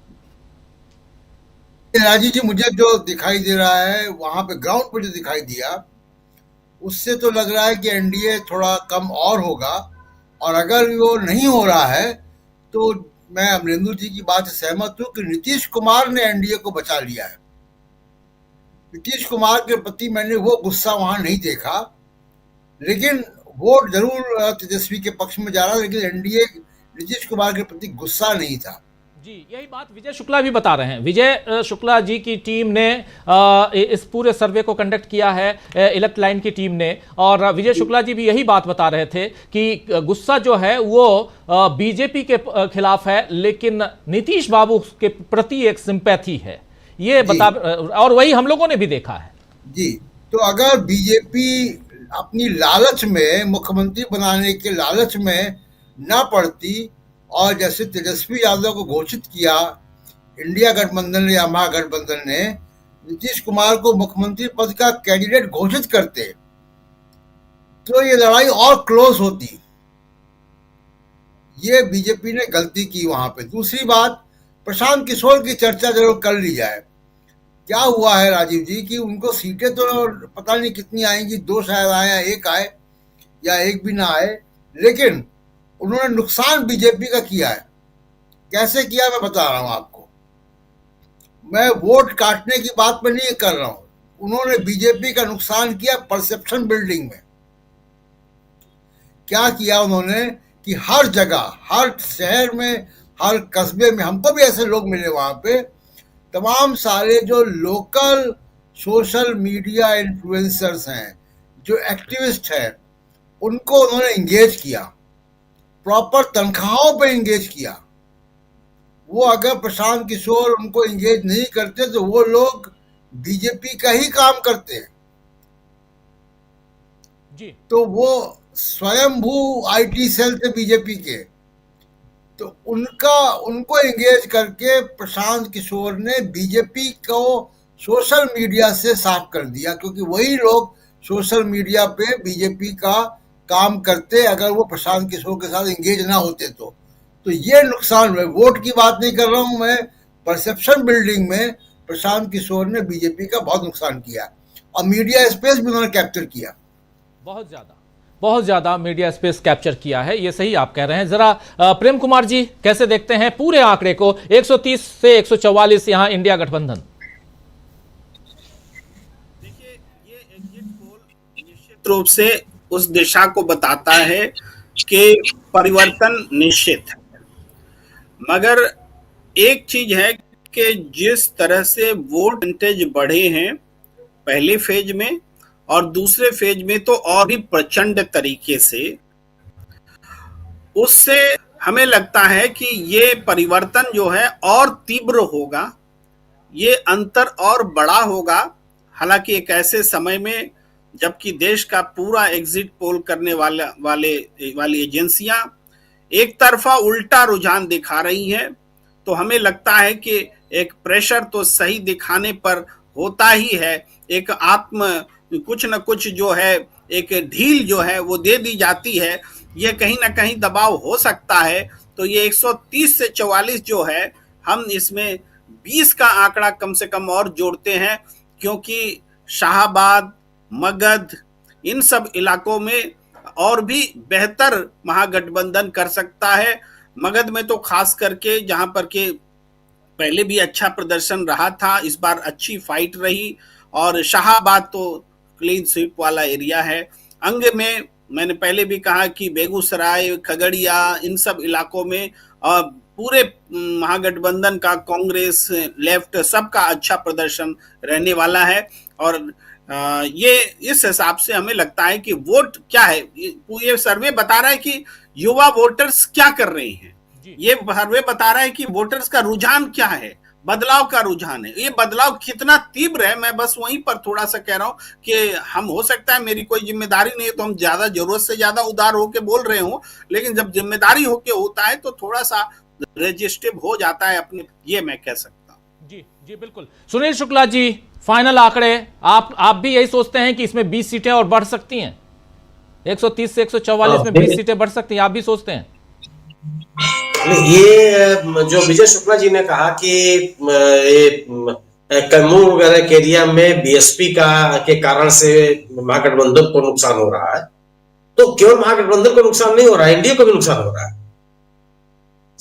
[SPEAKER 6] राजीव जी, मुझे जो दिखाई दे रहा है वहां पे ग्राउंड पर जो दिखाई दिया उससे तो लग रहा है कि एनडीए थोड़ा कम और होगा। और अगर वो नहीं हो रहा है तो मैं अमरेंदु जी की बात से सहमत हूं कि नीतीश कुमार ने एनडीए को बचा लिया है। नीतीश कुमार के प्रति मैंने वो गुस्सा वहां नहीं देखा, लेकिन वोट जरूर तेजस्वी के पक्ष में जा रहा, लेकिन एनडीए नीतीश कुमार के प्रति गुस्सा नहीं था।
[SPEAKER 2] जी, यही बात विजय शुक्ला भी बता रहे हैं। विजय शुक्ला जी की टीम ने इस पूरे सर्वे को कंडक्ट किया है, इलेक्ट लाइन की टीम ने, और विजय शुक्ला जी भी यही बात बता रहे थे कि गुस्सा जो है वो बीजेपी के खिलाफ है, लेकिन नीतीश बाबू के प्रति एक सिंपैथी है, ये बता, और वही हम लोगों ने भी देखा है।
[SPEAKER 6] जी, तो अगर बीजेपी अपनी लालच में, मुख्यमंत्री बनाने के लालच में न पड़ती और जैसे तेजस्वी यादव को घोषित किया इंडिया गठबंधन या महागठबंधन ने, नीतीश कुमार को मुख्यमंत्री पद का कैंडिडेट घोषित करते तो ये लड़ाई और क्लोज होती। ये बीजेपी ने गलती की वहां पे। दूसरी बात, प्रशांत किशोर की चर्चा जरूर कर ली जाए। क्या हुआ है राजीव जी कि उनको सीटें तो पता नहीं कितनी आएंगी, 2 शायद आए या 1 आए या 1 भी ना आए, लेकिन उन्होंने नुकसान बीजेपी का किया है। कैसे किया मैं बता रहा हूं आपको। मैं वोट काटने की बात में नहीं कर रहा हूं। उन्होंने बीजेपी का नुकसान किया परसेप्शन बिल्डिंग में। क्या किया उन्होंने कि हर जगह, हर शहर में, हर कस्बे में, हमको भी ऐसे लोग मिले वहां पे, तमाम सारे जो लोकल सोशल मीडिया इन्फ्लुएंसर्स हैं, जो एक्टिविस्ट हैं, उनको उन्होंने इंगेज किया, प्रॉपर तनख्वाहों पे इंगेज किया। वो अगर प्रशांत किशोर उनको इंगेज नहीं करते तो वो लोग बीजेपी का ही काम करते हैं
[SPEAKER 2] जी। तो
[SPEAKER 6] वो स्वयंभू आईटी सेल थे बीजेपी के, तो उनको इंगेज करके प्रशांत किशोर ने बीजेपी को सोशल मीडिया से साफ कर दिया, क्योंकि वही लोग सोशल मीडिया पे बीजेपी का काम करते अगर वो प्रशांत किशोर के साथ इंगेज ना होते तो ये नुकसान है। वोट की बात नहीं कर रहा हूं मैं, परसेप्शन बिल्डिंग में प्रशांत किशोर ने बीजेपी का बहुत नुकसान किया और मीडिया स्पेस भी उन्होंने कैप्चर किया,
[SPEAKER 2] बहुत ज्यादा मीडिया स्पेस कैप्चर किया है, ये सही आप कह रहे हैं। जरा प्रेम कुमार जी कैसे देखते हैं पूरे आंकड़े को, 130 से 144 यहां इंडिया गठबंधन?
[SPEAKER 1] देखिए, ये एग्जिट पोल निश्चित रूप से उस दिशा को बताता है कि परिवर्तन निश्चित है, मगर एक चीज है कि जिस तरह से वोट परसेंटेज बढ़े हैं पहले फेज में और दूसरे फेज में तो और भी प्रचंड तरीके से, उससे हमें लगता है कि ये परिवर्तन जो है और तीव्र होगा, ये अंतर और बड़ा होगा। हालांकि एक ऐसे समय में जबकि देश का पूरा एग्जिट पोल करने वाली एजेंसियां एक तरफा उल्टा रुझान दिखा रही हैं, तो हमें लगता है कि एक प्रेशर तो सही दिखाने पर होता ही है, एक कुछ न कुछ जो है एक ढील जो है वो दे दी जाती है, ये कहीं ना कहीं दबाव हो सकता है। तो ये 130 से 44 जो है, हम इसमें 20 का आंकड़ा कम से कम और जोड़ते हैं, क्योंकि शाहाबाद, मगध, इन सब इलाकों में और भी बेहतर महागठबंधन कर सकता है। मगध में तो खास करके जहां पर के पहले भी अच्छा प्रदर्शन रहा था, इस बार अच्छी फाइट रही, और शाहाबाद तो क्लीन स्वीप वाला एरिया है। अंग में मैंने पहले भी कहा कि बेगूसराय, खगड़िया, इन सब इलाकों में पूरे महागठबंधन का, कांग्रेस, लेफ्ट, सबका अच्छा प्रदर्शन रहने वाला है। और ये इस हिसाब से हमें लगता है कि वोट क्या है, ये सर्वे बता रहा है कि युवा वोटर्स क्या कर रहे हैं, ये सर्वे बता रहा है कि वोटर्स का रुझान क्या है, बदलाव का रुझान है। ये बदलाव कितना तीव्र है, मैं बस वहीं पर थोड़ा सा कह रहा हूं कि हम, हो सकता है मेरी कोई जिम्मेदारी नहीं है तो हम ज्यादा जरूरत से ज्यादा उदार होके बोल रहे हो, लेकिन जब जिम्मेदारी होके होता है तो थोड़ा सा रेजिस्टिव हो जाता है अपने, ये मैं कह सकता हूं।
[SPEAKER 2] जी जी बिल्कुल। सुनील शुक्ला जी, फाइनल आंकड़े, आप भी यही सोचते हैं कि इसमें 20 सीटें और बढ़ सकती हैं? 130 से 144 में 20 सीटें बढ़ सकती हैं, आप भी सोचते हैं?
[SPEAKER 7] ये जो विजय शुक्ला जी ने कहा कि ये कैमूर वगैरह के एरिया में बीएसपी के कारण से महागठबंधन को नुकसान हो रहा है, तो केवल महागठबंधन को नुकसान नहीं हो रहा है, एनडीए को भी नुकसान हो रहा है।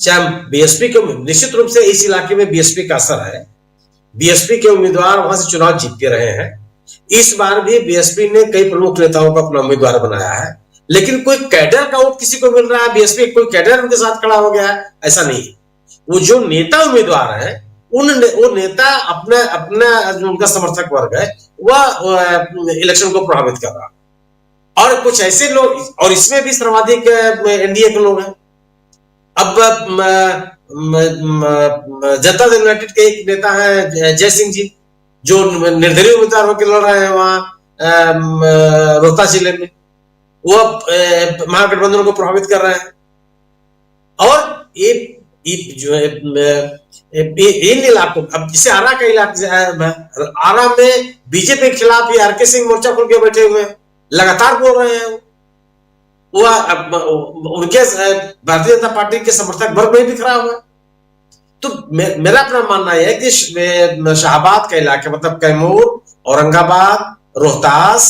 [SPEAKER 7] चाहे बीएसपी को, निश्चित रूप से इस इलाके में बीएसपी का असर है। बीएसपी के उम्मीदवार वहां से चुनाव जीतते रहे हैं। इस बार भी बीएसपी ने कई प्रमुख नेताओं को अपना उम्मीदवार बनाया है, लेकिन कोई कैडर का वोट किसी को मिल रहा है, बीएसपी कोई कैडर उनके साथ खड़ा हो गया है, ऐसा नहीं है। वो जो नेता उम्मीदवार है, वो नेता अपना जो उनका समर्थक वर्ग है वह इलेक्शन को प्रभावित कर रहा है। और कुछ ऐसे लोग, और इसमें भी सर्वाधिक एनडीए के लोग हैं। अब जनता दल यूनाइटेड के एक नेता है जय सिंह जी, जो निर्दलीय उम्मीदवार होकर लड़ रहे हैं वहां रोहतास जिले में, वो महागठबंधन को प्रभावित कर रहे हैं। और ये जो है इन इलाकों, अब जैसे आरा का इलाका, आरा में बीजेपी के खिलाफ ही आरके सिंह मोर्चा खोल के बैठे हुए हैं, लगातार बोल रहे हैं। वो उनके भारतीय जनता पार्टी के समर्थक वर्ग में बिखरा हुआ है। तो मेरा अपना मानना है कि शाहाबाद का इलाका, मतलब कैमूर, औरंगाबाद, रोहतास,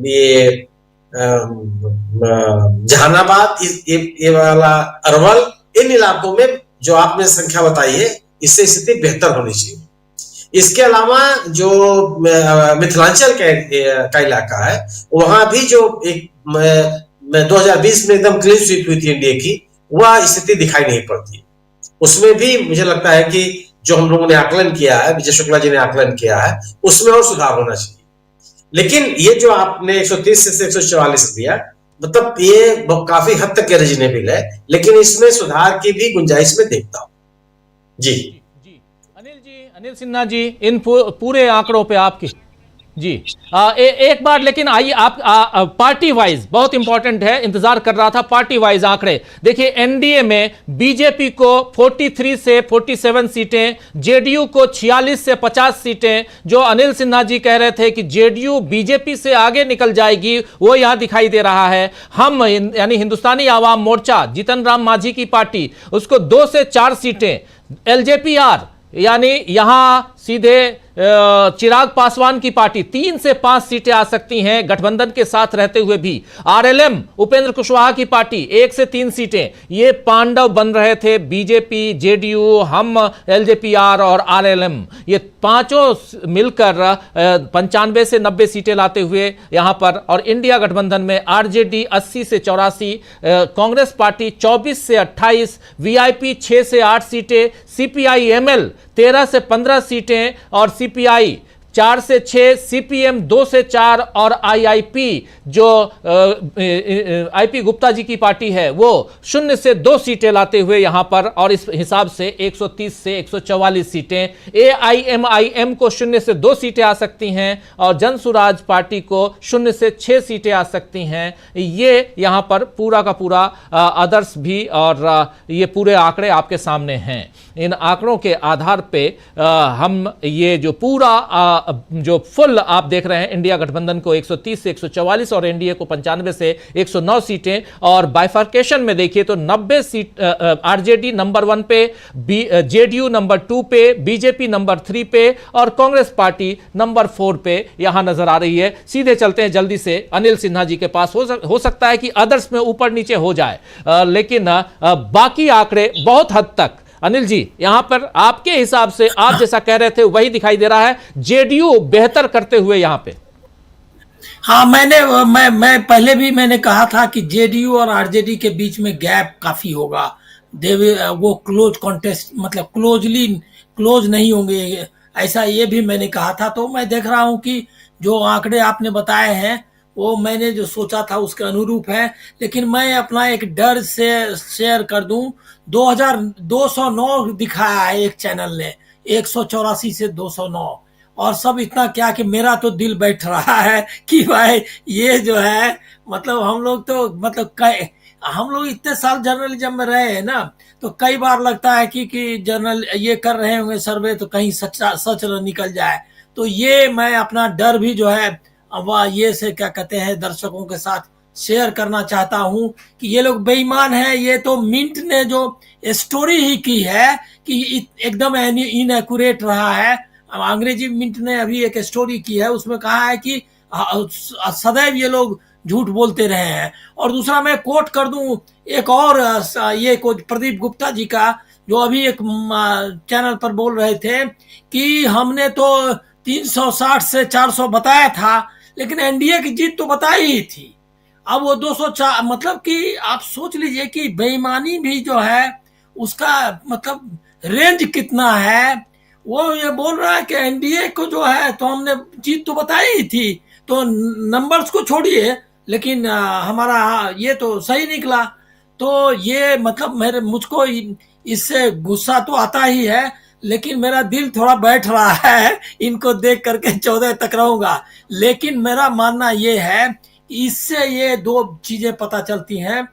[SPEAKER 7] ये जहानाबाद, ये वाला अरवल, इन इलाकों में जो आपने संख्या बताई है, इससे स्थिति बेहतर होनी चाहिए। इसके अलावा जो मिथिलांचल का इलाका है, वहां भी जो एक 2020 में एकदम क्लीन स्वीप हुई थी एनडीए की, वह स्थिति दिखाई नहीं पड़ती। उसमें भी मुझे लगता है कि जो हम लोगों ने आकलन किया है, विजय शुक्ला जी ने आकलन किया है, उसमें और सुधार होना चाहिए। लेकिन ये जो आपने 130 से 144 दिया, मतलब ये काफी हद तक रीजनेबल है, लेकिन इसमें सुधार की भी गुंजाइश में देखता हूं। जी
[SPEAKER 2] अनिल सिन्हा जी, इन पूरे आंकड़ों पे आपकी जी एक बार, लेकिन आइए आप पार्टी वाइज, बहुत इंपॉर्टेंट है, इंतजार कर रहा था, पार्टी वाइज आंकड़े देखिए। एनडीए में बीजेपी को 43 से 47 सीटें, जेडीयू को 46 से 50 सीटें। जो अनिल सिन्हा जी कह रहे थे कि जेडीयू बीजेपी से आगे निकल जाएगी, वो यहां दिखाई दे रहा है। हम यानी हिंदुस्तानी आवाम मोर्चा, जीतन राम मांझी की पार्टी, उसको 2 से 4 सीटें, एलजेपीआर यानी यहां सीधे चिराग पासवान की पार्टी 3 से 5 सीटें आ सकती हैं गठबंधन के साथ रहते हुए भी। आरएलएम उपेंद्र कुशवाहा की पार्टी 1 से 3 सीटें। ये पांडव बन रहे थे, बीजेपी, जेडीयू, हम, एलजेपीआर और आरएलएम, ये पांचों मिलकर 95 से 90 सीटें लाते हुए यहां पर। और इंडिया गठबंधन में आरजेडी 80 से 84, कांग्रेस पार्टी 24 से 28, वीआईपी 6 से 8 सीटें, सीपीआई एमएल 13 से 15 सीटें और सीपीआई 4 से 6, सीपीएम 2 से 4 और आईआईपी जो आईपी गुप्ता जी की पार्टी है वो 0 से 2 सीटें लाते हुए यहां पर। और इस हिसाब से 130 से 144 सीटें। एआईएमआईएम को 0 से 2 सीटें आ सकती हैं और जनसुराज पार्टी को 0 से 6 सीटें आ सकती हैं। ये यहां पर पूरा का पूरा आदर्श भी और ये पूरे आंकड़े आपके सामने हैं। इन आंकड़ों के आधार पे हम ये जो पूरा जो फुल आप देख रहे हैं इंडिया गठबंधन को 130 से 144 और एनडीए को 95 से 109 सीटें, और बाइफर्केशन में देखिए तो 90 सीट आरजेडी नंबर 1 पे, जेडीयू नंबर 2 पे, बीजेपी नंबर 3 पे और कांग्रेस पार्टी नंबर 4 पे यहां नजर आ रही है। सीधे चलते हैं जल्दी से अनिल सिन्हा जी के पास। हो सकता है कि अदर्स में ऊपर नीचे हो जाए, लेकिन बाकी आंकड़े बहुत हद तक, अनिल जी यहां पर आपके हिसाब से आप जैसा कह रहे थे वही दिखाई दे रहा है, जेडीयू बेहतर करते हुए यहां पे।
[SPEAKER 3] हाँ, मैं पहले भी मैंने कहा था कि जेडीयू और आरजेडी के बीच में गैप काफी होगा। वो क्लोज कॉन्टेस्ट, मतलब क्लोज नहीं होंगे, ऐसा ये भी मैंने कहा था। तो मैं देख रहा हूं कि जो आंकड़े आपने बताए हैं वो मैंने जो सोचा था उसके अनुरूप है। लेकिन मैं अपना एक डर से शेयर कर दूं, 209 दिखाया है एक चैनल ने, 184 से 209, और सब इतना क्या कि मेरा तो दिल बैठ रहा है कि भाई ये जो है, मतलब हम लोग तो हम लोग इतने साल जर्नलिज्म में रहे हैं ना, तो कई बार लगता है कि जर्नल ये कर रहे होंगे सर्वे तो कहीं सच न निकल जाए। तो ये मैं अपना डर भी जो है अब ये से क्या कहते हैं दर्शकों के साथ शेयर करना चाहता हूं कि ये लोग बेईमान हैं। ये तो मिंट ने जो स्टोरी ही की है कि एकदम इनएक्यूरेट रहा है। अंग्रेजी मिंट ने अभी एक स्टोरी की है, उसमें कहा है कि सदैव ये लोग झूठ बोलते रहे हैं। और दूसरा मैं कोट कर दूं एक और, ये प्रदीप गुप्ता जी का, जो अभी एक चैनल पर बोल रहे थे कि हमने तो 360 से 400 बताया था, लेकिन एनडीए की जीत तो बताई ही थी। अब वो 204, मतलब कि आप सोच लीजिए कि बेईमानी भी जो है उसका मतलब रेंज कितना है। वो ये बोल रहा है कि एनडीए को जो है तो हमने जीत तो बताई ही थी, तो नंबर्स को छोड़िए, लेकिन हमारा ये तो सही निकला। तो ये मतलब मुझको इससे गुस्सा तो आता ही है, लेकिन मेरा दिल थोड़ा बैठ रहा है इनको देख करके। 14 तक रहूंगा, लेकिन मेरा मानना ये है कि इससे ये दो चीजें पता चलती हैं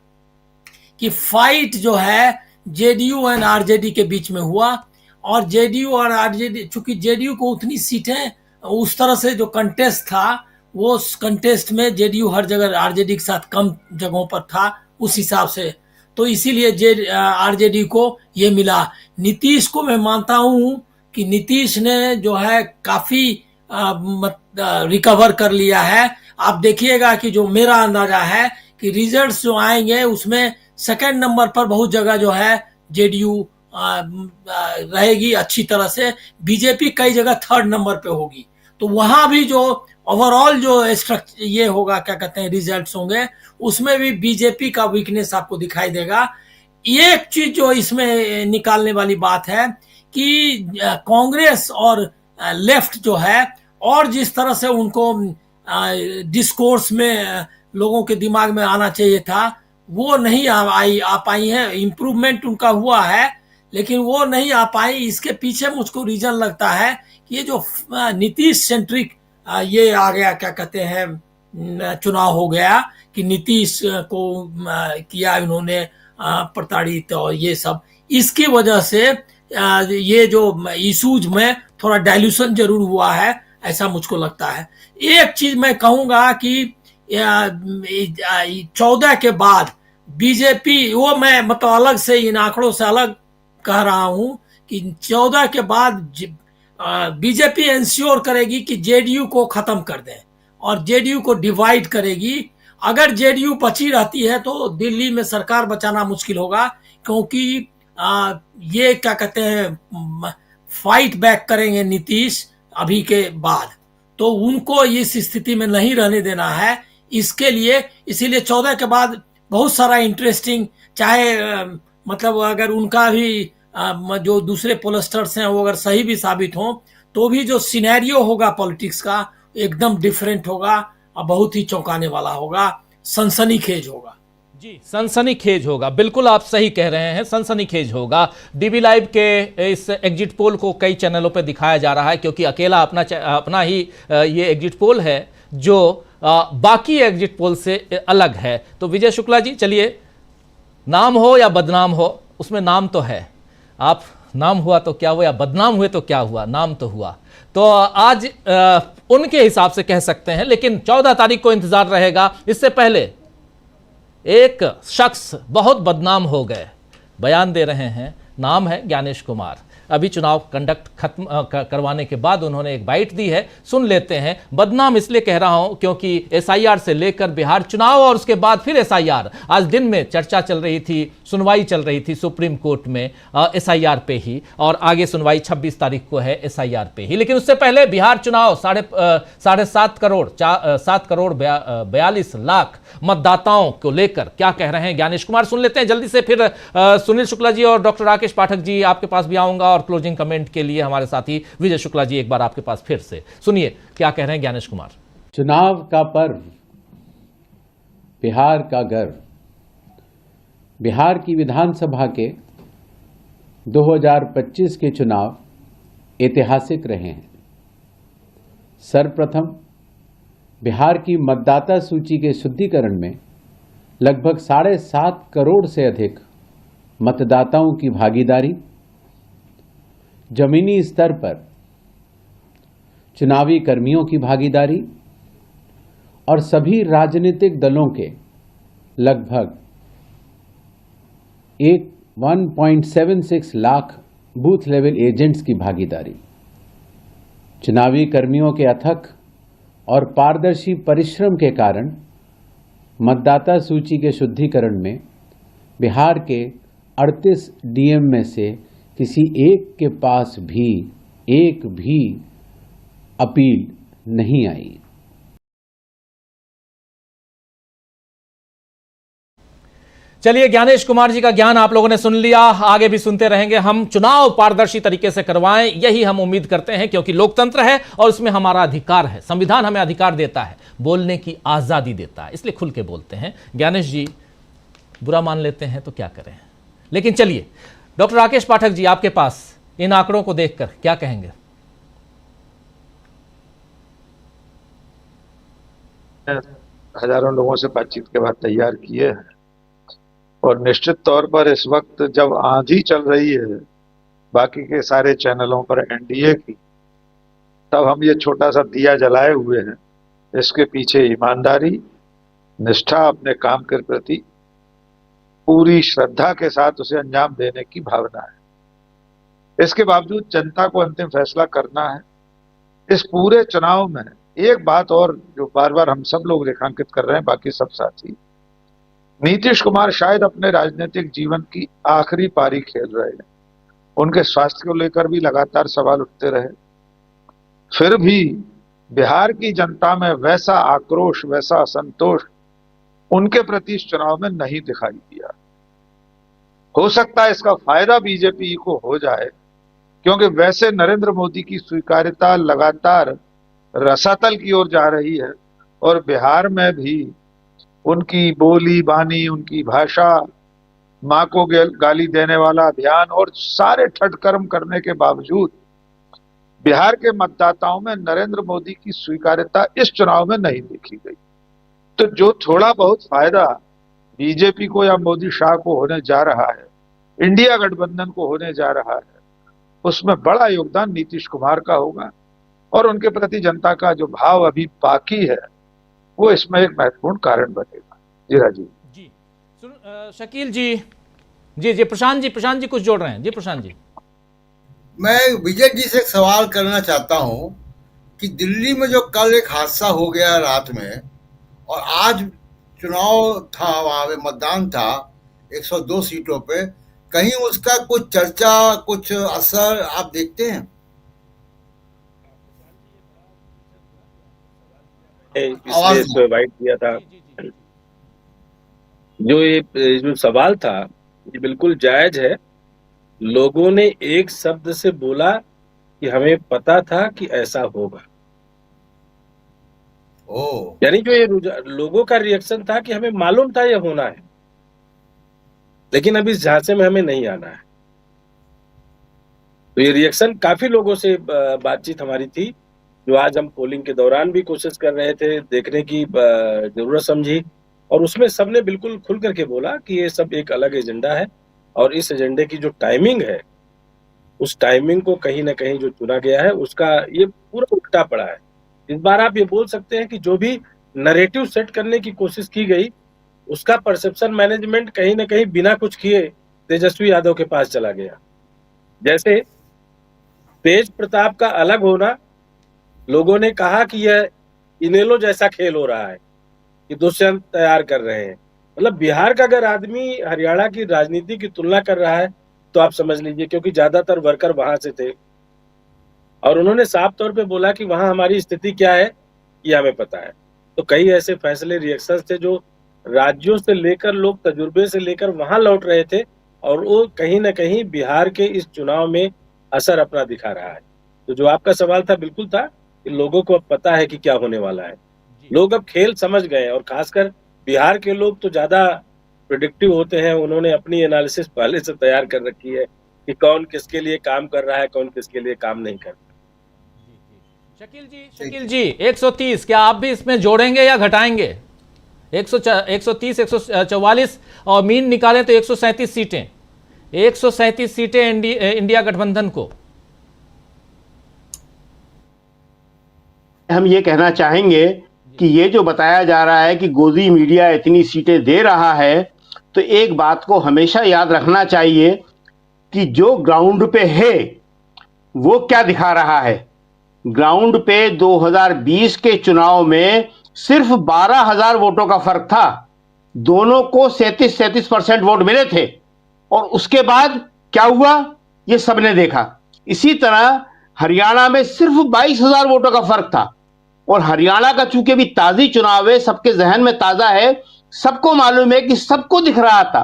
[SPEAKER 3] कि फाइट जो है जेडीयू एंड आरजेडी के बीच में हुआ, और जेडीयू और आरजेडी, चूंकि जेडीयू को उतनी सीटें, उस तरह से जो कंटेस्ट था, वो कंटेस्ट में जेडीयू हर जगह आरजेडी के साथ कम जगहों पर था उस हिसाब से, तो इसीलिए आरजेडी को ये मिला। नीतीश को मैं मानता हूं कि नीतीश ने जो है काफी रिकवर कर लिया है। आप देखिएगा कि जो मेरा अंदाजा है कि रिजल्ट्स जो आएंगे उसमें सेकंड नंबर पर बहुत जगह जो है जेडीयू रहेगी अच्छी तरह से, बीजेपी कई जगह थर्ड नंबर पे होगी। तो वहां भी जो ओवरऑल जो स्ट्रक्चर ये होगा, क्या कहते हैं, रिजल्ट्स होंगे, उसमें भी बीजेपी का वीकनेस आपको दिखाई देगा। एक चीज जो इसमें निकालने वाली बात है कि कांग्रेस और लेफ्ट जो है, और जिस तरह से उनको डिस्कोर्स में लोगों के दिमाग में आना चाहिए था, वो नहीं आ पाई है। इम्प्रूवमेंट उनका हुआ है, लेकिन वो नहीं आ पाई। इसके पीछे मुझको रीजन लगता है कि ये जो नीतीश सेंट्रिक ये आ गया, क्या कहते हैं, चुनाव हो गया कि नीतीश को किया इन्होंने प्रताड़ित, और ये सब, इसकी वजह से ये जो इशूज में थोड़ा डाइल्यूशन जरूर हुआ है, ऐसा मुझको लगता है। एक चीज मैं कहूंगा कि 14 के बाद बीजेपी, वो मैं मतलब अलग से इन आंकड़ों से अलग कह रहा हूं कि 14 के बाद बीजेपी इंश्योर करेगी कि जेडीयू को खत्म कर दे और जेडीयू को डिवाइड करेगी। अगर जेडीयू बची रहती है तो दिल्ली में सरकार बचाना मुश्किल होगा, क्योंकि ये क्या कहते हैं फाइट बैक करेंगे नीतीश अभी के बाद, तो उनको इस स्थिति में नहीं रहने देना है। इसके लिए इसीलिए 14 के बाद बहुत सारा इंटरेस्टिंग, चाहे मतलब अगर उनका भी जो दूसरे पोलस्टर्स हैं वो अगर सही भी साबित हो, तो भी जो सिनेरियो होगा पॉलिटिक्स का एकदम डिफरेंट होगा और बहुत ही चौंकाने वाला होगा, सनसनीखेज होगा।
[SPEAKER 2] जी, सनसनीखेज होगा, बिल्कुल आप सही कह रहे हैं, सनसनीखेज होगा। डीबी लाइव के इस एग्जिट पोल को कई चैनलों पे दिखाया जा रहा है, क्योंकि अकेला अपना ही ये एग्जिट पोल है जो बाकी एग्जिट पोल से अलग है। तो विजय शुक्ला जी, चलिए, नाम हो या बदनाम हो, उसमें नाम तो है, आप नाम हुआ तो क्या हुआ, या बदनाम हुए तो क्या हुआ, नाम तो हुआ। तो आज उनके हिसाब से कह सकते हैं, लेकिन 14 तारीख को इंतजार रहेगा। इससे पहले एक शख्स बहुत बदनाम हो गए, बयान दे रहे हैं, नाम है ज्ञानेश कुमार। अभी चुनाव कंडक्ट खत्म करवाने के बाद उन्होंने एक बाइट दी है, सुन लेते हैं। बदनाम इसलिए कह रहा हूं क्योंकि एसआईआर से लेकर बिहार चुनाव और उसके बाद फिर एसआईआर, आज दिन में चर्चा चल रही थी, सुनवाई चल रही थी सुप्रीम कोर्ट में एसआईआर पे ही, और आगे सुनवाई 26 तारीख को है एसआईआर पे ही। लेकिन उससे पहले बिहार चुनाव 7.5 करोड़ 42 लाख मतदाताओं को लेकर क्या कह रहे हैं ज्ञानेश कुमार, सुन लेते हैं जल्दी से। फिर सुनील शुक्ला जी और डॉक्टर राकेश पाठक जी आपके पास भी आऊंगा, और क्लोजिंग कमेंट के लिए हमारे साथी विजय शुक्ला जी एक बार आपके पास फिर से सुनिए क्या कह रहे हैं ज्ञानेश कुमार।
[SPEAKER 12] चुनाव का पर्व, बिहार का गर्व। बिहार की विधानसभा के 2025 के चुनाव ऐतिहासिक रहे हैं। सर्वप्रथम बिहार की मतदाता सूची के शुद्धिकरण में लगभग 7.5 करोड़ से अधिक मतदाताओं की भागीदारी, जमीनी स्तर पर चुनावी कर्मियों की भागीदारी और सभी राजनीतिक दलों के लगभग 1.76 लाख बूथ लेवल एजेंट्स की भागीदारी, चुनावी कर्मियों के अथक और पारदर्शी परिश्रम के कारण मतदाता सूची के शुद्धिकरण में बिहार के 38 डीएम में से किसी एक के पास भी एक भी अपील नहीं आई।
[SPEAKER 2] चलिए, ज्ञानेश कुमार जी का ज्ञान आप लोगों ने सुन लिया, आगे भी सुनते रहेंगे। हम चुनाव पारदर्शी तरीके से करवाएं, यही हम उम्मीद करते हैं, क्योंकि लोकतंत्र है और उसमें हमारा अधिकार है। संविधान हमें अधिकार देता है, बोलने की आजादी देता है, इसलिए खुल के बोलते हैं। ज्ञानेश जी बुरा मान लेते हैं तो क्या करें। लेकिन चलिए, डॉक्टर राकेश पाठक जी आपके पास इन आंकड़ों को देखकर क्या कहेंगे।
[SPEAKER 9] हजारों लोगों से बातचीत के बाद तैयार किए हैं, और निश्चित तौर पर इस वक्त जब आंधी चल रही है बाकी के सारे चैनलों पर एनडीए की, तब हम ये छोटा सा दिया जलाए हुए हैं। इसके पीछे ईमानदारी, निष्ठा, अपने काम के प्रति पूरी श्रद्धा के साथ उसे अंजाम देने की भावना है। इसके बावजूद जनता को अंतिम फैसला करना है। इस पूरे चुनाव में एक बात और जो बार बार हम सब लोग रेखांकित कर रहे हैं, बाकी सब साथी, नीतीश कुमार शायद अपने राजनीतिक जीवन की आखिरी पारी खेल रहे हैं। उनके स्वास्थ्य को लेकर भी लगातार सवाल उठते रहे, फिर भी बिहार की जनता में वैसा आक्रोश, वैसा असंतोष उनके प्रति इस चुनाव में नहीं दिखाई दिया। हो सकता है इसका फायदा बीजेपी को हो जाए, क्योंकि वैसे नरेंद्र मोदी की स्वीकार्यता लगातार रसातल की ओर जा रही है, और बिहार में भी उनकी बोली बानी, उनकी भाषा, मां को गाली देने वाला अभियान और सारे ठटकर्म करने के बावजूद बिहार के मतदाताओं में नरेंद्र मोदी की स्वीकार्यता इस चुनाव में नहीं देखी गई। तो जो थोड़ा बहुत फायदा बीजेपी को या मोदी शाह को होने जा रहा है, इंडिया गठबंधन को होने जा रहा है, उसमें बड़ा योगदान नीतीश कुमार का होगा, और उनके प्रति जनता का जो भाव अभी बाकी है वो इसमें एक महत्वपूर्ण कारण बनेगा। जी राजीव
[SPEAKER 2] जी, शकील जी, जी प्रशांत जी कुछ जोड़ रहे हैं। जी प्रशांत जी,
[SPEAKER 6] मैं विजय जी से एक सवाल करना चाहता हूं कि दिल्ली में जो कल एक हादसा हो गया रात में, और आज चुनाव था, वहां पे मतदान था 102 सीटों पे, कहीं उसका कुछ चर्चा, कुछ असर आप देखते हैं?
[SPEAKER 10] इसलिए वाइट दिया था। जो सवाल था ये बिल्कुल जायज है। लोगों ने एक शब्द से बोला कि हमें पता था कि ऐसा होगा। यानी जो ये लोगों का रिएक्शन था कि हमें मालूम था ये होना है, लेकिन अब इस झांसे में हमें नहीं आना है। तो ये रिएक्शन काफी लोगों से बातचीत हमारी थी, जो आज हम पोलिंग के दौरान भी कोशिश कर रहे थे देखने की जरूरत समझी, और उसमें सबने बिल्कुल खुल करके बोला कि ये सब एक अलग एजेंडा है, और इस एजेंडे की जो टाइमिंग है उस टाइमिंग को कहीं ना कहीं जो चुना गया है उसका ये पूरा उल्टा पड़ा है। इस बार आप ये बोल सकते हैं कि जो भी नरेटिव सेट करने की कोशिश की गई उसका परसेप्शन मैनेजमेंट कहीं ना कहीं बिना कुछ किए तेजस्वी यादव के पास चला गया। जैसे तेज प्रताप का अलग होना, लोगों ने कहा कि यह इनेलो जैसा खेल हो रहा है कि दुष्यंत तैयार कर रहे हैं। मतलब बिहार का अगर आदमी हरियाणा की राजनीति की तुलना कर रहा है तो आप समझ लीजिए, क्योंकि ज्यादातर वर्कर वहां से थे और उन्होंने साफ तौर पे बोला कि वहां हमारी स्थिति क्या है ये हमें पता है। तो कई ऐसे फैसले, रिएक्शंस थे जो राज्यों से लेकर, लोग तजुर्बे से लेकर वहां लौट रहे थे और वो कहीं ना कहीं बिहार के इस चुनाव में असर अपना दिखा रहा है। तो जो आपका सवाल था बिल्कुल था कि लोगों को अब पता है कि क्या होने वाला है, लोग अब खेल समझ गए और खासकर बिहार के लोग तो ज्यादा प्रिडिक्टिव होते हैं। उन्होंने अपनी एनालिसिस पहले से तैयार कर रखी है कि कौन किसके लिए काम कर रहा है, कौन किसके लिए काम नहीं कर रहा।
[SPEAKER 2] शकील जी 130 क्या आप भी इसमें जोड़ेंगे या घटाएंगे? 130, 144 और मीन निकालें तो 137 सीटें, 137 सीटें इंडिया गठबंधन को।
[SPEAKER 8] हम ये कहना चाहेंगे कि ये जो बताया जा रहा है कि गोदी मीडिया इतनी सीटें दे रहा है, तो एक बात को हमेशा याद रखना चाहिए कि जो ग्राउंड पे है वो क्या दिखा रहा है। ग्राउंड पे 2020 के चुनाव में सिर्फ 12,000 वोटों का फर्क था, दोनों को 37% वोट मिले थे और उसके बाद क्या हुआ ये सबने देखा। इसी तरह हरियाणा में सिर्फ 22,000 वोटों का फर्क था और हरियाणा का चूंकि भी ताजी चुनाव है, सबके जहन में ताजा है, सबको मालूम है कि सबको दिख रहा था,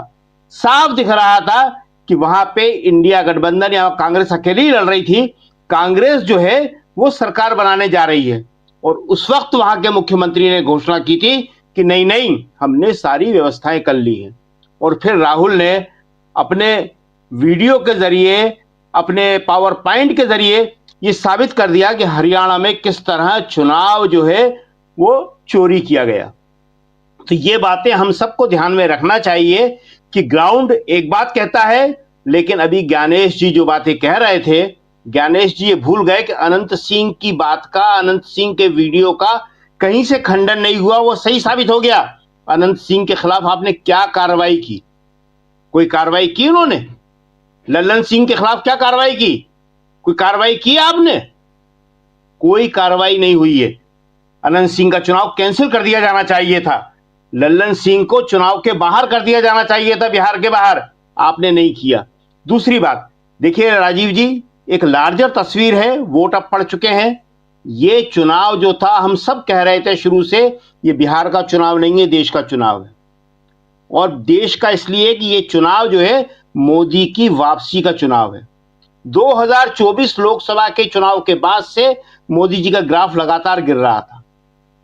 [SPEAKER 8] साफ दिख रहा था कि वहां पे इंडिया गठबंधन या कांग्रेस अकेली ही लड़ रही थी। कांग्रेस जो है वो सरकार बनाने जा रही है और उस वक्त वहां के मुख्यमंत्री ने घोषणा की थी कि नहीं नहीं हमने सारी व्यवस्थाएं कर ली हैं। और फिर राहुल ने अपने वीडियो के जरिए, अपने पावर पॉइंट के जरिए ये साबित कर दिया कि हरियाणा में किस तरह चुनाव जो है वो चोरी किया गया। तो ये बातें हम सबको ध्यान में रखना चाहिए कि ग्राउंड एक बात कहता है, लेकिन अभी ज्ञानेश जी जो बातें कह रहे थे, ज्ञानेश जी ये भूल गए कि अनंत सिंह की बात का, अनंत सिंह के वीडियो का कहीं से खंडन नहीं हुआ, वो सही साबित हो गया। अनंत सिंह के खिलाफ आपने क्या कार्रवाई की? कोई कार्रवाई की उन्होंने? लल्लन सिंह के खिलाफ क्या कार्रवाई की? कोई कार्रवाई की आपने? कोई कार्रवाई नहीं हुई है। अनंत सिंह का चुनाव कैंसिल कर दिया जाना चाहिए था, लल्लन सिंह को चुनाव के बाहर कर दिया जाना चाहिए था, बिहार के बाहर, आपने नहीं किया। दूसरी बात देखिए राजीव जी, एक लार्जर तस्वीर है, वोट अब पड़ चुके हैं। ये चुनाव जो था, हम सब कह रहे थे शुरू से, ये बिहार का चुनाव नहीं है, देश का चुनाव है। और देश का इसलिए कि ये चुनाव जो है मोदी की वापसी का चुनाव है। 2024 लोकसभा के चुनाव के बाद से मोदी जी का ग्राफ लगातार गिर रहा था।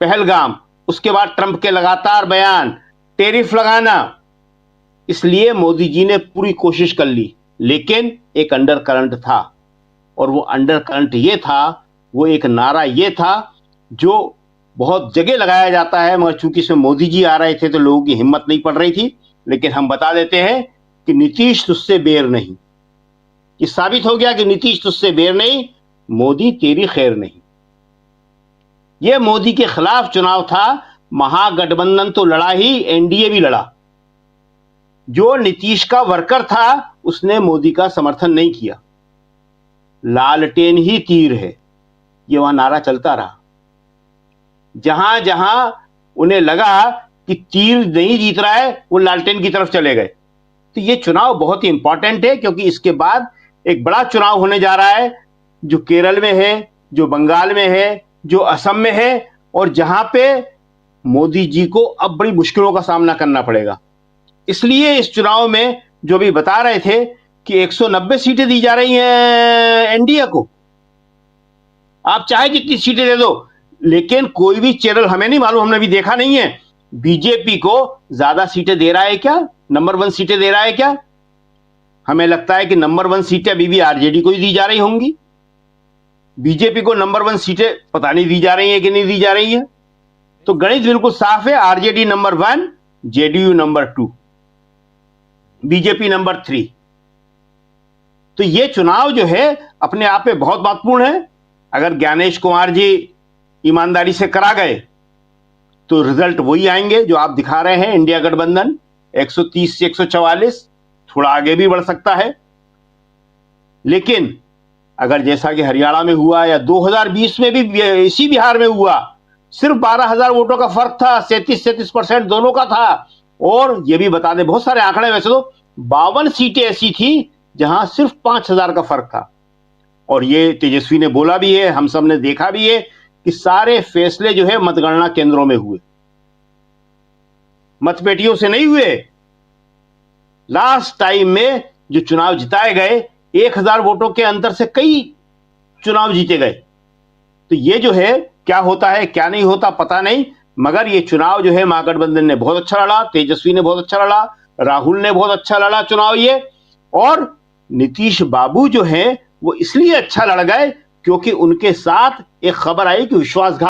[SPEAKER 8] पहलगाम, उसके बाद ट्रंप के लगातार बयान, टेरिफ लगाना, इसलिए मोदी जी ने पूरी कोशिश कर ली, लेकिन एक अंडर करंट था और वो अंडर करंट ये था, वो एक नारा ये था जो बहुत जगह लगाया जाता है, मगर चूंकि इसमें मोदी जी आ रहे थे तो लोगों की हिम्मत नहीं पड़ रही थी। लेकिन हम बता देते हैं कि नीतीश तुझसे बेर नहीं, ये साबित हो गया कि नीतीश तुझसे बेर नहीं, मोदी तेरी खैर नहीं। ये मोदी के खिलाफ चुनाव था। महागठबंधन तो लड़ा ही, एनडीए भी लड़ा। जो नीतीश का वर्कर था उसने मोदी का समर्थन नहीं किया। लालटेन ही तीर है, ये वहां नारा चलता रहा। जहां जहां उन्हें लगा कि तीर नहीं जीत रहा है, वो लालटेन की तरफ चले गए। तो ये चुनाव बहुत ही इंपॉर्टेंट है, क्योंकि इसके बाद एक बड़ा चुनाव होने जा रहा है, जो केरल में है, जो बंगाल में है, जो असम में है, और जहां पे मोदी जी को अब बड़ी मुश्किलों का सामना करना पड़ेगा। इसलिए इस चुनाव में जो भी बता रहे थे कि 190 सीटें दी जा रही हैं एनडीए को, आप चाहे जितनी सीटें दे दो, लेकिन कोई भी चैनल, हमें नहीं मालूम, हमने भी देखा नहीं है, बीजेपी को ज्यादा सीटें दे रहा है क्या, नंबर 1 सीटें दे रहा है क्या? हमें लगता है कि नंबर 1 सीटें अभी भी आरजेडी को ही दी जा रही होंगी। बीजेपी को नंबर 1 सीटें पता नहीं दी जा रही है कि नहीं दी जा रही है। तो गणित बिल्कुल साफ है, RJD number 1, JDU number 2, BJP number 3। तो ये चुनाव जो है अपने आप में बहुत महत्वपूर्ण है। अगर ज्ञानेश कुमार जी ईमानदारी से करा गए तो रिजल्ट वही आएंगे जो आप दिखा रहे हैं। इंडिया गठबंधन 130 से 144, थोड़ा आगे भी बढ़ सकता है। लेकिन अगर जैसा कि हरियाणा में हुआ या 2020 में भी इसी बिहार में हुआ, सिर्फ 12,000 वोटों का फर्क था, 37% दोनों का था। और ये भी बता दें, बहुत सारे आंकड़े वैसे तो 52 सीटें ऐसी थी जहां सिर्फ 5,000 का फर्क था। और ये तेजस्वी ने बोला भी है, हम सब ने देखा भी है कि सारे फैसले जो है मतगणना केंद्रों में हुए, मतपेटियों से नहीं हुए। लास्ट टाइम में जो चुनाव जिताए गए 1,000 वोटों के अंतर से कई चुनाव जीते गए। तो ये जो है क्या होता है क्या नहीं होता पता नहीं, मगर ये चुनाव जो है महागठबंधन ने बहुत अच्छा लड़ा, तेजस्वी ने बहुत अच्छा लड़ा, राहुल ने बहुत अच्छा लड़ा चुनाव ये। और नीतीश बाबू जो है वो इसलिए अच्छा लड़ गए क्योंकि उनके साथ एक खबर आई कि विश्वासघात